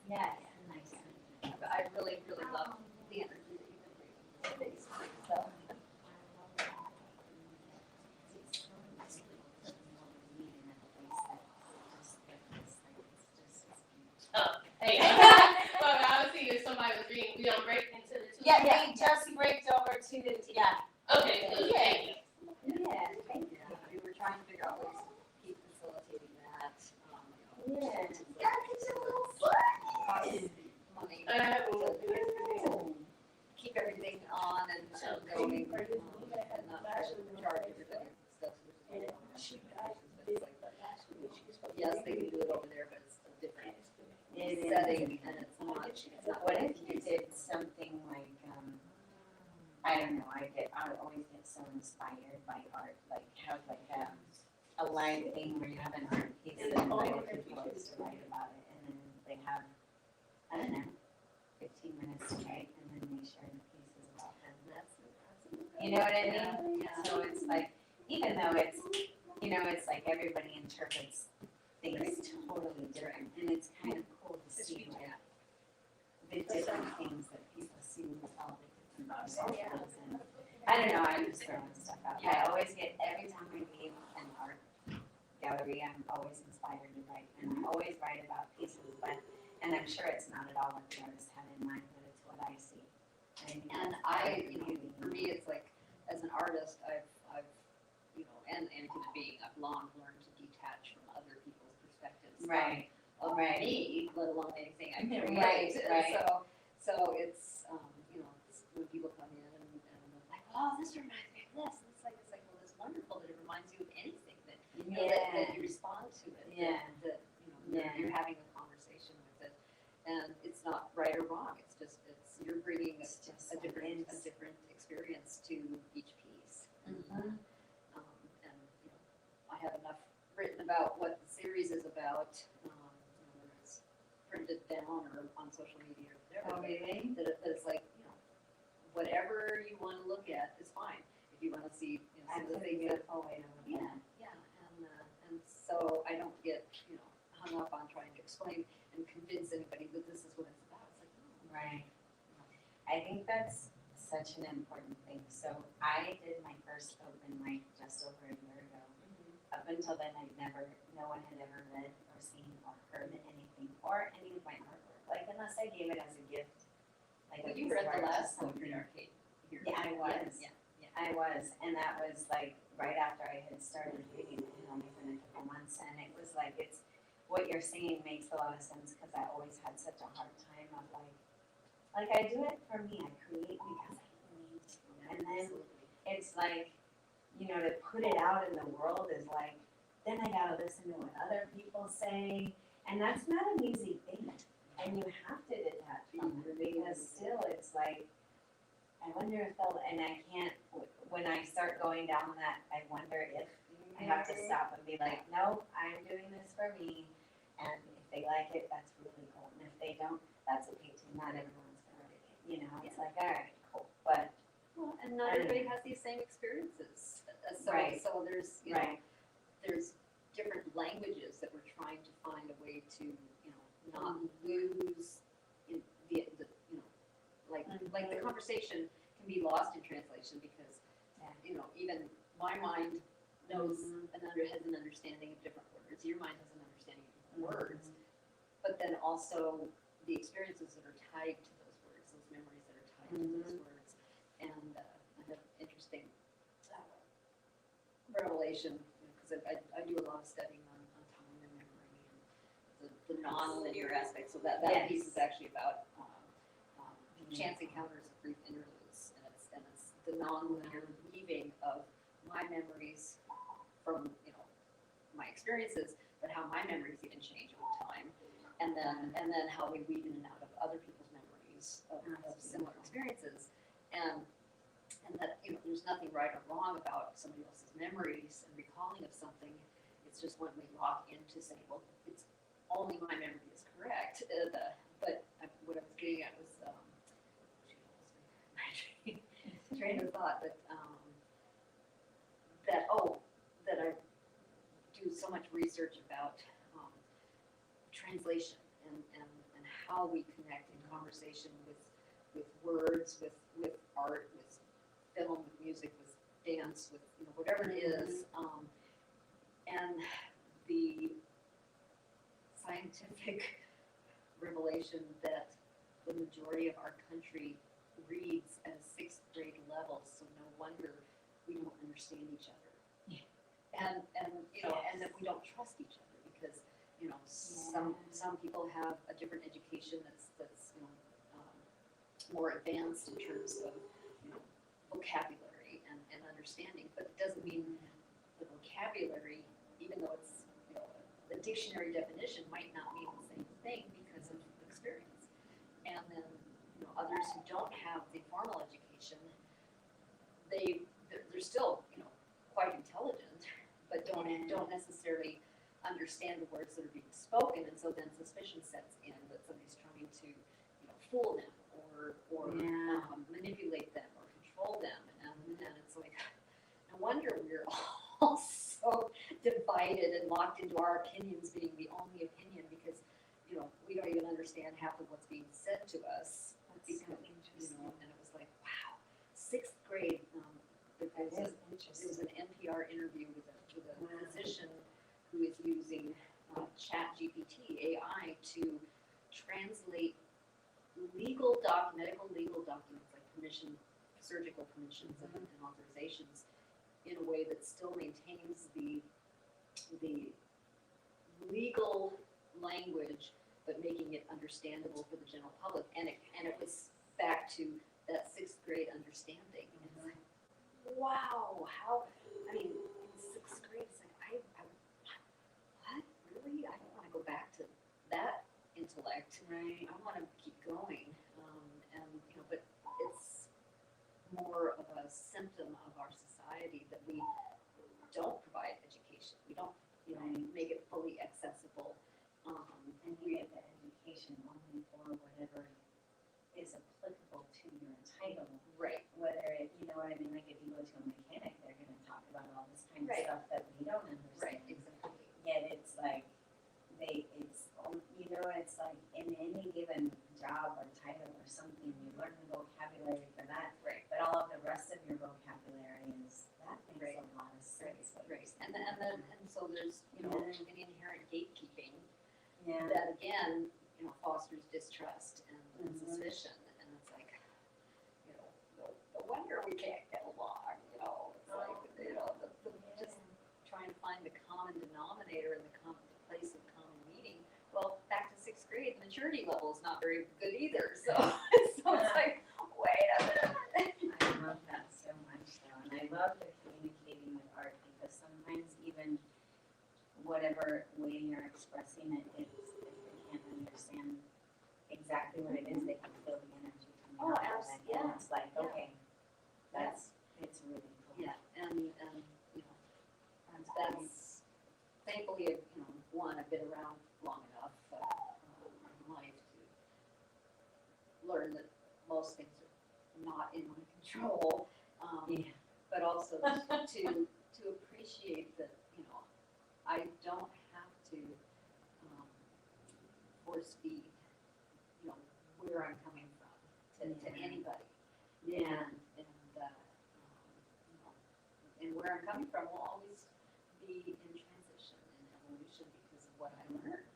Yes. Nice. I really, really love the energy that you've been bringing to the space, so. Hey, well, obviously, if somebody was reading, we don't break into the two. Yeah, they just breaked over to the, yeah. Okay, good, thank you. Yeah. We were trying to figure out ways to keep facilitating that, Yeah. money, Well, to keep everything on and going, and not try to charge everybody stuff. Yes, they can do it over there, but it's a different setting, and it's not. What if you did something like, I don't know, I would always get so inspired by art, like have like a live thing where you have an art piece and invite people to write about it, and then they have, I don't know, 15 minutes to write, and then they share the pieces about them. You know what I mean? Yeah. So it's like, even though it's, it's like everybody interprets things totally different, and it's kind of cool to see like the different things that people see with all the different perspectives. And I don't know, I'm just throwing stuff out. I always get, every time I leave an art gallery, I'm always inspired to write, and I always write about pieces, and I'm sure it's not at all what the artist had in mind, but it's what I see. And for me, it's like, as an artist, I've and human being, I've long learned to detach from other people's perspectives. Right. Of me, let alone anything I create. Right. So it's, it's when people come in and they're like, oh, this reminds me of this. And it's like, well, it's wonderful that it reminds you of anything that, that you respond to it. Yeah. That you're having a conversation with it. And it's not right or wrong. It's you're bringing a different experience to each piece. Mm-hmm. And I have enough written about what the series is about, whether it's printed down or on social media or whatever. Oh, really? That it's like, whatever you want to look at is fine. If you want to see, some of the things that. Yeah. And so I don't get, hung up on trying to explain and convince anybody that this is what it's about. It's like, no. Right. I think that's such an important thing. So I did my first open mic just over a year ago. Up until then, no one had ever read or seen or heard anything or any of my artwork. Like, unless I gave it as a gift. Like, But you read the last Poetry Arcade here. Yeah, I was. Yeah. I was, and that was like right after I had started reading it, within a couple months, and it was like, what you're saying makes a lot of sense, because I always had such a hard time of like I do it for me, I create because I need to, and then it's like, to put it out in the world is like, then I gotta listen to what other people say, and that's not an easy thing, and you have to detach from it, because still it's like, I wonder if and I can't, when I start going down that, I wonder if I have to stop and be like, no, I'm doing this for me, and if they like it, that's really cool, and if they don't, that's okay too, not everyone's gonna like it, it's like, all right, cool, but. Well, and not everybody has these same experiences, so there's, there's different languages that we're trying to find a way to, not lose like the conversation can be lost in translation because, even my mind knows has an understanding of different words, your mind has an understanding of different words, but then also the experiences that are tied to those words, those memories that are tied to those words, and I have interesting revelation, because I do a lot of studying on time and memory and the non-linear aspect, so that piece is actually about chance encounters of brief interludes, and it's the non-linear weaving of my memories from my experiences, but how my memories even change over time, and then how we weave in and out of other people's memories of similar experiences, and that there's nothing right or wrong about somebody else's memories and recalling of something. It's just when we lock into saying, well, it's only my memory is correct. But what I was getting at was train of thought that I do so much research about translation and how we connect in conversation with words, with art, with film, with music, with dance, with, you know, whatever it is. And the scientific revelation that the majority of our country reads at a sixth grade level, so no wonder we don't understand each other. And you know, and that we don't trust each other because, you know, some people have a different education that's you know, more advanced in terms of, you know, vocabulary and understanding, but it doesn't mean the vocabulary, even though it's, you know, the dictionary definition might not mean the same thing because of experience. And then, you know, others who don't have the formal education, they're still, you know, quite intelligent, but don't necessarily understand the words that are being spoken, and so then suspicion sets in that somebody's trying to, you know, fool them or manipulate them or control them, and it's like, no wonder we're all so divided and locked into our opinions being the only opinion because, you know, we don't even understand half of what's being said to us. Because, you know, and it was like, wow, sixth grade. There was an NPR interview with a physician who is using ChatGPT AI to translate medical legal documents like surgical permissions and authorizations in a way that still maintains the legal language, but making it understandable for the general public. And it was back to that sixth grade understanding. And it's like, wow, how, I mean, in sixth grade, it's like, what, really? I don't want to go back to that intellect. Right. I want to keep going. And, you know, but it's more of a symptom of our society that we don't provide education. We don't, you know, make it fully accessible. And you get the education only for whatever is applicable to your title. Right. Whether it, you know what I mean, like if you go to a mechanic, they're gonna talk about all this kind of stuff that we don't understand. Right, exactly. Yet it's like, you know, it's like in any given job or title or something, you learn the vocabulary for that. Right. But all of the rest of your vocabulary that makes a lot of sense. Right. And so there's, you know, an inherent gatekeeping Yeah. that again, you know, fosters distrust and suspicion. And it's like, you know, no wonder we can't get along, you know. It's like, you know, just trying to find the common denominator and the place of common meeting. Well, back to sixth grade, the maturity level is not very good either. So, so it's like, wait a minute. I love that so much though, and I love the communicating with art because sometimes even whatever way you're expressing it, if they can't understand exactly what it is, they can feel the energy coming out of it. And it's like, okay, it's really cool. Yeah, and you know, that's thankfully, you know, I've been around long enough in life to learn that most things are not in my control, but also to appreciate that, you know, I don't have to force feed, you know, where I'm coming from to anybody. Yeah. And you know, and where I'm coming from will always be in transition and evolution because of what I learned.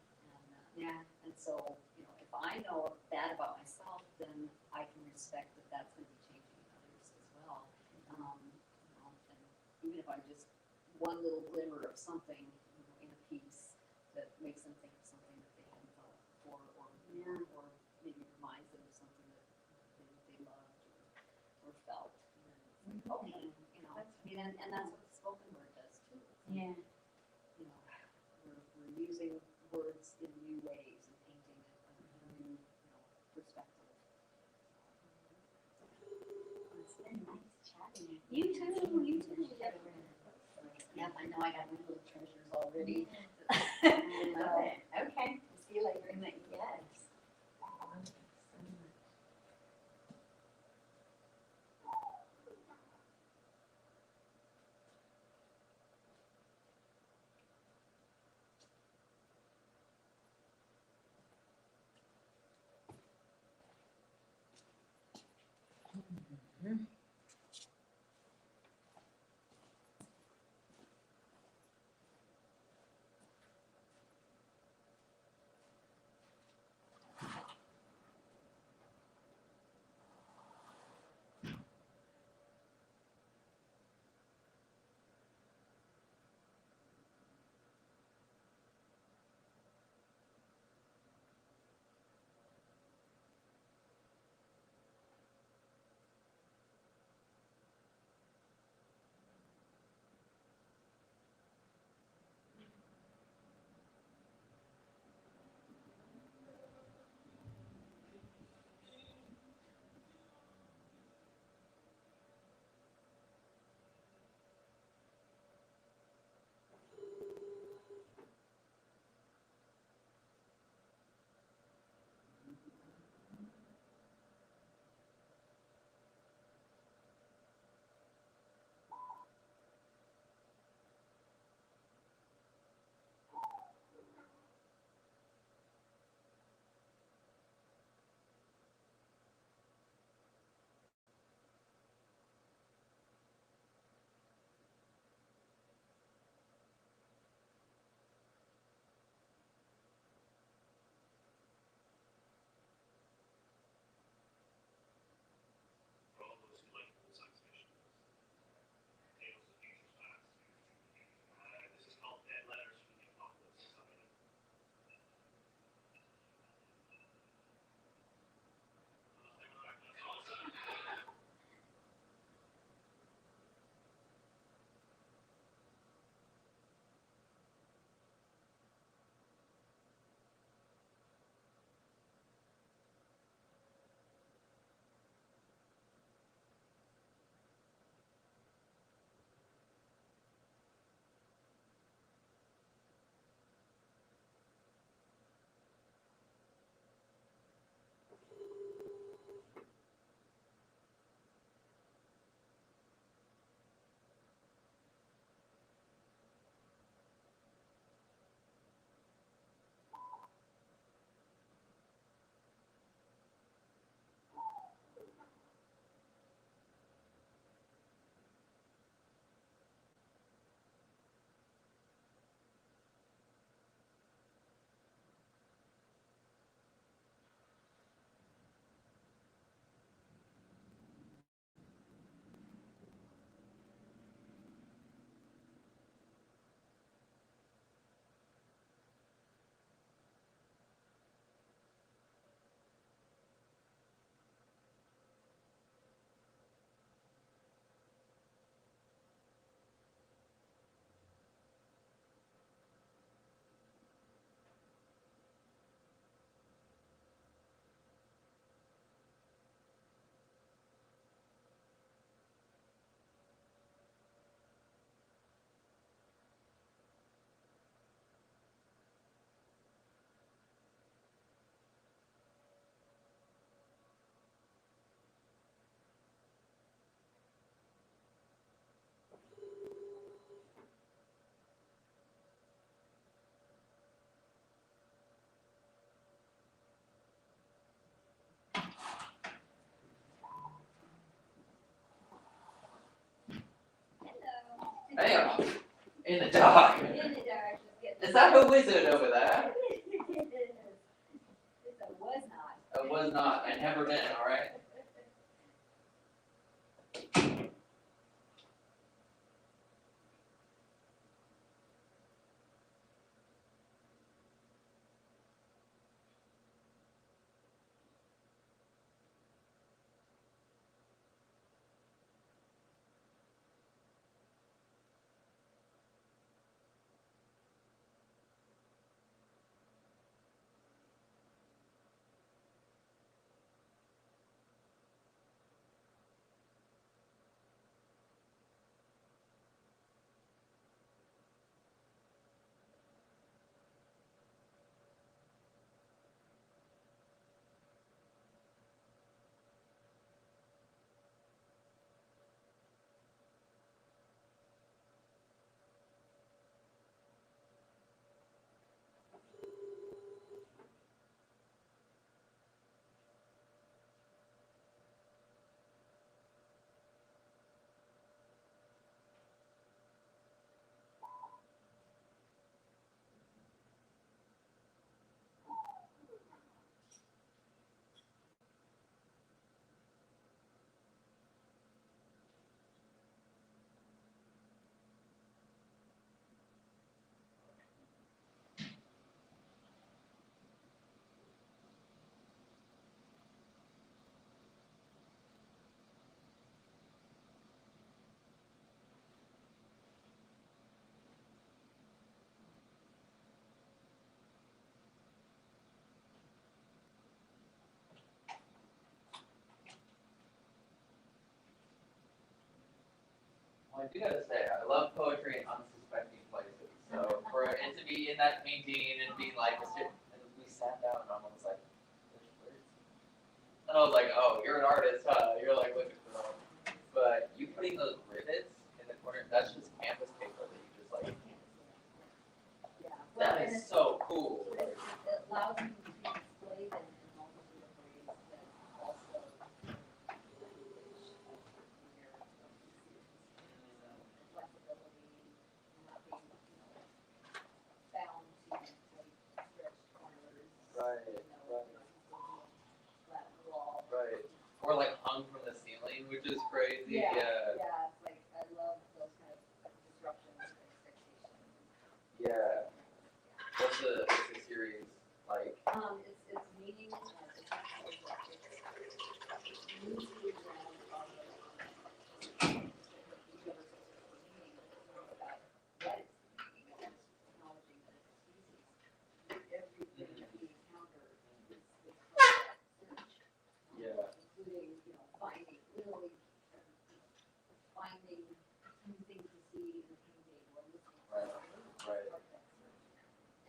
And so, you know, if I know that about myself, then I can respect that that's going to be changing in others as well. You know, and even if I'm just one little glimmer of something, you know, in a piece that makes them think of something that they hadn't thought before, or maybe reminds them of something that they loved or felt. And it's like, okay, you know, I mean, and that's what the spoken word does too. Yeah. You know, we're using words in new ways and painting it from a new, you know, perspective. It's been nice chatting. You too. Yep, I know I got my little treasures already. I love it. Okay. See you later. Yes. Bam! In the dark. In the dark, just get. Is that a wizard over there? It's a was not. It was not. I never been, alright? Well, I do gotta say, I love poetry in unsuspecting places. So for it to be in that painting and being like, and we sat down and I was like, there's words. And I was like, oh, you're an artist, huh? You're like looking for them. But you putting those rivets in the corner, that's just canvas paper that you just like. Yeah. That is so cool. It allows you to display them in multiple ways that also flexibility, not being, bound to stretched corners. Right, Flat wall. right. Or like hung from the ceiling, which is crazy. Yeah, Yeah. yeah, it's like, I love those kind of disruptions of expectations. Yeah. What's the series like? It's meaning, it's loosely around technology that it's easy. Everything that we encounter is search. Yeah. Including, finding, literally, finding new things to see in the painting or listening to. Right, right.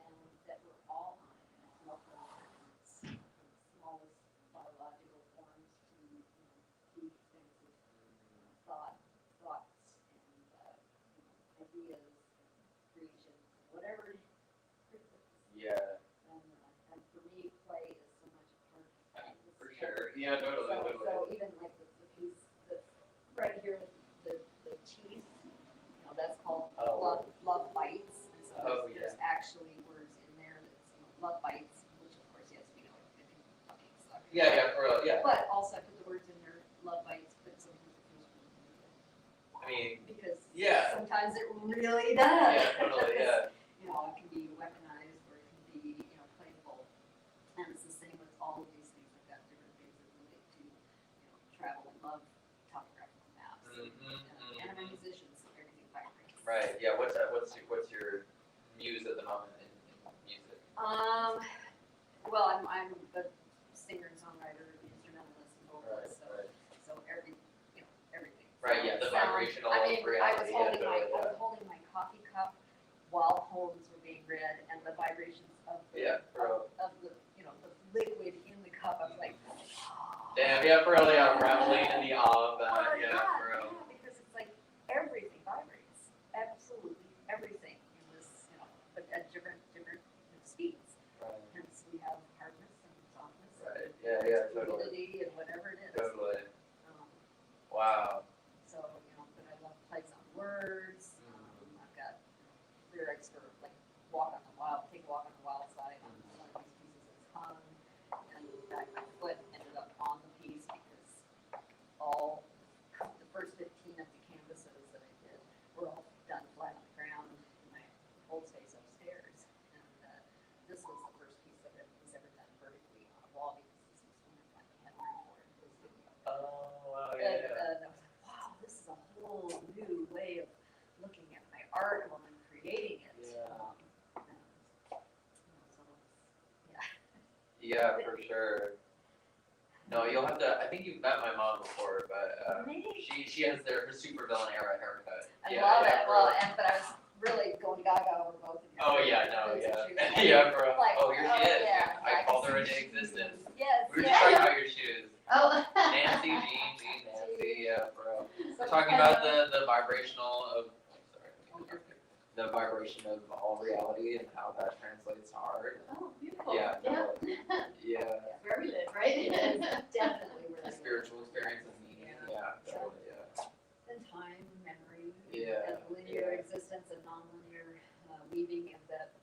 And that we're all on it, and it's multiple its smallest biological forms to, deep expansive thoughts and, ideas, creation, whatever it is. Yeah. And for me, play is so much a part of this. For sure. Yeah, totally, totally. So even like the piece that's right here, the teeth, that's called love bites. And so Oh, there's actually words in there that's, love bites, which of course, yes, we know, I think fucking suck. Yeah, for real, yeah. But also I put the words in there, love bites, but sometimes it feels really good. I mean, Because yeah. sometimes it really does. Yeah, totally, yeah. It can be weaponized or it can be, playful. And it's the same with all of these things like that, different things that relate to, travel and love, topographical maps. And I'm a musician, so everything vibrates. Right, yeah, what's your muse at the moment in music? Well, I'm a singer and songwriter, instrumentalist, and vocalist, so everything. Right, yeah, the Sound. vibrational I reality. was holding my coffee cup while poems were being read, and the vibrations of the, of the, the liquid in the cup, I was like, Damn, yeah, for real, yeah, reveling in the awe of that, for real. Yeah, because it's like everything vibrates, absolutely everything in this, but at different speeds. Right. Hence, we have hardness and softness. Right, yeah, totally. Fluidity and whatever it is. Totally. Wow. So, but I love plays on words, Yeah, for sure. No, you'll have to, I think you've met my mom before, but, she has her super villain era haircut. I love it, well, but I was really going gaga over both of you. Oh, yeah, no, yeah. Shoes. Yeah, bro. Like, Oh, here she is. yeah, I called her into existence. Yes, We were just talking about your shoes. Oh. Nancy, Nancy, yeah, bro. We're talking about the vibrational of, the vibration of all reality and how that translates to art. Oh, beautiful. Yeah, no, yeah. Very lit, right? It is definitely really lit. Spiritual experience and meaning, yeah, totally, yeah. And time, memory. Yeah, And linear existence and non-linear weaving and that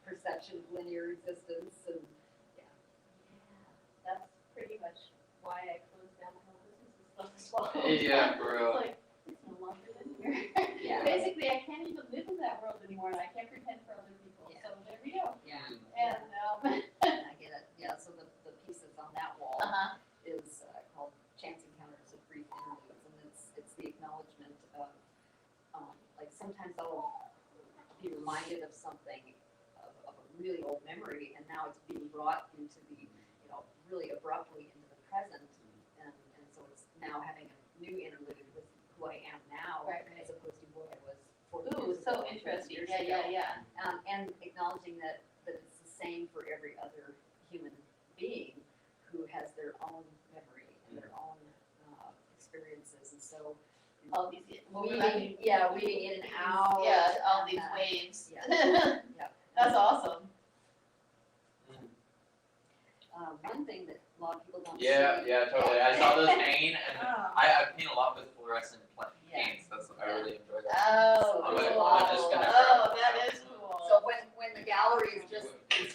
perception of linear existence and, yeah. That's pretty much why I closed down the whole business and stuff as well. Yeah, bro. It's like, it's no longer linear. Yeah. Basically, I can't even live in that world anymore, and I can't pretend for other people, so there we go. Yeah. And, I get it, yeah, so the pieces on that wall Uh-huh. is called Chance Encounters of Brief Interludes, and it's the acknowledgement of, like sometimes I'll be reminded of something, of a really old memory, and now it's being brought into the, really abruptly into the present, and so it's now having a new interlude with who I am now, Right. as opposed to who I was 40 Ooh, years so ago, 50 interesting, years yeah, ago. yeah, yeah. And acknowledging that it's the same for every other human being who has their own memory and their own experiences, and so. All these, Weaving in and out. Yeah, all these and, waves. Yeah. Yeah. That's awesome. One thing that a lot of people don't see. Yeah, totally. I saw those paint, and Oh. I paint a lot with fluorescent paints. I really enjoy that. Oh, I'm cool. just gonna Oh, that is cool. So when the gallery is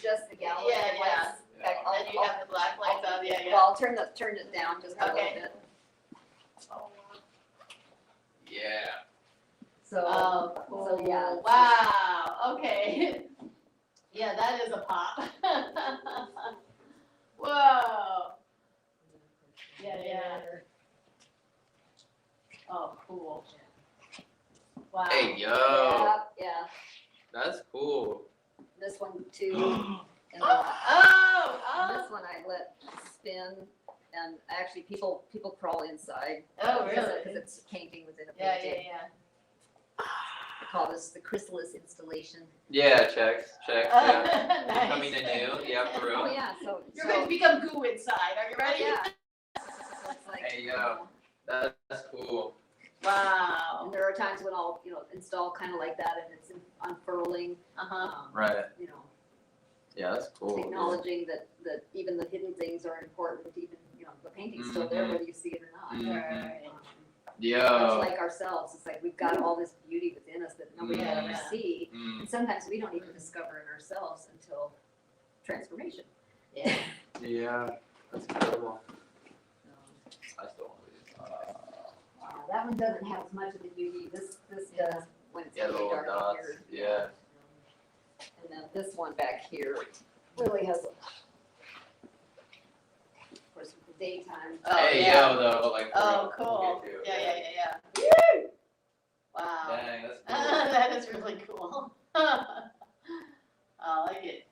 just the gallery. Yeah, the yeah. lights, in fact, And you have the black lights on, yeah, yeah. Well, I'll turn it down just a little Okay. bit. Yeah. So. Oh, cool. So, yeah. Wow, okay. Yeah, that is a pop. Whoa. Yeah. Oh, cool. Wow. Hey, yo. Yeah. That's cool. This one too. And this one I let spin, and actually people crawl inside. Oh, really? Because it's painting within a Yeah, painting. yeah. I call this the chrysalis installation. Yeah, checks. Yeah. Nice. Coming to new. Yeah, for real. Oh yeah, so You're going to become goo inside. Are you ready? Yeah. So it's like, Hey, yo. That's cool. Wow. and there are times when I'll install kind of like that, and it's unfurling. Right. Yeah, that's cool. Acknowledging that even the hidden things are important, even the painting's still there whether you see it or not. Mhm. Much Yo. like ourselves, it's like we've got all this beauty within us that nobody will ever see, and sometimes we don't even discover in ourselves until transformation. Yeah. Yeah. That's incredible. I still want to That one doesn't have as much of the beauty. This does when it's Yeah, the really little dark in dots. here. Yeah. And then this one back here really has, of course, with the daytime. Hey, yo, though, like. Oh, for real, cool. me too. Yeah. Wow. Dang, that's cool. That is really cool. I like it.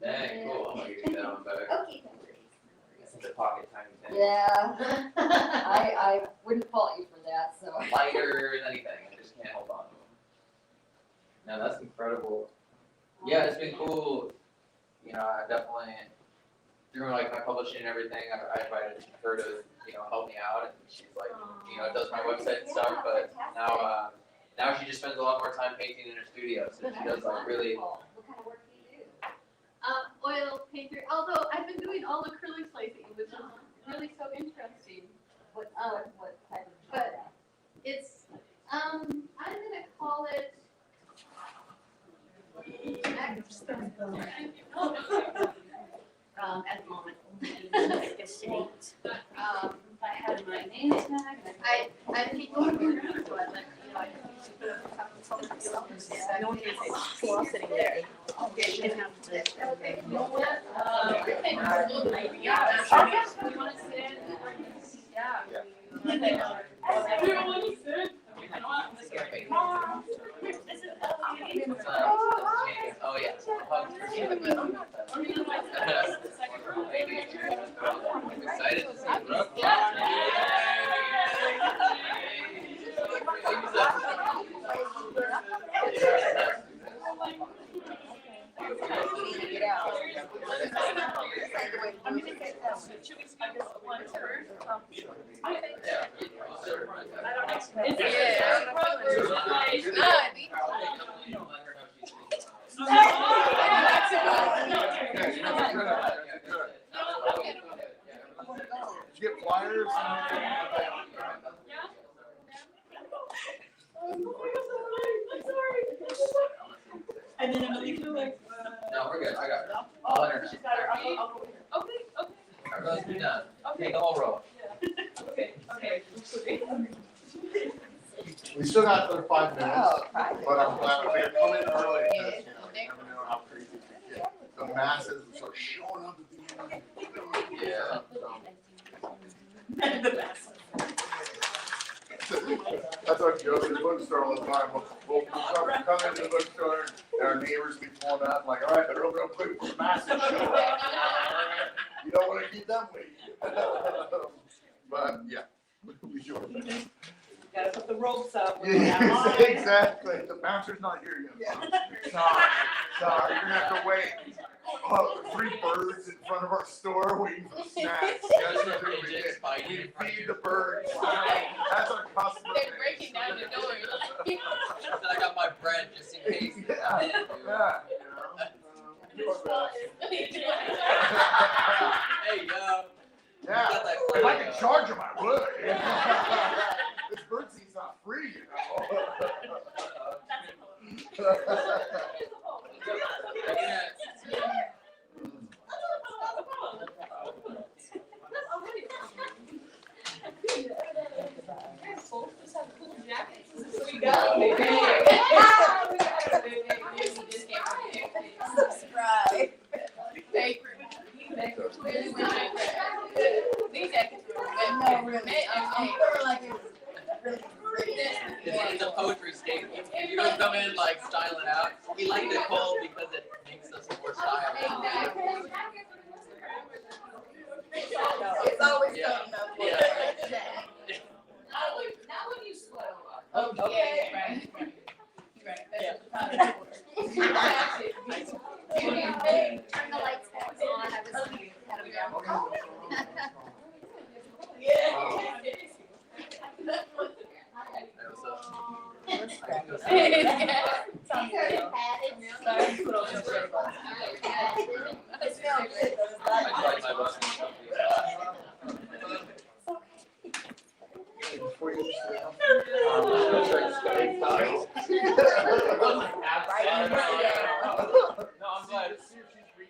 Dang, cool. I'm gonna give you that one back. Okay. It's a pocket tiny thing. Yeah. I wouldn't fault you for that, so. Lighter than anything. I just can't hold on to them. No, that's incredible. Yeah, it's been cool. I definitely, through like my publishing and everything, I invited her to, help me out, and she's like, does my website and stuff, but now she just spends a lot more time painting in her studio, so she does like really. What kind of work do you do? Oil painter, although I've been doing all acrylics lately, which is really so interesting. What type of But genre? it's, I'm gonna call it. At the moment, I had my name tag, I think more so I'd like, no one can say, while sitting there. Okay, you can have to. You know what? Yeah. You wanna sit? Yeah. You wanna sit? Oh yeah. excited to see Brooke. Did you get flyers? And then another two like. No, we're good, I got her. I'll let her know. She's got her, okay. Our road's be done. Take the whole road. Okay. We still got another 5 minutes, but I'm glad we're coming early because you never know how crazy it can get. The masses will start showing up at the end. Yeah. The best. That's our joke in the bookstore all the time. We'll come into the bookstore and our neighbors be pulling up like, all right, they're real quick for the masses show up. You don't want to keep them waiting. But yeah, we do our best. Gotta put the ropes up. Yeah, exactly. The bouncer's not here yet. Sorry, you're gonna have to wait. 3 birds in front of our store waiting for snacks. That's what we do. We feed the birds. That's our customer. They're breaking down the door. I got my bread just in case. Yeah. Hey, yo. Yeah. If I could charge them, I would. This bird seed's not free, you know. Subscribe. These jackets were It's a poetry statement. If you don't come in like styling out, we like the cold because it makes us more stylish. It's always coming up. Yeah. Not when you slow up. Okay. Right. Yeah. Turn the lights back on, I was had them down. Before you No, I'm glad.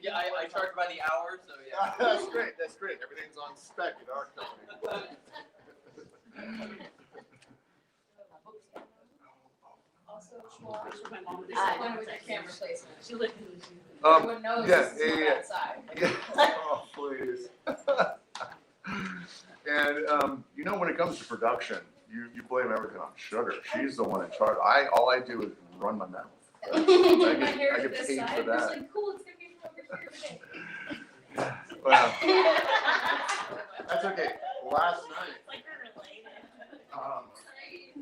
Yeah, I charge by the hour, so yeah. That's great. Everything's on spec in our company. Also, Shwa, my mom was disappointed with your camera placement. She looked. Everyone knows yeah, this is from yeah. outside. Yeah. Oh, please. And you know, when it comes to production, you blame everything on Sugar. She's the one in charge. All I do is run my mouth. I get paid for that. Like, cool, it's gonna be over here today. Well, that's okay.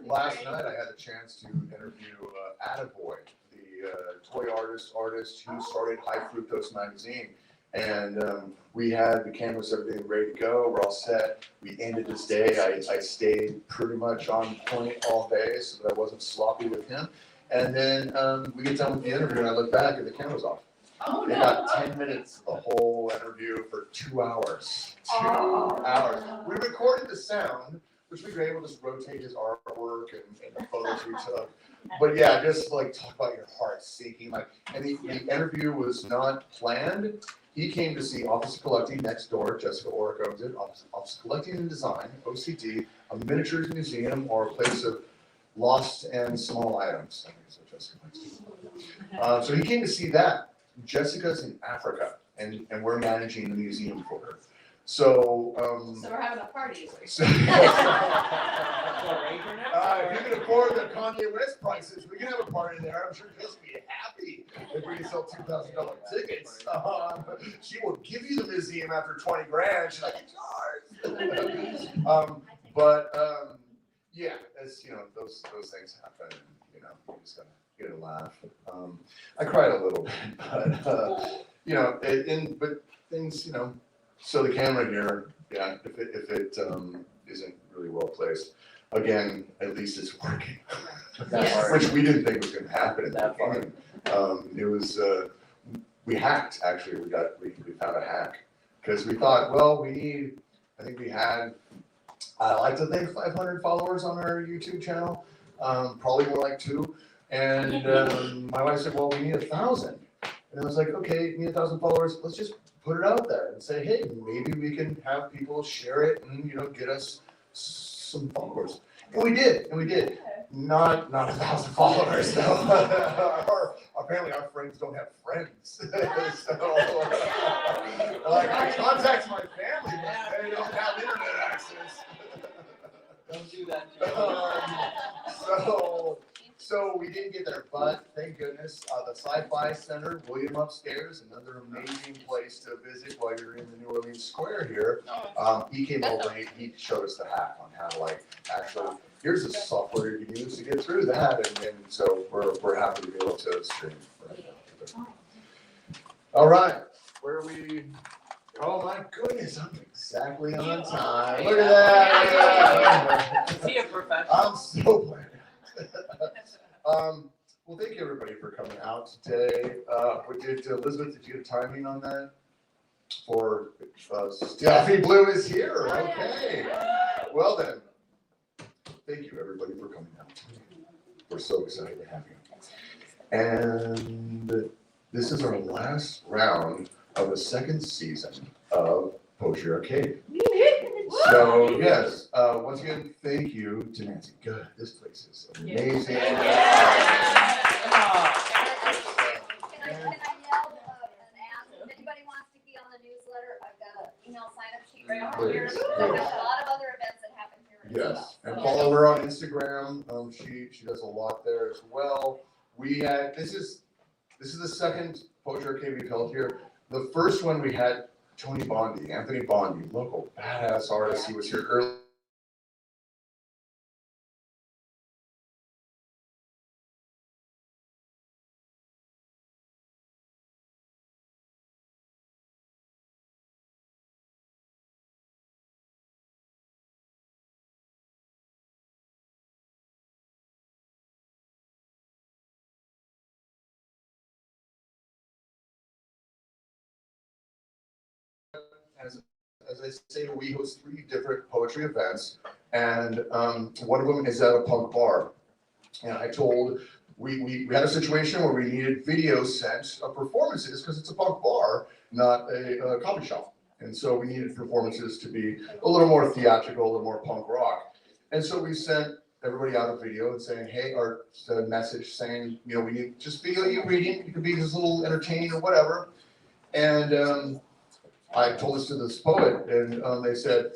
Last night I had a chance to interview Attaboy, the toy artist who started High Fructose magazine. And we had the cameras, everything ready to go. We're all set. We ended this day. I stayed pretty much on point all day so that I wasn't sloppy with him. And then we get done with the interview and I look back and the camera's off. Oh, They no. got 10 minutes of the whole interview for 2 hours. 2 hours. We recorded the sound, which we were able to just rotate his artwork and the photos we took. But yeah, just like talk about your heart sinking. Like, and the interview was not planned. He came to see Office of Collecting next door. Jessica Orrick owns it. Office of Collecting and Design, OCD, a miniatures museum or a place of lost and small items. I think that's what Jessica likes to. So he came to see that. Jessica's in Africa, and we're managing the museum for her. So, So we're having a party. so if you can afford the Kanye West prices, we can have a party there. I'm sure Jessica will be happy to if we can sell $2,000 tickets, she will give you the museum after 20 grand. She's like, it's yours. Yeah, as you know, those things happen. You know, you just gotta get a laugh. I cried a little bit, but you know, but things, you know. So the camera here, yeah, if it isn't really well placed, again, at least it's working. Which we didn't think was going to happen at that point. It was we hacked actually. We found a hack because we thought, well, I think we had. I like to think 500 followers on our YouTube channel, probably more like 2. And my wife said, well, we need 1,000. And I was like, okay, we need 1,000 followers. Let's just put it out there and say, hey, maybe we can have people share it and, you know, get us some followers. And we did. Not 1,000 followers though. Apparently our friends don't have friends. So, like, I contact my family, but they don't have internet access. Don't do that. So we didn't get there, but thank goodness, the Sci-Fi Center, William upstairs, another amazing place to visit while you're in the New Orleans Square here. He came over and he showed us the hack on how to like actually, here's the software you can use to get through that, and so we're happy to be able to stream. All right, where are we? Oh my goodness, I'm exactly on time. Look at that. Is he a professional? I'm so glad. Well, thank you everybody for coming out today. Elizabeth, did you get timing on that? For Stephi Blue is here. Okay. Well then, thank you everybody for coming out. We're so excited to have you. And this is our last round of the second season of Poetry Arcade. So yes, once again, thank you to Nancy. God, this place is amazing. Can I yell and ask if anybody wants to be on the newsletter? I've got an email sign-up sheet right over here. I've got a lot of other events that happen here as well. Yes, and follow her on Instagram. She does a lot there as well. We had this is the second Poetry Arcade we've held here. The first one we had Anthony Bondi, local badass artist. He was here early. As I say, we host 3 different poetry events, and one of them is at a punk bar. And I told, we had a situation where we needed video sent of performances because it's a punk bar, not a coffee shop. And so we needed performances to be a little more theatrical, a little more punk rock. And so we sent everybody out a video and saying, hey, or a message saying, you know, we need just video you reading. You could be just a little entertaining or whatever. And I told this to this poet, and they said,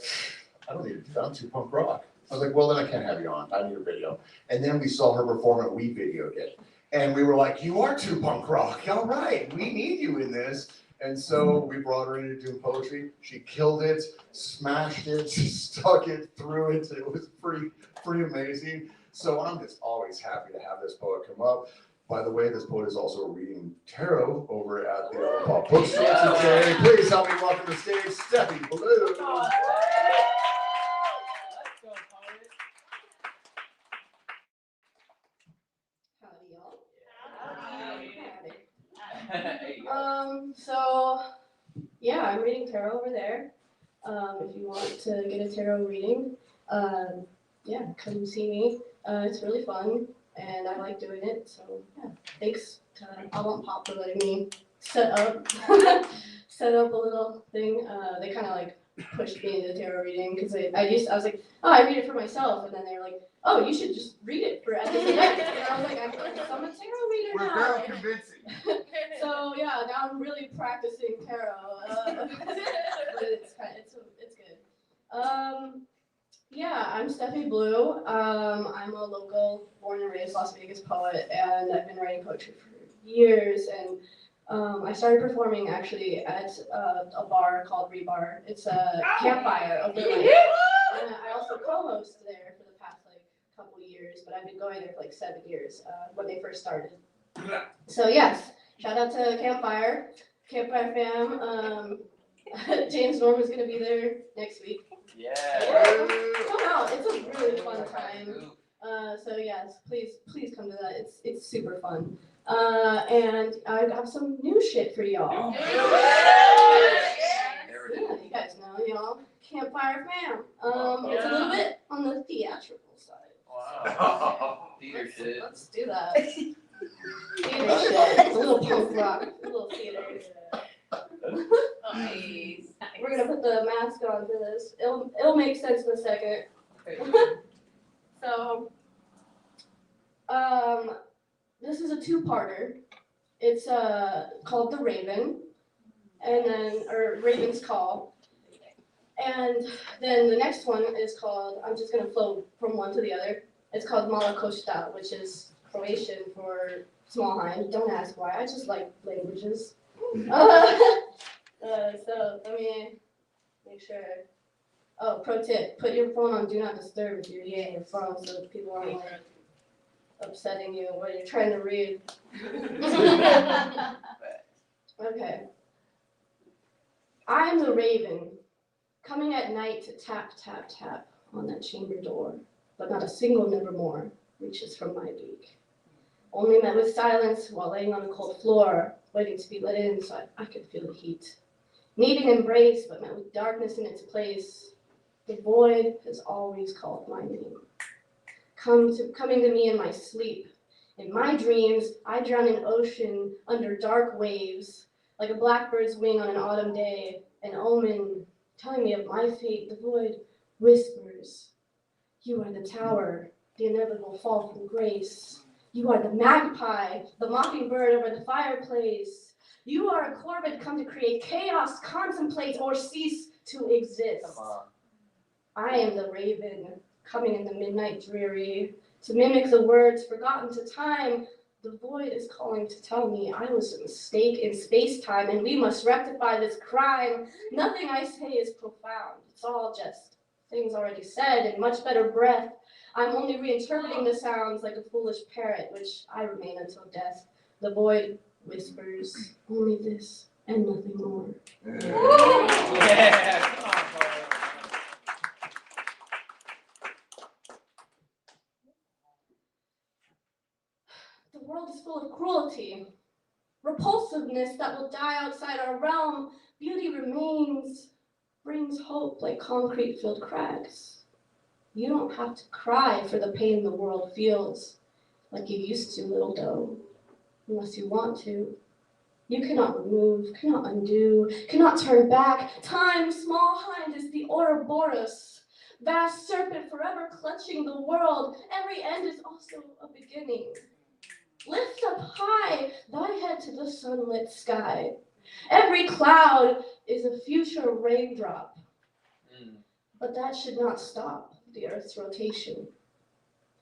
I don't need to do that, I'm too punk rock. I was like, well, then I can't have you on, I need a video. And then we saw her perform and we videoed it. And we were like, you are too punk rock, all right, we need you in this. And so we brought her into doing poetry. She killed it, smashed it, stuck it, threw it. It was pretty amazing. So I'm just always happy to have this poet come up. By the way, this poet is also reading tarot over at the Avantpop Bookstore today. Please help me welcome to the stage, Stephi Blue. Howdy, y'all. So yeah, I'm reading tarot over there. If you want to get a tarot reading, yeah, come see me. It's really fun. And I like doing it, so yeah. Thanks to Avantpop for letting me set up a little thing. They kind of like pushed me into tarot reading because I was like, oh, I read it for myself, and then they were like, oh, you should just read it for at this event. And I was like, I'm a tarot reader now. We're very convincing. So yeah, now I'm really practicing tarot. But it's good. Yeah, I'm Stephi Blue. I'm a local, born and raised Las Vegas poet, and I've been writing poetry for years, and I started performing actually at a bar called Rebar. It's a campfire of the light. And I also co-host there for the past like couple years, but I've been going there for like 7 years when they first started. So yes, shout out to Campfire fam. James Norm is gonna be there next week. Yeah. Come out, it's a really fun time. So yes, please come to that. It's super fun. And I got some new shit for y'all. Yeah, you guys know, y'all. Campfire fam. It's a little bit on the theatrical side. Wow. Theater shit. Let's do that. Theater shit. It's a little punk rock, a little theater. Nice. We're gonna put the mask on for this. It'll make sense in a second. So, this is a two-parter. It's called The Raven, or Raven's Call. And then the next one is called, I'm just gonna flow from one to the other. It's called Mala Koshta, which is Croatian for small hind. Don't ask why, I just like languages. So let me make sure. Oh, pro tip, put your phone on Do Not Disturb if you're using your phone so people aren't like upsetting you when you're trying to read. Okay. I am the raven, coming at night to tap, tap, tap on that chamber door, but not a single nevermore reaches from my beak. Only met with silence while laying on a cold floor, waiting to be let in so I could feel the heat. Needing embrace, but met with darkness in its place. The void has always called my name. Coming to me in my sleep. In my dreams, I drown in ocean under dark waves, like a blackbird's wing on an autumn day, an omen telling me of my fate. The void whispers, you are the tower, the inevitable fall from grace. You are the magpie, the mockingbird over the fireplace. You are a corvid come to create chaos, contemplate, or cease to exist. Come on. I am the raven, coming in the midnight dreary, to mimic the words forgotten to time. The void is calling to tell me I was a mistake in space-time, and we must rectify this crime. Nothing I say is profound. It's all just things already said in much better breath. I'm only reinterpreting the sounds like a foolish parrot, which I remain until death. The void whispers, only this and nothing more. Yeah, come on, boy. The world is full of cruelty, repulsiveness that will die outside our realm. Beauty remains, brings hope like concrete-filled cracks. You don't have to cry for the pain the world feels like you used to, little doe, unless you want to. You cannot remove, cannot undo, cannot turn back. Time, small hind, is the Ouroboros, vast serpent forever clutching the world. Every end is also a beginning. Lift up high thy head to the sunlit sky. Every cloud is a future raindrop. But that should not stop the earth's rotation.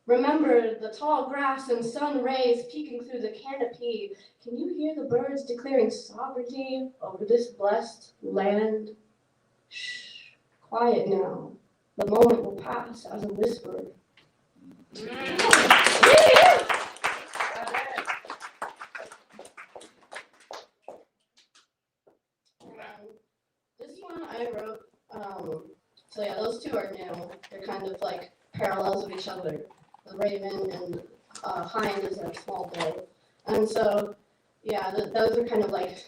Remember the tall grass and sun rays peeking through the canopy. Can you hear the birds declaring sovereignty over this blessed land? Shh, quiet now. The moment will pass as a whisper. This one I wrote, so yeah, those two are new. They're kind of like parallels of each other. The raven and hind is a small bull. And so, yeah, those are kind of like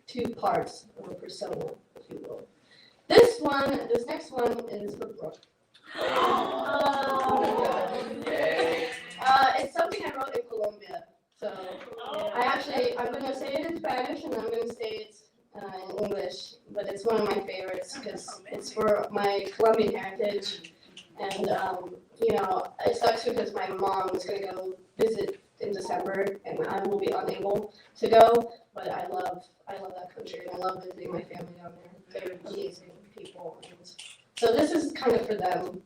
two parts of a persona, if you will. This next one is for Brooke. It's something I wrote in Colombia. So I'm going to say it in Spanish and I'm going to say it in English, but it's one of my favorites because it's for my Colombian heritage. And, it sucks because my mom is going to go visit in December and I will be unable to go, but I love that country and I love visiting my family down there. They're amazing people. And so this is kind of for them.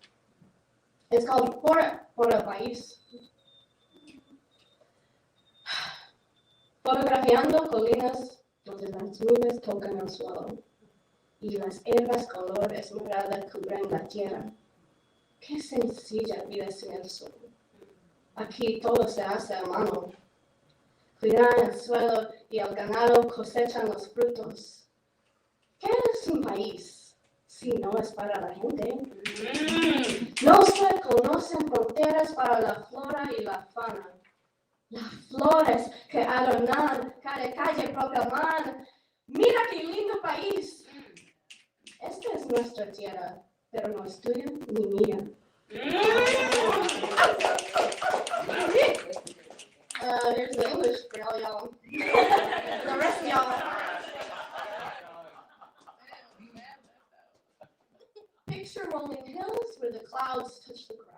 It's called Por País. Fotografiando colinas donde las nubes tocan el suelo y las hierbas color esmeralda cubren la tierra. Qué sencilla vida sin el sol. Aquí todo se hace a mano. Cuidan el suelo y el ganado cosechan los frutos. ¿Qué es un país si no es para la gente? No se conocen fronteras para la flora y la fauna. Las flores que adornan cada calle proclaman, mira qué lindo país. Esta es nuestra tierra, pero no es tuya ni mía. Here's the English for all y'all. The rest of y'all. Picture rolling hills where the clouds touch the ground,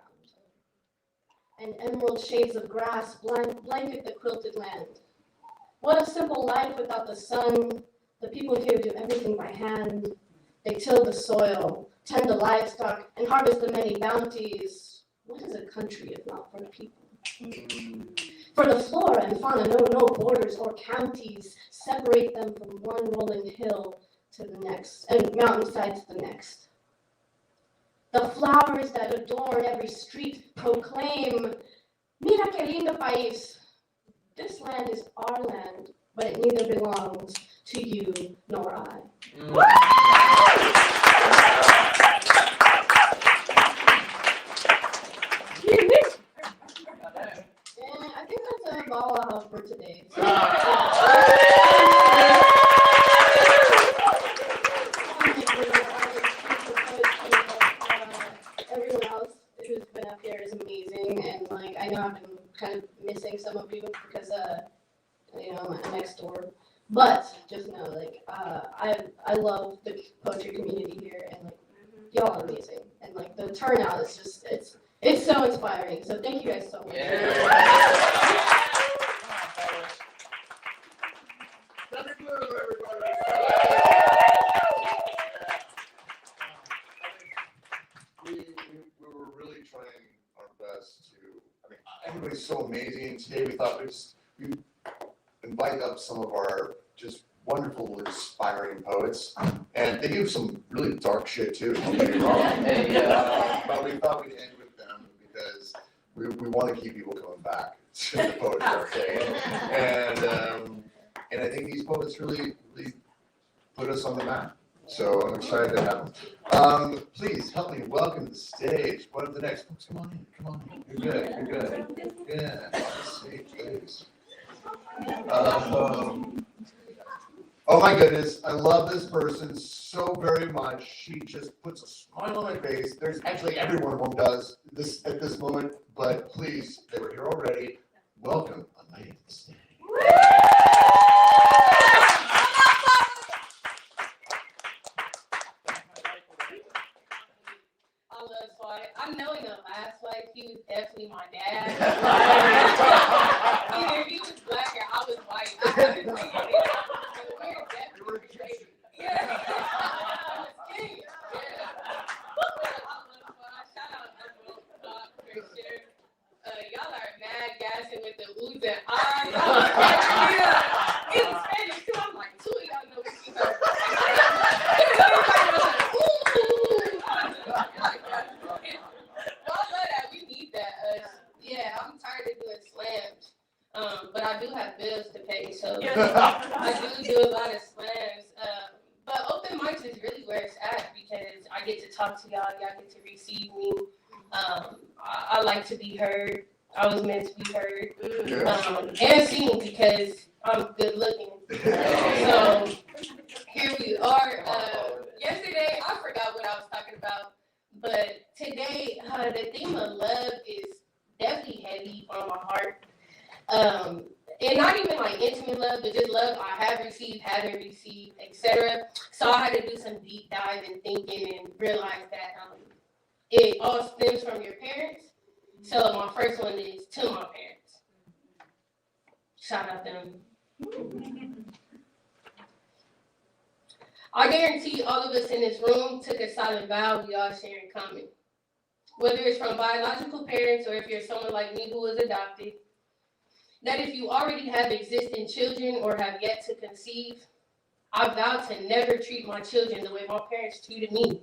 and emerald shades of grass blanket the quilted land. What a simple life without the sun. The people here do everything by hand. They till the soil, tend the livestock, and harvest the many bounties. What is a country if not for the people? For the flora and fauna know no borders or counties separate them from one rolling hill to the next, and mountainside to the next. The flowers that adorn every street proclaim, mira qué lindo país. This land is our land, but it neither belongs to you nor I. And I think that's all I have for today. Everyone else who's been up here is amazing, and like I know I've been kind of missing some of you because I'm next door. But just know, like I love the poetry community here, and like y'all are amazing, and like the turnout is just it's so inspiring. So thank you guys so much. We were really trying our best to, everybody's so amazing. Today we thought we'd invite up some of our just wonderful, inspiring poets. And they do some really dark shit too, don't get me wrong. But we thought we'd end with them because we want to keep people coming back to the poetry arcade. And I think these poets really put us on the map. So I'm excited to have them. Please help me welcome to the stage. What are the next folks? Come on in. You're good. Yeah, have a seat, please. Oh my goodness, I love this person so very much. She just puts a smile on my face. There's actually every one of them does this at this moment, but please, they were here already. Welcome, Aaliyah, to the stage. I know in the last life he was definitely my dad. Either he was black or I was white. I haven't figured it out. We're definitely crazy. Yeah. Shout out for sure. Y'all are mad gassing with the oohs and ahs. In Spanish too. I'm like, two of y'all know what she's talking I'm tired of doing slams, but I do have bills to pay, so I do a lot of slams. But open mics is really where it's at because I get to talk to y'all get to receive me. I like to be heard. I was meant to be heard, and seen because I'm good looking. So here we are. Yesterday, I forgot what I was talking about, but today, the theme of love is definitely heavy on my heart. And not even like intimate love, but just love I have received, haven't received, etc. So I had to do some deep dive and thinking and realize that it all stems from your parents. So my first one is to my parents. Shout out them. I guarantee all of us in this room took a solid vow we all share in common. Whether it's from biological parents or if you're someone like me who was adopted, that if you already have existing children or have yet to conceive, I vow to never treat my children the way my parents treated me.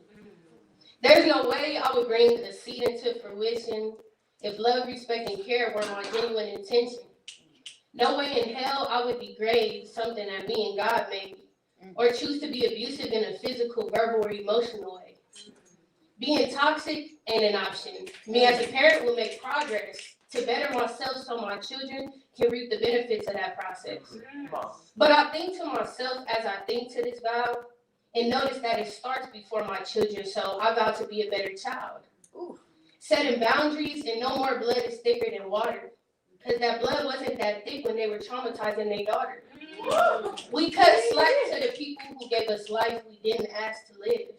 There's no way I would bring a seed into fruition if love, respect, and care were my genuine intention. No way in hell I would degrade something that me and God made, or choose to be abusive in a physical, verbal, or emotional way. Being toxic ain't an option. Me as a parent will make progress to better myself so my children can reap the benefits of that process. But I think to myself as I think to this vow, and notice that it starts before my children, so I vow to be a better child. Setting boundaries, and no more blood is thicker than water. Because that blood wasn't that thick when they were traumatizing their daughter. We cut slack to the people who gave us life we didn't ask to live.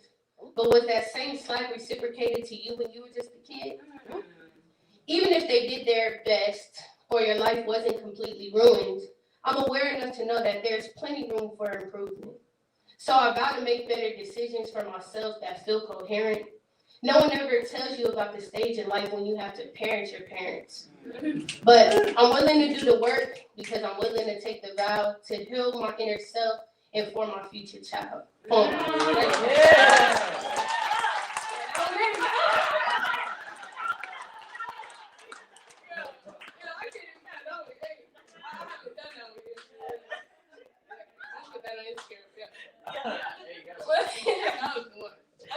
But was that same slack reciprocated to you when you were just a kid? Even if they did their best, or your life wasn't completely ruined, I'm aware enough to know that there's plenty room for improvement. So I vow to make better decisions for myself that feel coherent. No one ever tells you about the stage in life when you have to parent your parents. But I'm willing to do the work because I'm willing to take the vow to heal my inner self and for my future child.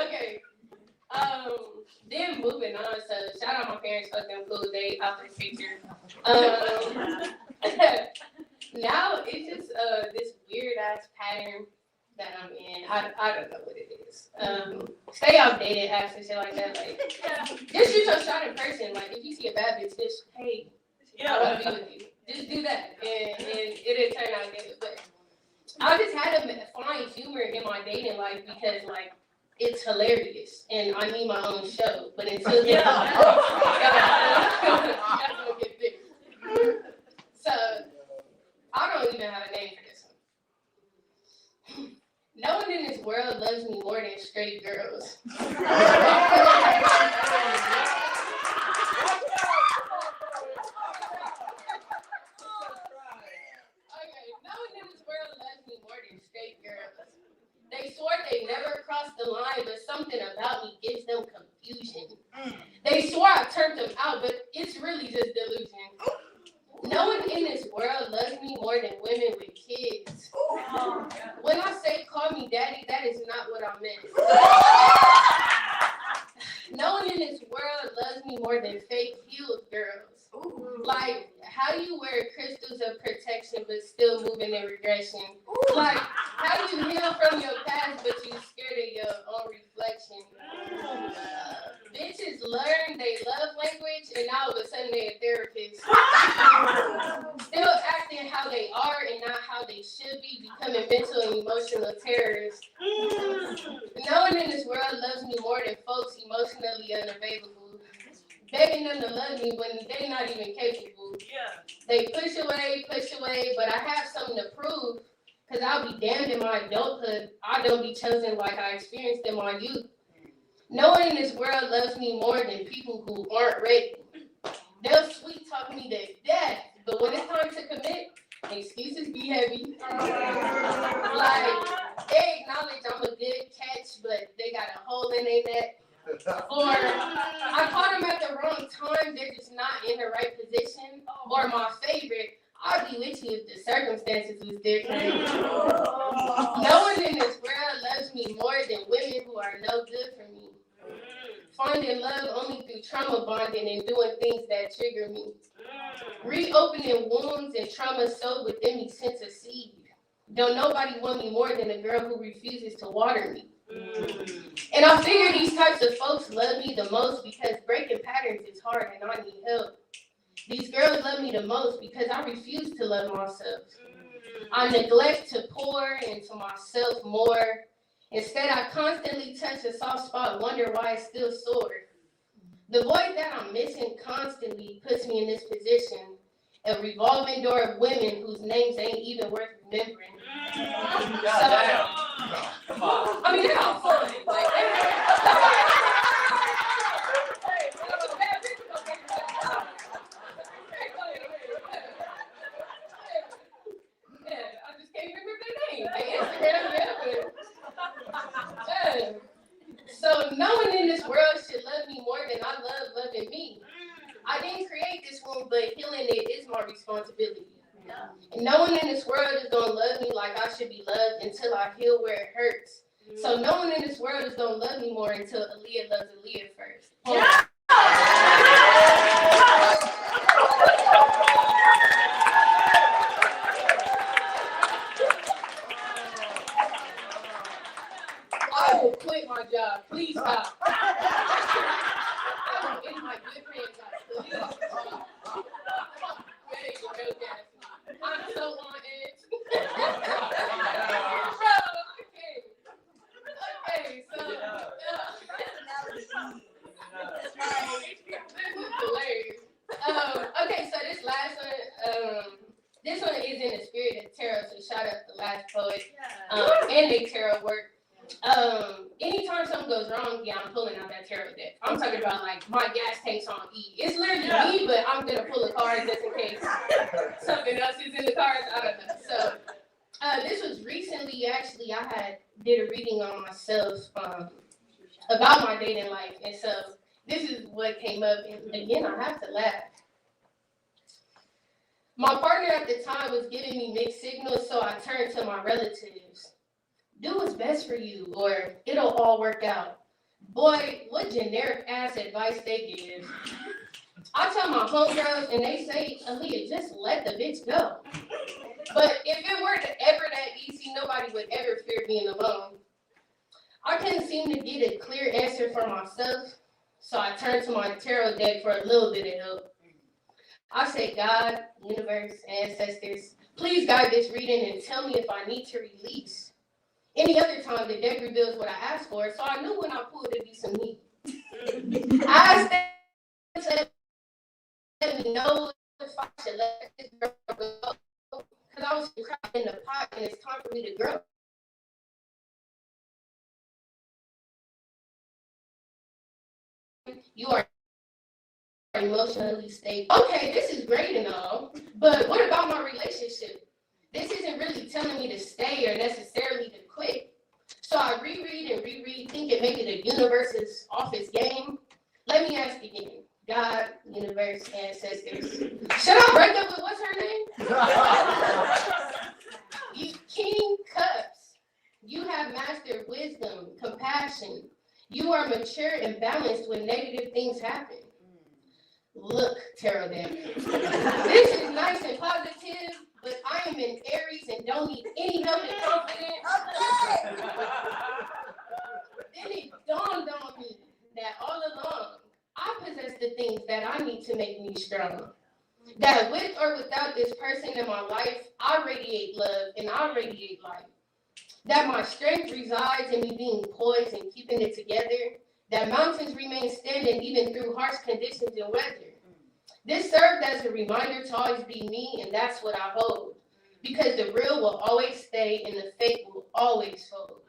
Okay. Then moving on, so shout out my parents, fuck them cool, they out the picture. Now it's just this weird ass pattern that I'm in. I don't know what it is. Stay off dating apps and shit like that. Like, just shoot your shot in person. Like, if you see a bad bitch, just hey, I want to be with you. Just do that, and it didn't turn out good. But I just had to find humor in my dating life because like it's hilarious, and I need my own show. But until then, so I don't even have a name for this one. No one in this world loves me more than straight girls. Okay, no one in this world loves me more than straight girls. They swore they never crossed the line, but something about me gives them confusion. They swore I turned them out, but it's really just delusion. No one in this world loves me more than women with kids. When I say call me daddy, that is not what I meant. No one in this world loves me more than fake healed girls. Like, how do you wear crystals of protection but still moving in regression? Like, how do you heal from your past but you scared of your own reflection? Bitches learn they love language and all of a sudden they a therapist. Still acting how they are and not how they should be, becoming mental and emotional terrorists. No one in this world loves me more than folks emotionally unavailable. Begging them to love me when they're not even capable. They push away, but I have something to prove. Cause I'll be damned in my adulthood. I don't be chosen like I experienced in my youth. No one in this world loves me more than people who aren't ready. They'll sweet talk me to death, but when it's time to commit, excuses be heavy. Like, they acknowledge I'm a good catch, but they got a hole in their net. Or I caught them at the wrong time, they're just not in the right position. Or my favorite, I'll be with you if the circumstances was different. No one in this world loves me more than women who are no good for me. Finding love only through trauma bonding and doing things that trigger me. Reopening wounds and trauma sowed within me since a seed. Don't nobody want me more than a girl who refuses to water me. And I figure these types of folks love me the most because breaking patterns is hard and I need help. These girls love me the most because I refuse to love myself. I neglect to pour into myself more. Instead, I constantly touch a soft spot, wonder why it's still sore. The void that I'm missing constantly puts me in this position, a revolving door of women whose names ain't even worth remembering. Come on. I mean, they're all fun. Like, responsibility. And no one in this world is gonna love me like I should be loved until I heal where it hurts. So no one in this world is gonna love me more until Aaliyah loves Aaliyah first. Yeah. I will quit my job. Please stop. In my good friends, please stop. I'm so on edge. Bro, okay. Okay, so this is hilarious. Okay, so this last one, this one is in the spirit of tarot, so shout out to the last poet and their tarot work. Anytime something goes wrong, yeah, I'm pulling out that tarot deck. I'm talking about like my gas tank's on E. It's literally me, but I'm gonna pull a card just in case something else is in the cards. I don't know. So this was recently, actually, I did a reading on myself about my dating life, and so this is what came up. And again, I have to laugh. My partner at the time was giving me mixed signals, so I turned to my relatives. Do what's best for you, or it'll all work out. Boy, what generic ass advice they give. I tell my homegirls and they say, Aaliyah, just let the bitch go. But if it were ever that easy, nobody would ever fear being alone. I couldn't seem to get a clear answer for myself, so I turned to my tarot deck for a little bit of help. I say, God, universe, ancestors, please guide this reading and tell me if I need to release. Any other time, the deck reveals what I asked for, so I knew when I pulled it'd be some heat. I asked them to let me know if I should let this girl go, because I was crying in the pot and it's time for me to grow. You are emotionally stable. Okay, this is great and all, but what about my relationship? This isn't really telling me to stay or necessarily to quit. So I reread and reread, thinking maybe the universe is off its game. Let me ask again. God, universe, ancestors. Should I break up with what's her name? You King Cups. You have mastered wisdom, compassion. You are mature and balanced when negative things happen. Look, tarot deck. This is nice and positive, but I am in Aries and don't need any help and confidence. Then it dawned on me that all along, I possess the things that I need to make me strong. That with or without this person in my life, I radiate love and I radiate light. That my strength resides in me being poised and keeping it together. That mountains remain standing even through harsh conditions and weather. This served as a reminder to always be me, and that's what I hold. Because the real will always stay and the fake will always fold.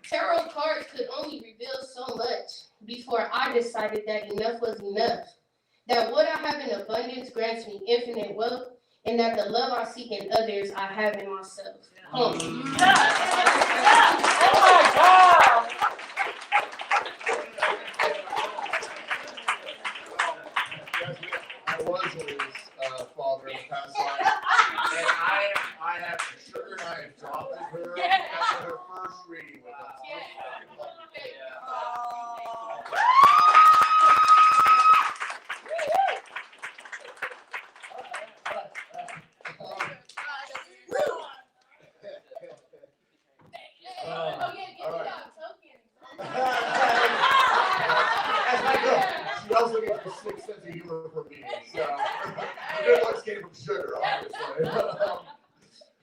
Tarot cards could only reveal so much before I decided that enough was enough. That what I have in abundance grants me infinite wealth, and that the love I seek in others I have in myself. Oh my God! I was his father in the past life, and I have for sure I adopted her after her first reading with us. She also gets a sick sense of humor from me, so the good ones came from sugar, obviously.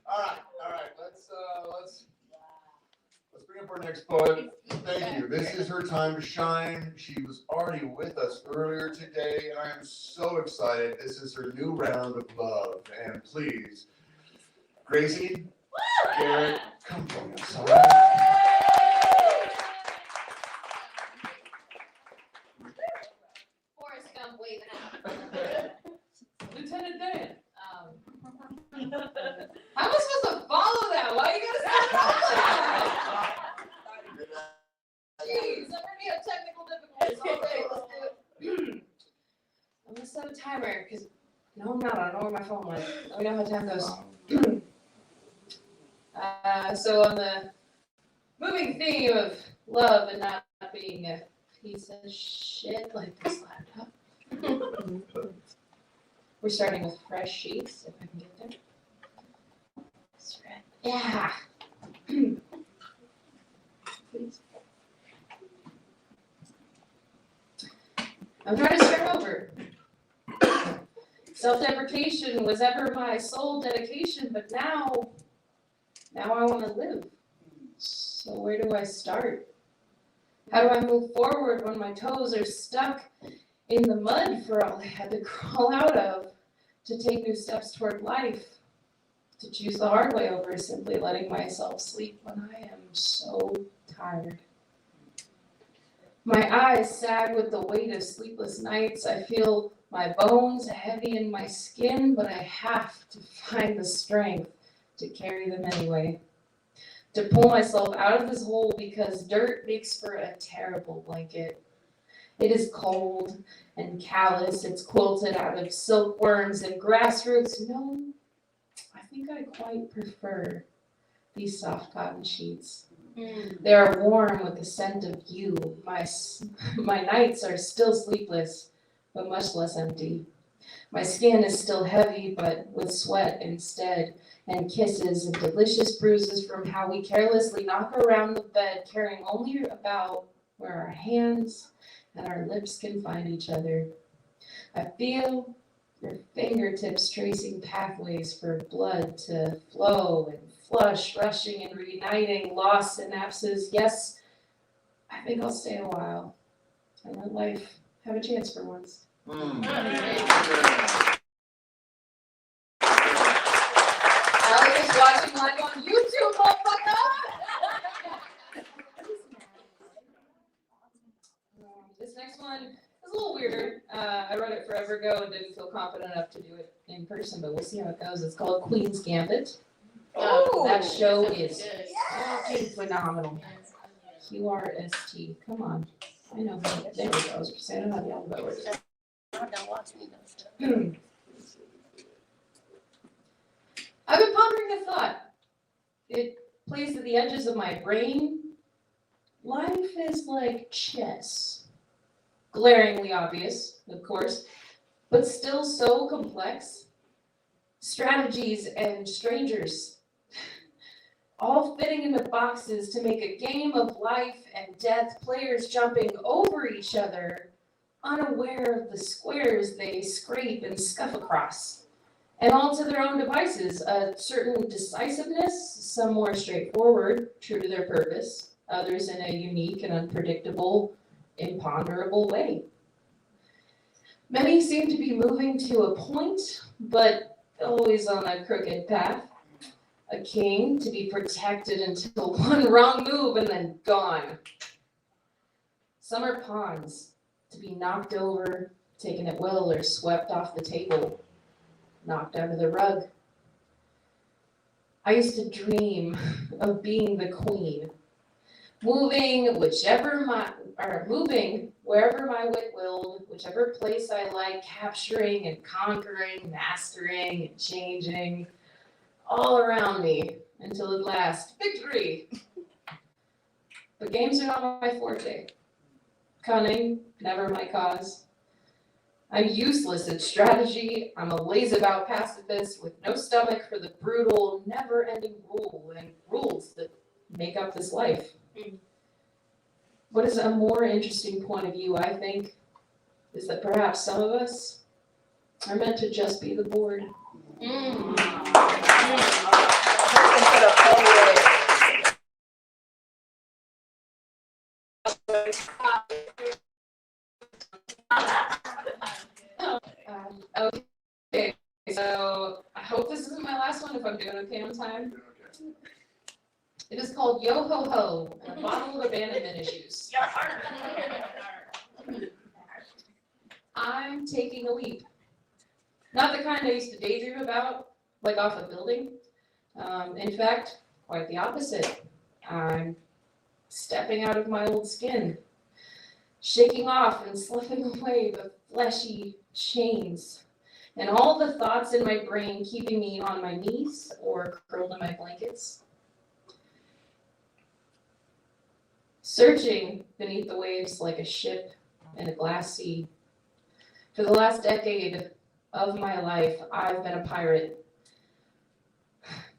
all right, let's bring up our next poet. Thank you. This is her time to shine. She was already with us earlier today, and I am so excited. This is her new round of love, and please, Gracie Garrett, come join us. All right? Lieutenant Dan. How am I supposed to follow that? Why are you gonna follow that? Jeez, I'm running out of technical difficulties. Okay, let's do it. I'm gonna set a timer because No, I'm not. I don't know where my phone went. Let me know how time goes. So on the moving theme of love and not being a piece of shit like this laptop. We're starting with fresh sheets, if I can get there. Yeah. Please. I'm trying to start over. Self-deprecation was ever my sole dedication, but now I want to live. So where do I start? How do I move forward when my toes are stuck in the mud for all I had to crawl out of, to take new steps toward life, to choose the hard way over simply letting myself sleep when I am so tired? My eyes sag with the weight of sleepless nights. I feel my bones heavy in my skin, but I have to find the strength to carry them anyway. To pull myself out of this hole, because dirt makes for a terrible blanket. It is cold and callous. It's quilted out of silkworms and grass roots. No, I think I quite prefer these soft cotton sheets. They are warm with the scent of you. My nights are still sleepless, but much less empty. My skin is still heavy, but with sweat instead, and kisses and delicious bruises from how we carelessly knock around the bed, caring only about where our hands and our lips can find each other. I feel your fingertips tracing pathways for blood to flow and flush, rushing and reuniting lost synapses. Yes, I think I'll stay a while and let life have a chance for once. Alex is watching live on YouTube, motherfucker! This next one is a little weirder. I wrote it forever ago and didn't feel confident enough to do it in person, but we'll see how it goes. It's called Queen's Gambit. That show is fucking phenomenal. QRST. Come on. I know. There we go. I was just saying, I don't know how the alphabet works. I've been pondering a thought. It plays at the edges of my brain. Life is like chess. Glaringly obvious, of course, but still so complex. Strategies and strangers, all fitting into boxes to make a game of life and death, players jumping over each other, unaware of the squares they scrape and scuff across, and all to their own devices. A certain decisiveness, some more straightforward, true to their purpose, others in a unique and unpredictable, imponderable way. Many seem to be moving to a point, but always on a crooked path. A king to be protected until one wrong move and then gone. Some are pawns to be knocked over, taken at will, or swept off the table, knocked under the rug. I used to dream of being the queen, moving wherever my wit willed, whichever place I like, capturing and conquering, mastering and changing, all around me until at last, victory. But games are not my forte. Cunning, never my cause. I'm useless at strategy. I'm a lazy-about pacifist with no stomach for the brutal, never-ending rules that make up this life. What is a more interesting point of view, I think, is that perhaps some of us are meant to just be the board. Okay, so I hope this isn't my last one if I'm doing okay on time. It is called Yo Ho Ho, and a bottle of abandonment issues. I'm taking a leap. Not the kind I used to daydream about, like off a building. In fact, quite the opposite. I'm stepping out of my old skin, shaking off and sloughing away the fleshy chains, and all the thoughts in my brain keeping me on my knees or curled in my blankets. Searching beneath the waves like a ship in a glass sea. For the last decade of my life, I've been a pirate.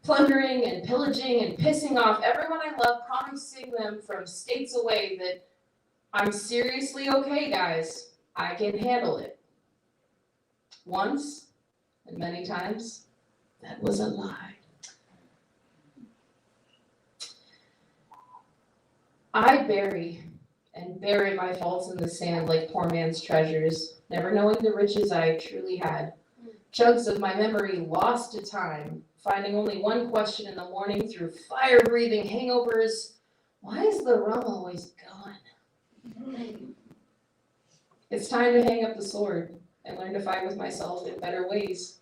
Plundering and pillaging and pissing off everyone I love, promising them from states away that I'm seriously okay, guys. I can handle it. Once, and many times, that was a lie. I bury my faults in the sand like poor man's treasures, never knowing the riches I truly had. Chunks of my memory lost to time, finding only one question in the morning through fire-breathing hangovers. Why is the rum always gone? It's time to hang up the sword and learn to fight with myself in better ways.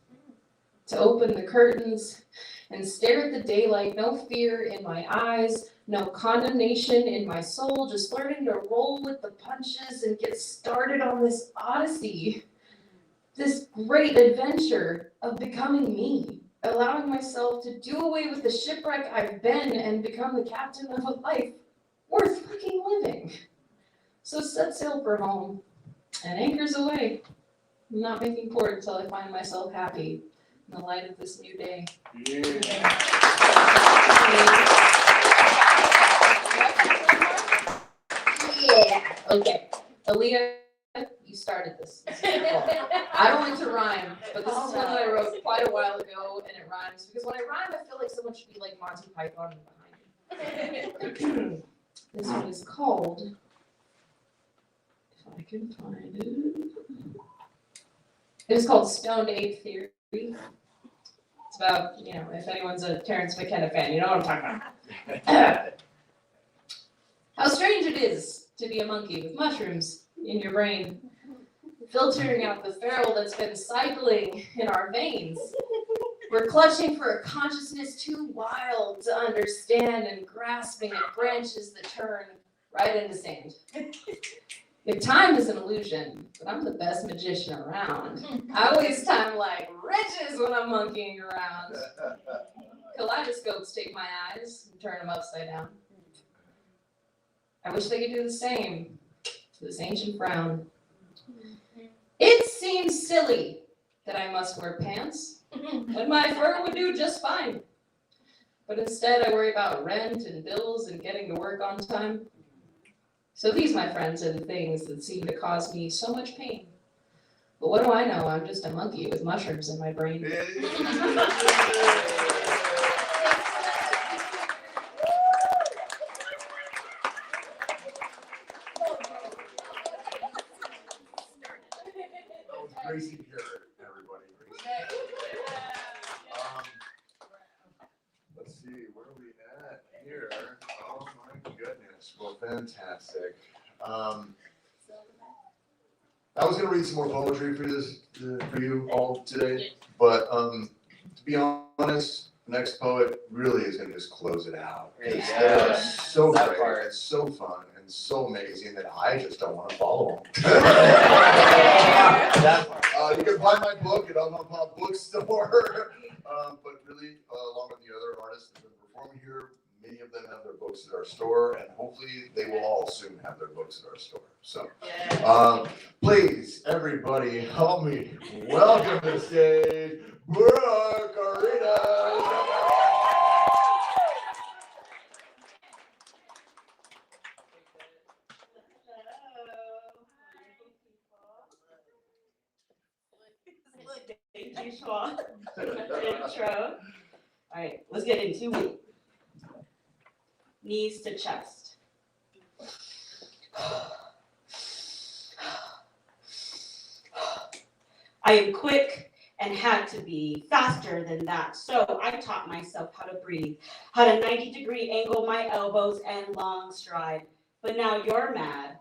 To open the curtains and stare at the daylight, no fear in my eyes, no condemnation in my soul, just learning to roll with the punches and get started on this odyssey, this great adventure of becoming me, allowing myself to do away with the shipwreck I've been and become the captain of a life worth fucking living. So set sail for home and anchors away. I'm not making port until I find myself happy in the light of this new day. Yeah. Okay. Aaliyah, you started this. I don't like to rhyme, but this is one that I wrote quite a while ago, and it rhymes because when I rhyme, I feel like someone should be like Monty Python behind me. This one is called, if I can find it. It is called Stoned Ape Theory. It's about, if anyone's a Terrence McKenna fan, you know what I'm talking about. How strange it is to be a monkey with mushrooms in your brain, filtering out the feral that's been cycling in our veins. We're clutching for a consciousness too wild to understand and grasping at branches that turn right into sand. If time is an illusion, but I'm the best magician around. I waste time like riches when I'm monkeying around. Kaleidoscopes take my eyes and turn them upside down. I wish they could do the same to this ancient frown. It seems silly that I must wear pants when my fur would do just fine. But instead I worry about rent and bills and getting to work on time. So these, my friends, are the things that seem to cause me so much pain. But what do I know? I'm just a monkey with mushrooms in my brain. Gracie Garrett, everybody. Let's see, where are we at here? Oh my goodness, well, fantastic. I was gonna read some more poetry for you all today, but to be honest, the next poet really is gonna just close it out. Because they're so great, and so fun, and so amazing that I just don't wanna follow them. You can buy my book at Avantpop Bookstore, but really, along with the other artists that have been performing here, many of them have their books at our store, and hopefully they will all soon have their books at our store. So, please, everybody, help me welcome to the stage, Brooke Arita-Zamora. Thank you, Shwa. Intro. All right, let's get into it. Knees to chest. I am quick and had to be faster than that, so I taught myself how to breathe, how to 90-degree angle my elbows and long stride. But now you're mad.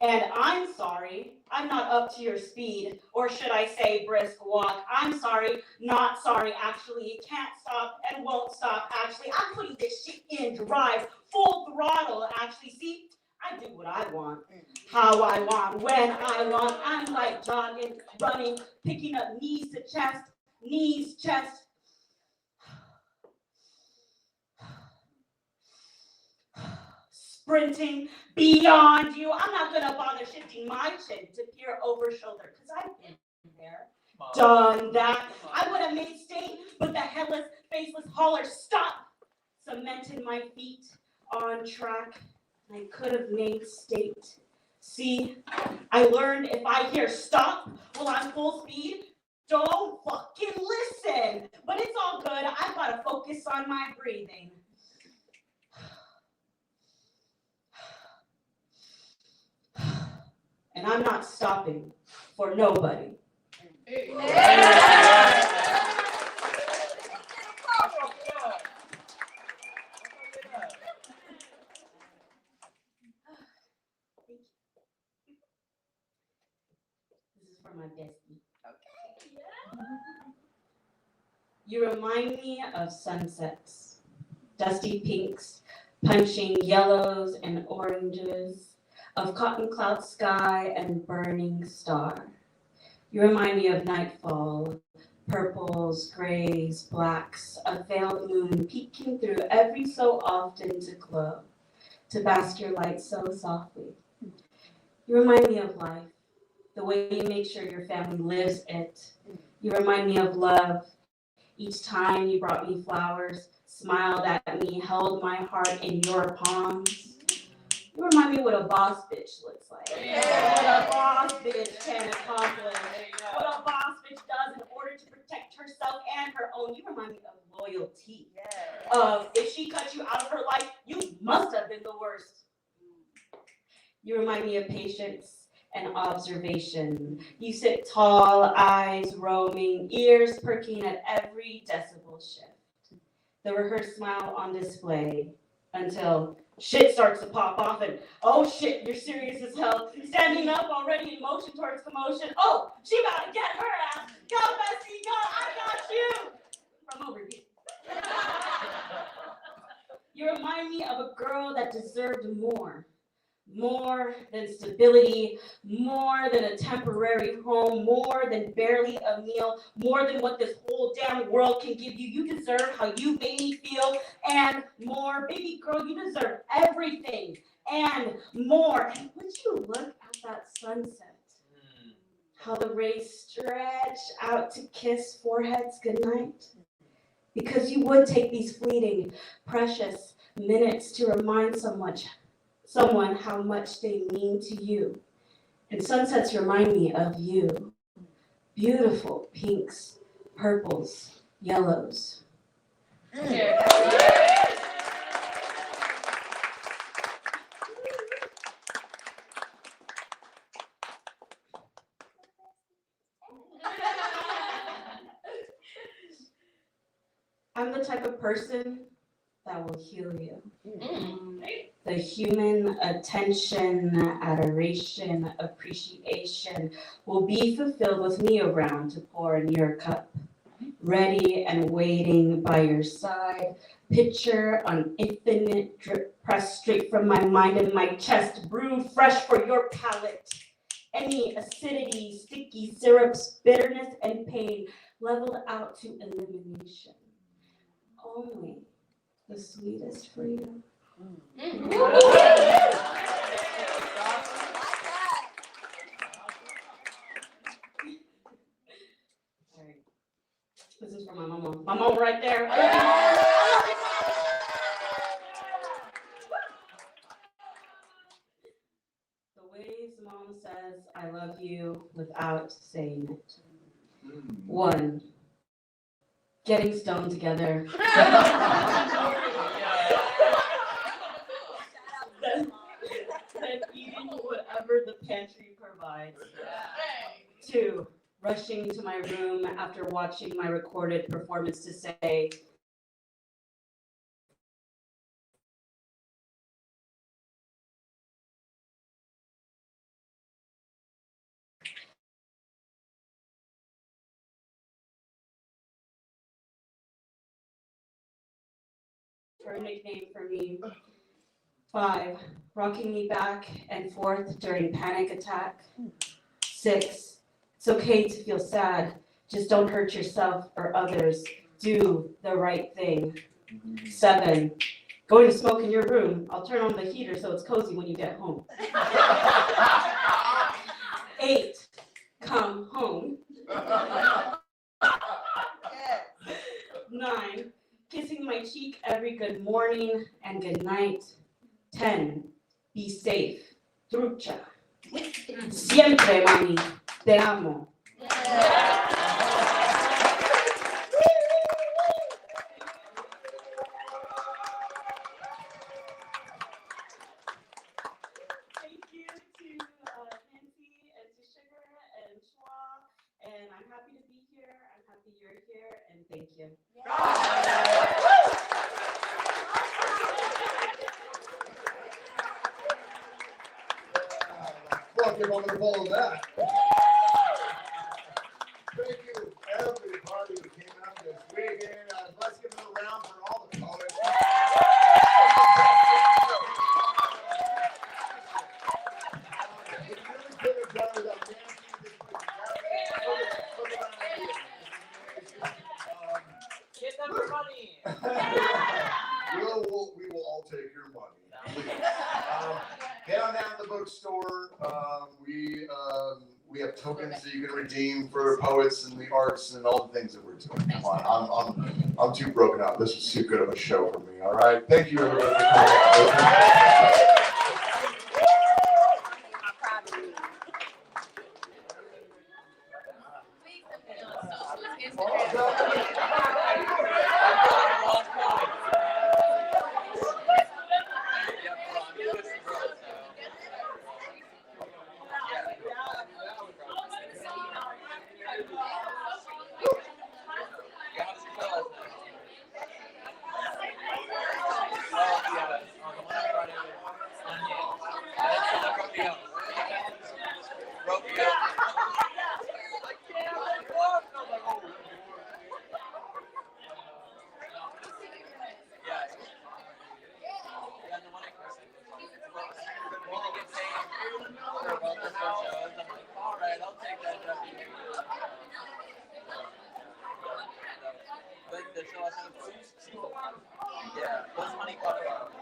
And I'm sorry, I'm not up to your speed, or should I say brisk walk. I'm sorry, not sorry, actually, you can't stop and won't stop, actually. I'm putting this shit in drive, full throttle, actually. See, I do what I want, how I want, when I want. I'm like jogging, running, picking up knees to chest. Sprinting beyond you. I'm not gonna bother shifting my chin to peer over shoulder, because I've been there, done that. I would have made state, but the headless, faceless hauler stopped, cemented my feet on track. I could have made state. See, I learned if I hear stop while I'm full speed, don't fucking listen. But it's all good. I've got to focus on my breathing. And I'm not stopping for nobody. This is for my bestie. You remind me of sunsets, dusty pinks, punching yellows and oranges, of cotton cloud sky and burning star. You remind me of nightfall, purples, grays, blacks, a veiled moon peeking through every so often to glow, to bask your light so softly. You remind me of life, the way you make sure your family lives it. You remind me of love. Each time you brought me flowers, smiled at me, held my heart in your palms. You remind me what a boss bitch looks like. What a boss bitch can accomplish. What a boss bitch does in order to protect herself and her own. You remind me of loyalty. If she cut you out of her life, you must have been the worst. You remind me of patience and observation. You sit tall, eyes roaming, ears perking at every decibel shift. The rehearsed smile on display until shit starts to pop off and, oh shit, you're serious as hell. Standing up already in motion towards commotion. Oh, she about to get her ass. Go, Bessie, go, I got you. From over here. You remind me of a girl that deserved more. More than stability, more than a temporary home, more than barely a meal, more than what this whole damn world can give you. You deserve how you made me feel and more. Baby girl, you deserve everything and more. And would you look at that sunset? How the rays stretch out to kiss foreheads goodnight? Because you would take these fleeting, precious minutes to remind someone how much they mean to you. And sunsets remind me of you. Beautiful pinks, purples, yellows. I'm the type of person that will heal you. The human attention, adoration, appreciation will be fulfilled with me around to pour in your cup. Ready and waiting by your side. Picture on infinite drip pressed straight from my mind and my chest. Brewed fresh for your palate. Any acidity, sticky syrups, bitterness, and pain leveled out to elimination. Only the sweetest for you. This is for my mama. My mama right there. The ways mom says I love you without saying it. 1, getting stoned together. Then eating whatever the pantry provides. 2, rushing to my room after watching my recorded performance to say, her nickname for me. 5, rocking me back and forth during panic attack. 6, it's okay to feel sad, just don't hurt yourself or others. Do the right thing. 7, going to smoke in your room. I'll turn on the heater so it's cozy when you get home. 8, come home. 9, kissing my cheek every good morning and good night. 10, be safe. Trucha. Siempre, mami. Te amo. Thank you to Nancy and to Sugar and Shwa, and I'm happy to be here. I'm happy you're here, and thank you. Well, give them a follow that. Thank you, everybody who came out this weekend. Let's give it a round for all the poets. We really could have done without Nancy. Get them your money. We will all take your money. Head on down to the bookstore. We have tokens that you can redeem for poets and the arts and all the things that we're doing. Come on, I'm too broken out. This was too good of a show for me. All right, thank you everybody for coming. Yeah, those money cover.